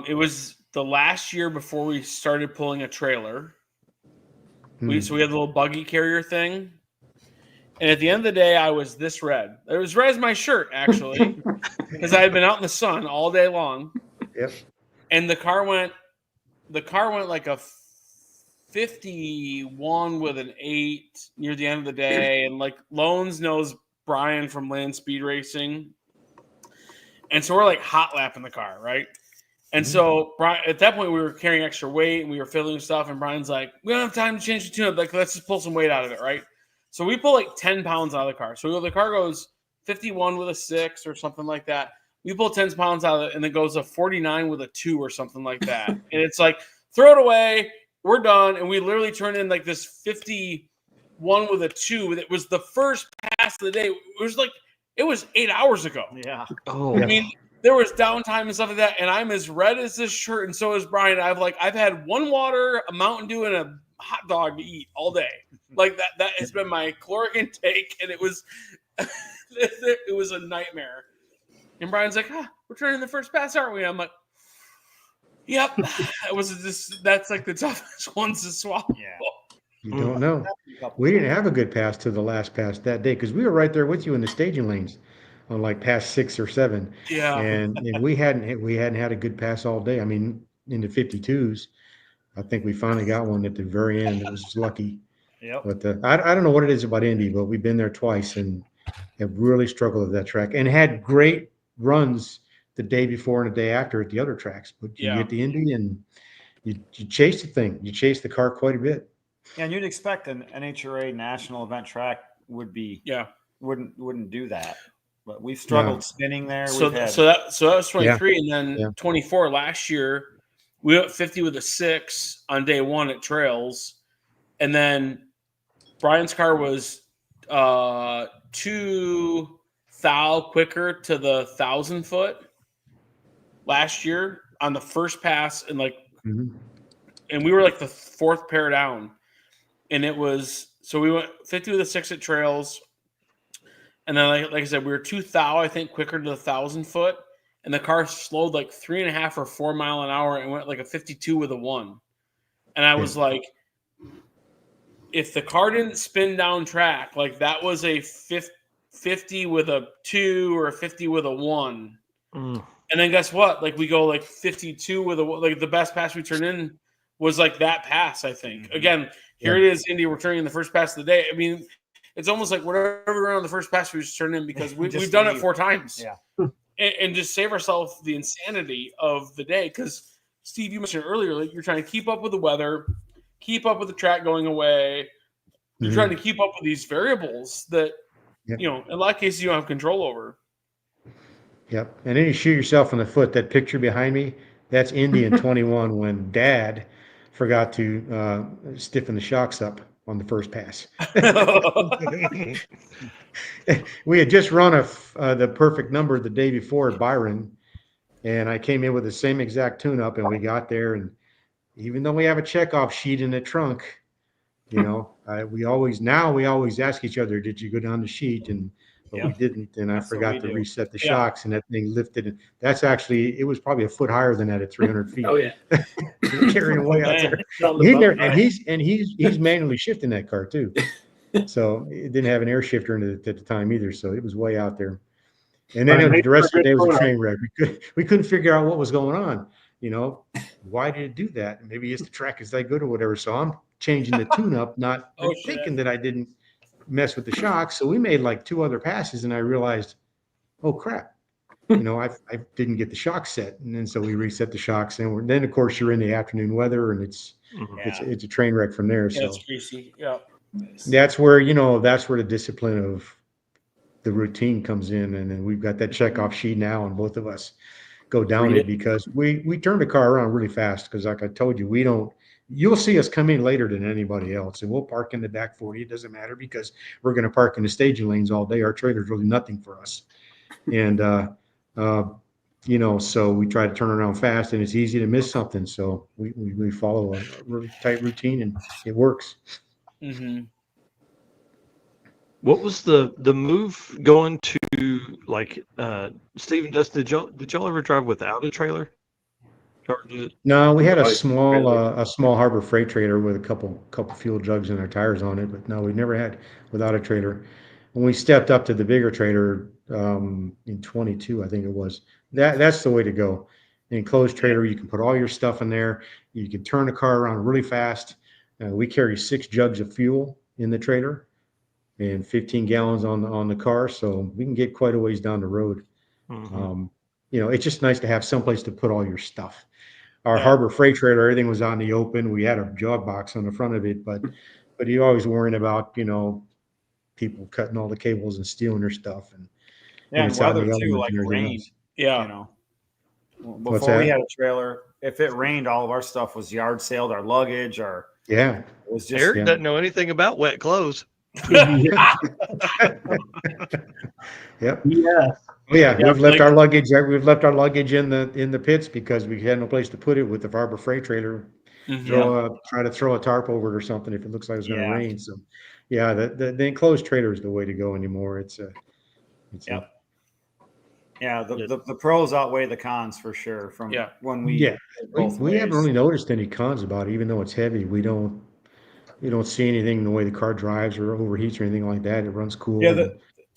It was the last year before we started pulling a trailer. So we had the little buggy carrier thing. And at the end of the day, I was this red. It was red as my shirt, actually, because I had been out in the sun all day long. Yep. And the car went like a 51 with an 8 near the end of the day. And like Loans knows Brian from Land Speed Racing. And so we're like hot lapping the car, right? And so Brian, at that point, we were carrying extra weight and we were filling stuff. And Brian's like, we don't have time to change the tune-up. Like, let's just pull some weight out of it, right? So we pull like 10 pounds out of the car. So the car goes 51 with a 6 or something like that. We pull 10 pounds out of it and it goes a 49 with a 2 or something like that. And it's like, throw it away. We're done. And we literally turned in like this 51 with a 2. It was the first pass of the day. It was 8 hours ago. Yeah. oh, I mean, there was downtime and stuff like that, and I'm as red as this shirt, and so is Brian. I've had one water, a Mountain Dew, and a hot dog to eat all day. Like that has been my caloric intake, and it was it was a nightmare. And Brian's like, we're turning the first pass, aren't we? I'm like, yep. That's like the toughest ones to swallow. Yeah. You don't know. We didn't have a good pass to the last pass that day because we were right there with you in the staging lanes on like pass 6 or 7. Yeah. And we hadn't had a good pass all day. I mean, in the 52s, I think we finally got one at the very end. It was just lucky. Yep. But I don't know what it is about Indy, but we've been there twice and have really struggled with that track and had great runs the day before and the day after at the other tracks. But you get to Indy and you chase the thing. You chase the car quite a bit. Yeah, and you'd expect an NHRA national event track would be wouldn't do that. But we've struggled spinning there. So that was 23, and then 24 last year. We went 50 with a 6 on day 1 at Trails, and then Brian's car was 2 thou quicker to the 1,000 foot last year on the first pass, and and we were like the 4th pair down, and it was so we went 50 with a 6 at Trails. And then, like I said, we were 2 thou, I think, quicker to the 1,000 foot. And the car slowed like 3.5 or 4 mile an hour and went like a 52 with a 1. And I was like, if the car didn't spin down track, like that was a 50 with a 2 or a 50 with a 1. And then guess what? Like we go like 52 with like the best pass we turned in was like that pass, I think. Again, here it is, Indy returning the first pass of the day. I mean, it's almost like whatever we ran on the first pass, we just turn in because we've done it 4 times. Yeah. And just save ourselves the insanity of the day. Because, Steve, you mentioned earlier, like you're trying to keep up with the weather, keep up with the track going away. You're trying to keep up with these variables that, in a lot of cases you don't have control over. Yep. And then you shoot yourself in the foot. That picture behind me, that's Indy in 21 when Dad forgot to stiffen the shocks up on the first pass. We had just run the perfect number the day before at Byron, and I came in with the same exact tune-up, and we got there, and even though we have a checkoff sheet in the trunk, you know, we always ask each other, did you go down the sheet? But we didn't, and I That's what forgot we to do. reset the shocks, and that thing lifted. And that's actually, it was probably a foot higher than that at 300 feet. Oh yeah. Carrying away out there. On the He's there, bumper. and he's manually shifting that car too. So it didn't have an air shifter in it at the time either, so it was way out there. And then the rest of the day was a train wreck. We couldn't figure out what was going on. You know, why did it do that? Maybe it's the track is that good or whatever. So I'm changing the tune-up, not thinking that I didn't mess with the shocks. So we made like 2 other passes, and I realized, oh crap, you know, I didn't get the shocks set, and then so we reset the shocks, and then of course you're in the afternoon weather, and it's a train wreck from there. Yeah, So it's greasy. Yeah. that's where the discipline of the routine comes in, and then we've got that checkoff sheet now, and both of us go down it because we turn the car around really fast, because like I told you, you'll see us come in later than anybody else, and we'll park in the back for you. It doesn't matter, because we're going to park in the staging lanes all day. Our trailer's really nothing for us. And you know, so we try to turn around fast, and it's easy to miss something. So we follow a really tight routine, and it works. Mm-hmm. What was the move going to, like, Steve and Dustin? Did y'all ever drive without a trailer? Or No, we had a small Harbor Freight trailer with a couple fuel jugs and our tires on it, but no, we never had without a trailer. When we stepped up to the bigger trailer in 22, I think it was, that's the way to go. An enclosed trailer, you can put all your stuff in there. You can turn the car around really fast. We carry 6 jugs of fuel in the trailer and 15 gallons on the car, so we can get quite a ways down the road. Mm-hmm. You know, it's just nice to have someplace to put all your stuff. Our Harbor Freight trailer, everything was out in the open. We had a jog box on the front of it, but you're always worrying about, you know, people cutting all the cables and stealing their stuff, and it's out in the weather too, elements like and everything rain. else. Yeah. You know, before we had a trailer, if it rained, all of our stuff was yard sailed, our luggage, it was just. Eric doesn't know anything about wet clothes. Yep. Yes. Oh yeah, we've left our luggage. We've left our luggage in the pits because we had no place to put it with the Harbor Freight trailer. Mm-hmm. Try to throw a tarp over it or something if it looks like it's going to rain. So, yeah, the enclosed trailer is the way to go anymore. The pros outweigh the cons for sure. From when we haven't really noticed any cons about it, even though it's heavy. We don't see anything in the way the car drives or overheats or anything like that. It runs cool. Yeah,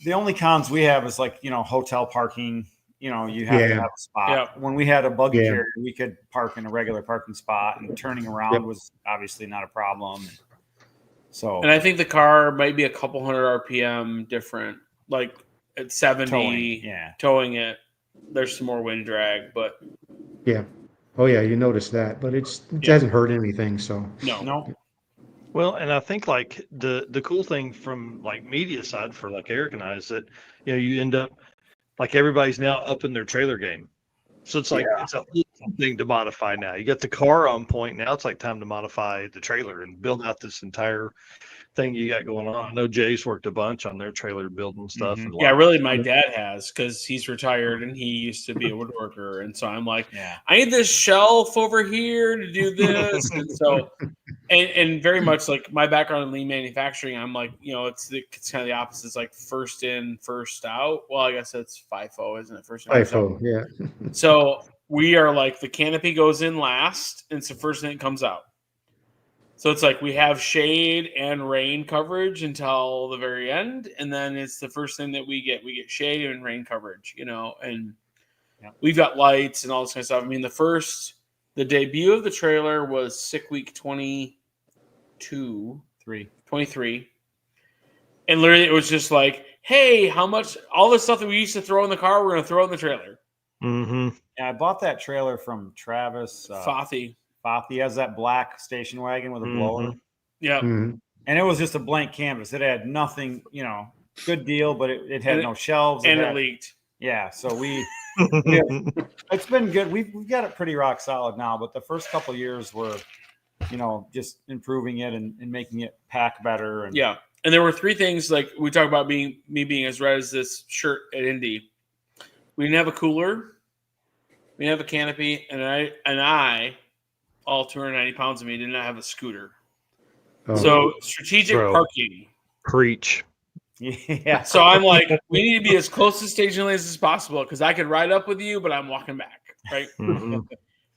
the only cons we have is, like, you know, hotel parking. You know, you have to have a spot. Yeah. When we had a buggy carrier, we could park in a regular parking spot, and turning around was obviously not a problem. So, and I think the car might be a couple hundred RPM different. Like at 70, towing it, there's some more wind drag, but you notice that, but it hasn't hurt anything. So no. Well, and I think like the cool thing from like media side for like Eric and I is that, you know, you end up like everybody's now up in their trailer game. So it's like it's a whole thing to modify now. You got the car on point. Now it's like time to modify the trailer and build out this entire thing you got going on. I know Jay's worked a bunch on their trailer building stuff. Mm-hmm. And really my dad has, because he's retired and he used to be a woodworker. And so I'm like, I need this shelf over here to do this. And so and very much like my background in lean manufacturing, I'm like, you know, it's kind of the opposite. It's like first in, first out. Well, I guess that's FIFO, isn't it? First in, first out. Yeah. So we are like the canopy goes in last, and it's the first thing that comes out. So it's like we have shade and rain coverage until the very end, and then it's the first thing that we get. We get shade and rain coverage, you know, and we've got lights and all this kind of stuff. I mean, the debut of the trailer was Sick Week 23. And literally it was just like, hey, how much, all the stuff that we used to throw in the car, we're going to throw in the trailer. Mm-hmm. Yeah, I bought that trailer from Travis. Fathy. He has that black station wagon with a blower. Yeah. Mm-hmm. And it was just a blank canvas. It had nothing, you know, good deal, but it had no shelves. And it leaked. Yeah. So it's been good. We've got it pretty rock solid now, but the first couple of years were just improving it and making it pack better. And Yeah. And there were 3 things, like we talk about me being as red as this shirt at Indy. We didn't have a cooler. We didn't have a canopy. And I, all 290 pounds of me, did not have a scooter. Oh. So strategic Bro. parking. Preach. Yeah. So I'm like, we need to be as close to staging lanes as possible because I could ride up with you, but I'm walking back, right? Mhm.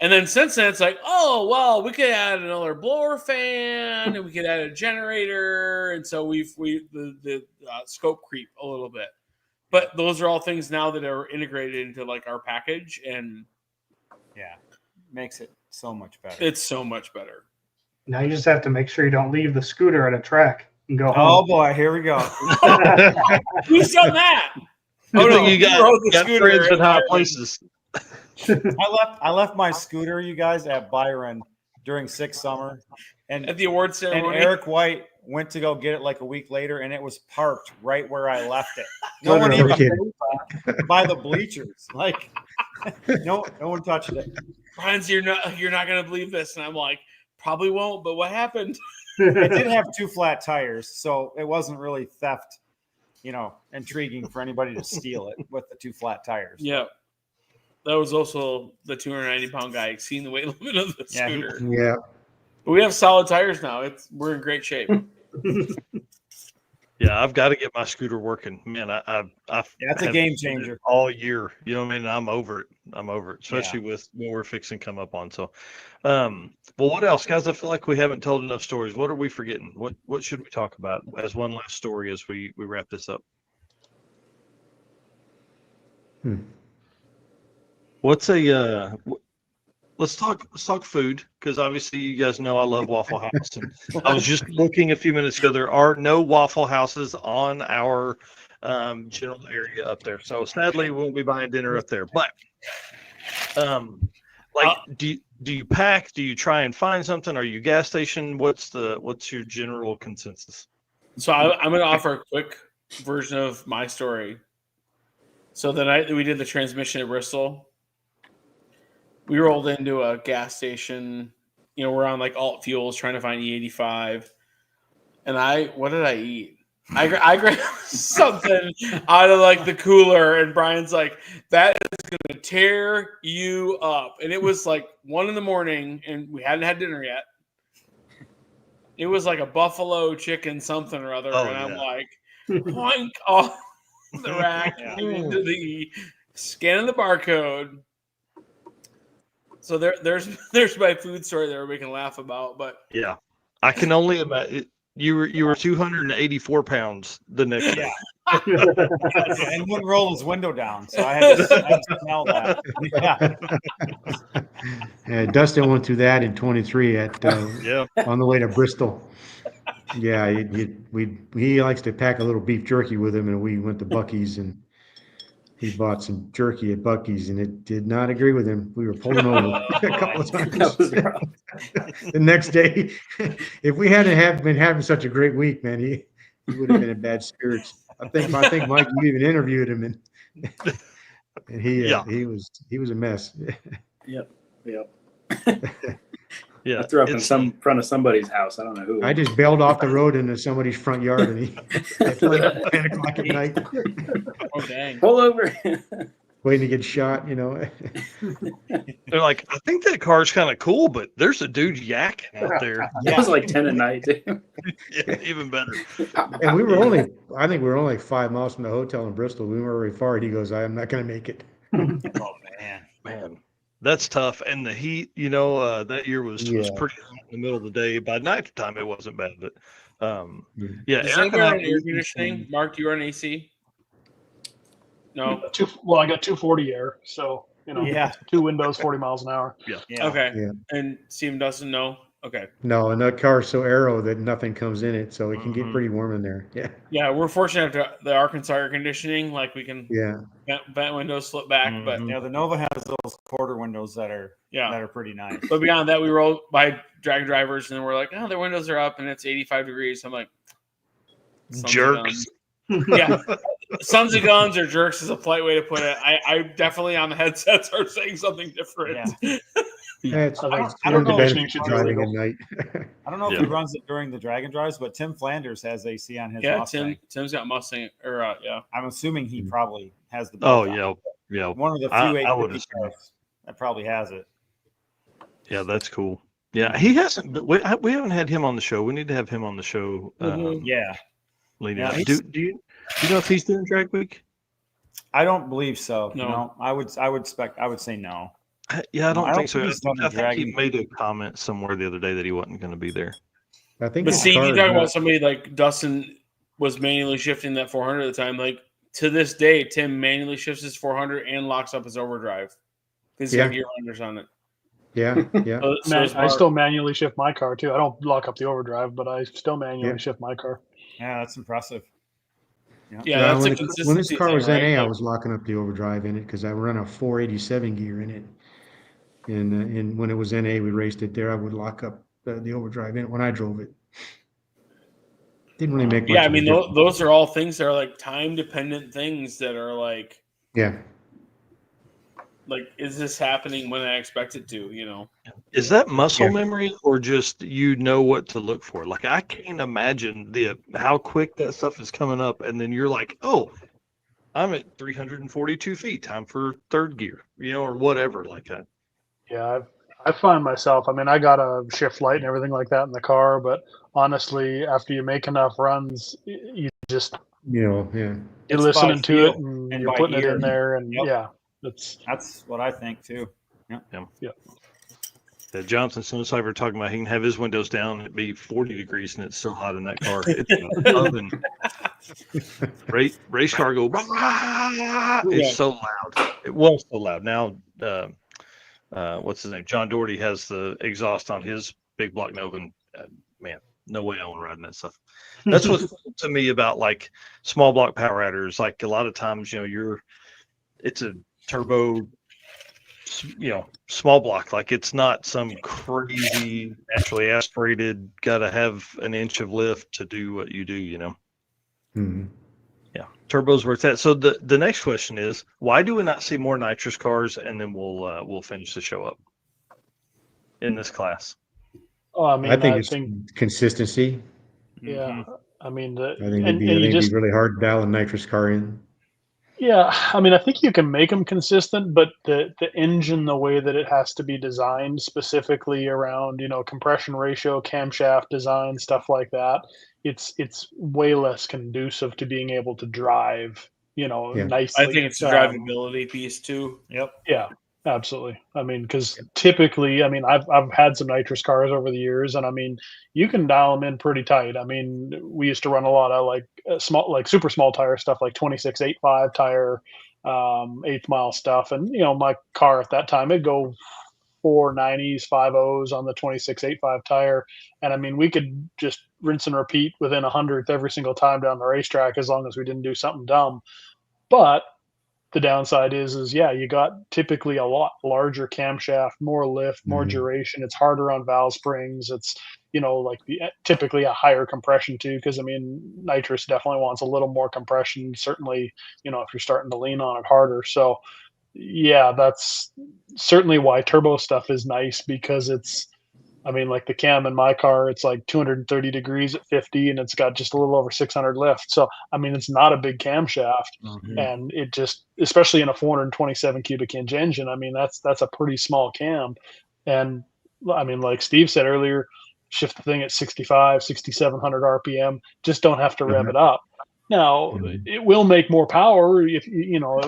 And then since then, it's like, oh, well, we could add another blower fan and we could add a generator. And so the scope creep a little bit. But those are all things now that are integrated into like our package, and Yeah. Makes it so much better. it's so much better. Now you just have to make sure you don't leave the scooter at a track and go Oh home. boy, here we go. Who's done that? Good thing you you got, rode the got scooter friends in in high Byron. places. I left my scooter, you guys, at Byron during 6 summer, and At the award ceremony. Eric White went to go get it like a week later, and it was parked right where I left it. No one even by the bleachers. Like, no one touched it. Brian's, you're not gonna believe this, and I'm like, probably won't. But what happened? It did have 2 flat tires, so it wasn't really theft, intriguing for anybody to steal it with the 2 flat tires. Yeah, that was also the 290-pound guy exceeding the weight limit of the Yeah, scooter. Yeah. But we have solid tires now. We're in great shape. Yeah, I've got to get my scooter working. Man, I That's a have game used it changer. all year. You know what I mean? I'm over it. Especially with what we're fixing to come up on. So, well, what else, guys? I feel like we haven't told enough stories. What are we forgetting? What should we talk about as one last story as we wrap this up? What's a let's talk food, because obviously you guys know I love Waffle House. And I was just looking a few minutes ago. There are no Waffle Houses on our general area up there, so sadly we won't be buying dinner up there. But do you pack? Do you try and find something? Are you gas station? What's your general consensus? So I'm going to offer a quick version of my story. So the night that we did the transmission at Bristol, we rolled into a gas station. We're on like alt fuels trying to find E85. And what did I eat? I grabbed something out of like the cooler, and Brian's like, that is going to tear you up. And it was like 1 a.m, and we hadn't had dinner yet. It was like a buffalo chicken something or other. Oh, and I'm yeah. like, poink off the rack into the scanning the barcode. So there's my food story there we can laugh about, but Yeah, I can only imagine. You were 284 pounds the next day. And wouldn't roll his window down, so I had to smell that. Yeah. Dustin went through that in 23 at Yeah. on the way to Bristol. Yeah, he likes to pack a little beef jerky with him, and we went to Buc-ee's and he bought some jerky at Buc-ee's, and it did not agree with him. We were pulling over a couple of times. The next day, if we hadn't been having such a great week, man, he would have been in bad spirits. I think Mike, you even interviewed him, and he was a mess. Yep. Yeah, I threw up in front of somebody's house. I don't know who. I just bailed off the road into somebody's front yard, and he at 10 o'clock at night, oh dang. Pull over. waiting to get shot. They're like, I think that car's kind of cool, but there's a dude yakking out there. It was like 10 at night. Yeah, even better. And I think we were only like 5 miles from the hotel in Bristol. We weren't very far. And he goes, "I'm not going to make it." Oh Man, that's tough. And the heat, that year was pretty hot in the middle of the day. By night time, it wasn't bad, but yeah. Does anybody run air conditioning? Mark, do you run AC? No. I got 240 air, so 2 windows, 40 miles an hour. Yeah. Okay. Yeah. And Steve doesn't know. Okay. No, and that car's so aero that nothing comes in it, so it can get pretty warm in there. Yeah. Yeah, we're fortunate to the Arkansas air conditioning. Like we can vent windows slip back, but Yeah, the Nova has those quarter windows that are pretty nice. But beyond that, we rolled by Dragon drivers, and we're like, oh, their windows are up, and it's 85 degrees. I'm like, sons of Jerks. guns. Yeah, sons of guns or jerks is a polite way to put it. I definitely on the headsets are saying something different. Yeah. Yeah, it's, I think it's I one don't of the know if conditioning benefits should of be driving legal. at night. I don't know if Yeah. he runs it during the drag and drives, but Tim Flanders has AC on his Yeah, Mustang. Tim's got Mustang or yeah. I'm assuming he probably has the Oh both on. yeah, yeah. One of the I few would 850 assume. cars that probably has it. Yeah, that's cool. Yeah, he hasn't. We haven't had him on the show. We need to have him on the show. Yeah, Leading Yeah, up. he's- Do you know if he's doing drag week? I don't believe so. No. No, I would say no. Yeah, I No, don't think so. he's done the I think he dragging. made a comment somewhere the other day that he wasn't going to be there. I think But his Steve, car you is talk not- about somebody like Dustin was manually shifting that 400 at the time. Like to this day, Tim manually shifts his 400 and locks up his overdrive because he's got gear unders on it. Yeah, yeah. So is I Mark. still manually shift my car too. I don't lock up the overdrive, but I still manually shift my car. Yeah, that's impressive. Yeah, Well, that's a when this consistency car thing, was right? NA, I Like, was locking up the overdrive in it because I run a 487 gear in it. And when it was NA, we raced it there. I would lock up the overdrive in it when I drove it. Didn't really make much yeah, I of a mean, difference. those are all things that are like time dependent things that are like, Yeah. is this happening when I expect it to? You know, Is that muscle Yeah. memory or just you know what to look for? Like I can't imagine how quick that stuff is coming up, and then you're like, oh, I'm at 342 feet. Time for third gear, or whatever like that. Yeah, I find myself. I mean, I got a shift light and everything like that in the car, but honestly, after you make enough runs, you just Yeah. you're It's listening by to feel it and and you're by putting it ear. in there, and Yep. that's what I think too. Jonathan Snowcyber talking about he can have his windows down. It'd be 40 degrees and it's still hot in that car. It's an oven. Race car go. It's so loud. It was so loud. Now, what's his name? John Doherty has the exhaust on his big block Nova. And, man, no way I want to ride in that stuff. That's what's cool to me about like small block power adders. Like a lot of times, it's a turbo. Small block, like it's not some crazy naturally aspirated, got to have an inch of lift to do what you do, Mhm. Yeah, turbo's where it's at. So the next question is, why do we not see more nitrous cars? And then we'll finish the show up in this class. Oh, I mean, I think it's consistency. yeah. I mean, I think it'd be really hard to dial a nitrous car in. Yeah, I mean, I think you can make them consistent, but the engine, the way that it has to be designed, specifically around compression ratio, camshaft design, stuff like that, it's way less conducive to being able to drive, nicely. I think it's the drivability piece too. Yep. Yeah, absolutely. I mean, because typically, I mean, I've had some nitrous cars over the years, and I mean, you can dial them in pretty tight. I mean, we used to run a lot of super small tire stuff, like 26.85 tire, 8th mile stuff, and my car at that time it'd go 490s, 50s on the 26.85 tire, and I mean, we could just rinse and repeat within 100th every single time down the racetrack as long as we didn't do something dumb. But the downside is you got typically a lot larger camshaft, more lift, more duration. It's harder on valve springs. It's typically a higher compression too, because I mean nitrous definitely wants a little more compression. Certainly, if you're starting to lean on it harder. So yeah, that's certainly why turbo stuff is nice, because it's. I mean, like the cam in my car, it's like 230 degrees at 50, and it's got just a little over 600 lift. So, I mean, it's not a big camshaft, and it just, especially in a 427 cubic inch engine, I mean, that's a pretty small cam. And I mean, like Steve said earlier, shift the thing at 6,700 RPM, just don't have to rev it up. Now, it will make more power if,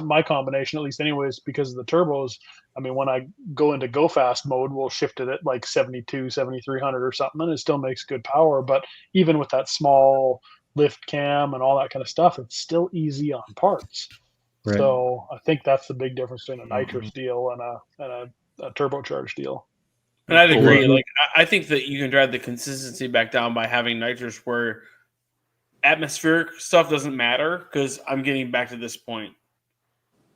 my combination, at least anyways, because of the turbos. I mean, when I go into go fast mode, we'll shift it at like 72, 7,300 or something, and it still makes good power. But even with that small lift cam and all that kind of stuff, it's still easy on parts. Right. So I think that's the big difference between a nitrous deal and a turbocharged deal. And I'd agree. Like, I think that you can drive the consistency back down by having nitrous, where atmospheric stuff doesn't matter, because I'm getting back to this point.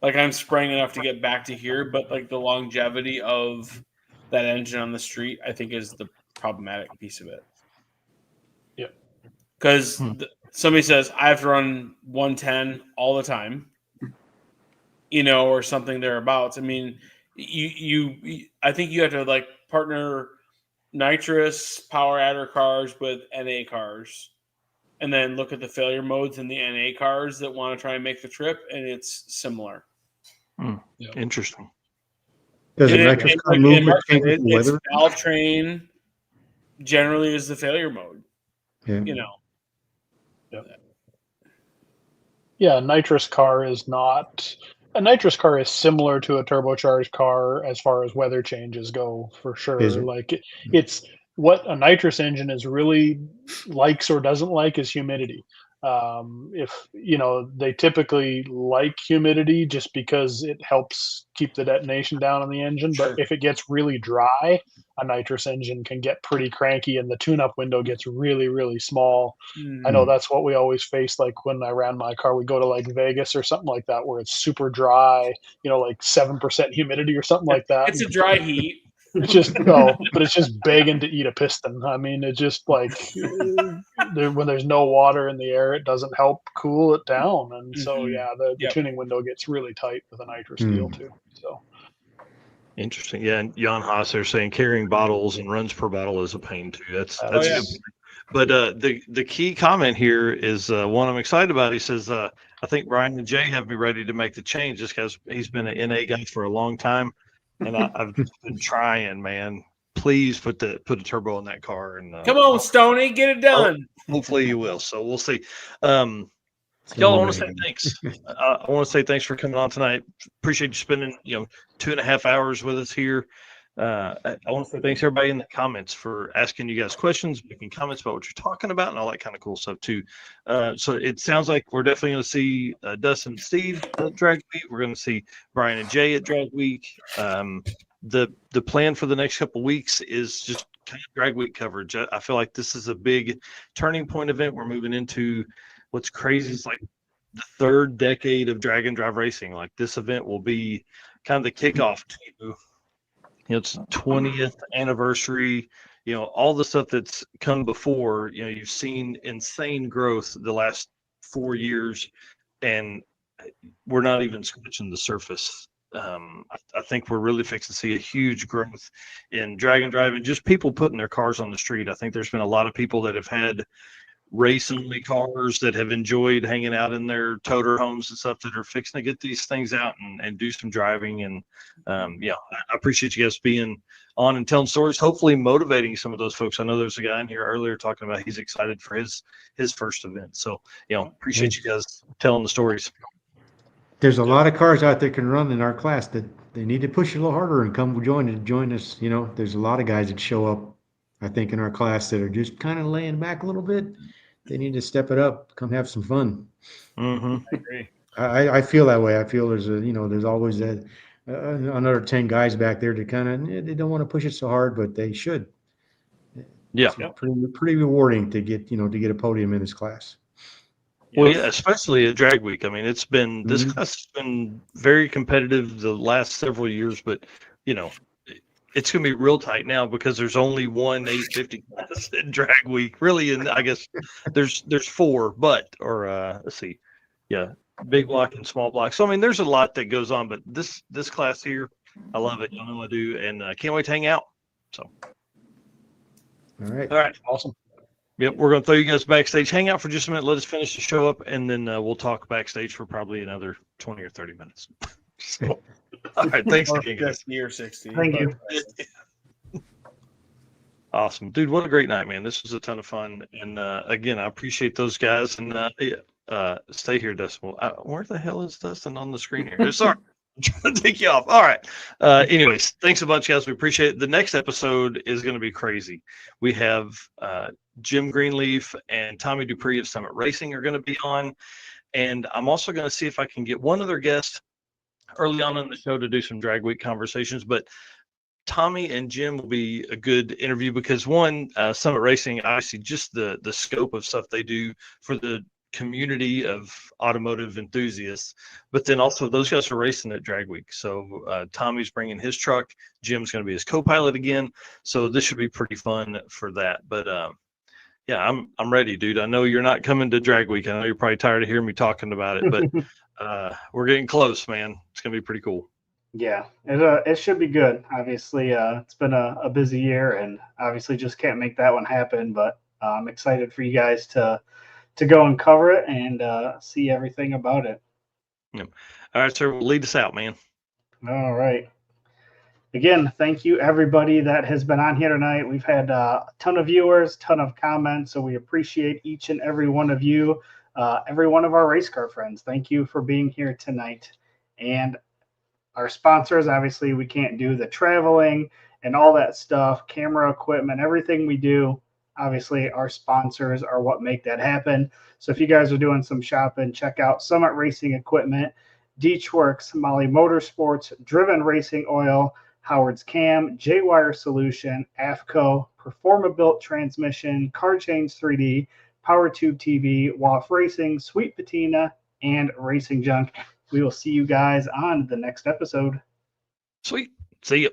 Like, I'm spraying enough to get back to here, but like the longevity of that engine on the street, I think, is the problematic piece of it. Yeah. Because somebody says, I have to run 110 all the time, or something thereabouts. I mean, I think you have to like partner nitrous power adder cars with NA cars, and then look at the failure modes in the NA cars that want to try and make the trip, and it's similar. Interesting. Does it nitrous car move with changes in It's weather? valve train generally is the failure mode. Yeah. You know. Yeah, a nitrous car is similar to a turbocharged car as far as weather changes go, for sure. Is it? Like it's what a nitrous engine is really likes or doesn't like is humidity. If they typically like humidity just because it helps keep the detonation down on the engine. Sure. But if it gets really dry, a nitrous engine can get pretty cranky, and the tune-up window gets really, really small. I know that's what we always face. Like when I ran my car, we go to like Vegas or something like that, where it's super dry, like 7% humidity or something like that. It's a dry heat. It's just but it's just begging to eat a piston. I mean, it's just like when there's no water in the air, it doesn't help cool it down, and so the tuning window gets really tight with a nitrous deal too. So interesting. Yeah, and Jan Haas are saying carrying bottles and runs per bottle is a pain too. That's good. But the key comment here is one I'm excited about. He says, I think Brian and Jay have me ready to make the change just because he's been an NA guy for a long time. And I've been trying, man. Please put a turbo in that car. And come on, Stoney, get it done. Hopefully you will. So we'll see. Y'all, I want to say thanks. I want to say thanks for coming on tonight. Appreciate you spending 2.5 hours with us here. I want to say thanks everybody in the comments for asking you guys questions, making comments about what you're talking about, and all that kind of cool stuff too. So it sounds like we're definitely going to see Dustin and Steve at Drag Week. We're going to see Brian and Jay at Drag Week. The plan for the next couple of weeks is just kind of Drag Week coverage. I feel like this is a big turning point event. We're moving into what's crazy is like the third decade of drag and drive racing. Like this event will be kind of the kickoff to it's 20th anniversary, all the stuff that's come before, you've seen insane growth the last 4 years, and we're not even scratching the surface. I think we're really fixing to see a huge growth in drag and drive and just people putting their cars on the street. I think there's been a lot of people that have had race-only cars that have enjoyed hanging out in their toter homes and stuff that are fixing to get these things out and do some driving. And I appreciate you guys being on and telling stories, hopefully motivating some of those folks. I know there's a guy in here earlier talking about he's excited for his first event. So, appreciate you guys telling the stories. There's a lot of cars out there can run in our class that they need to push a little harder and come join us. There's a lot of guys that show up, I think, in our class that are just kind of laying back a little bit. They need to step it up, come have some fun. I agree. I feel that way. I feel there's always that another 10 guys back there to kind of they don't want to push it so hard, but they should. Yeah, it's pretty rewarding to get a podium in this class. Well, yeah, especially at Drag Week. I mean, it's been this class has been very competitive the last several years, but it's going to be real tight now because there's only one 850 class in Drag Week. Really, and I guess there's 4, let's see, big block and small block. So I mean, there's a lot that goes on, but this class here, I love it. Y'all know I do, and can't wait to hang out. So, all right, awesome. Yep, we're going to throw you guys backstage. Hang out for just a minute. Let us finish the show up, and then we'll talk backstage for probably another 20 or 30 minutes. So, all right, thanks again, guys. Year 60. Thank you. Awesome, dude. What a great night, man. This was a ton of fun, and again, I appreciate those guys. And stay here, Dustin. Where the hell is Dustin on the screen here? Sorry, I'm trying to take you off. All right. Anyways, thanks a bunch, guys. We appreciate it. The next episode is going to be crazy. We have Jim Greenleaf and Tommy Dupree of Summit Racing are going to be on, and I'm also going to see if I can get one other guest early on in the show to do some Drag Week conversations, but Tommy and Jim will be a good interview because one, Summit Racing, obviously just the scope of stuff they do for the community of automotive enthusiasts, but then also those guys are racing at Drag Week. So Tommy's bringing his truck. Jim's going to be his co-pilot again. So this should be pretty fun for that. But I'm ready, dude. I know you're not coming to Drag Week. I know you're probably tired of hearing me talking about it, but we're getting close, man. It's going to be pretty cool. Yeah, it should be good. Obviously, it's been a busy year, and obviously just can't make that one happen. But I'm excited for you guys to go and cover it and see everything about it. Yep. All right, sir. Well, lead us out, man. All right. Again, thank you everybody that has been on here tonight. We've had a ton of viewers, ton of comments, so we appreciate each and every one of you, every one of our race car friends. Thank you for being here tonight. And our sponsors, obviously, we can't do the traveling and all that stuff, camera equipment, everything we do. Obviously, our sponsors are what make that happen. So if you guys are doing some shopping, check out Summit Racing Equipment, Deechworks, Molly Motorsports, Driven Racing Oil, Howard's Cam, J-Wire Solution, AFCO, Performa-Built Transmission, Car Change 3D, Power Tube TV, WAF Racing, Sweet Patina, and Racing Junk. We will see you guys on the next episode. Sweet. See you.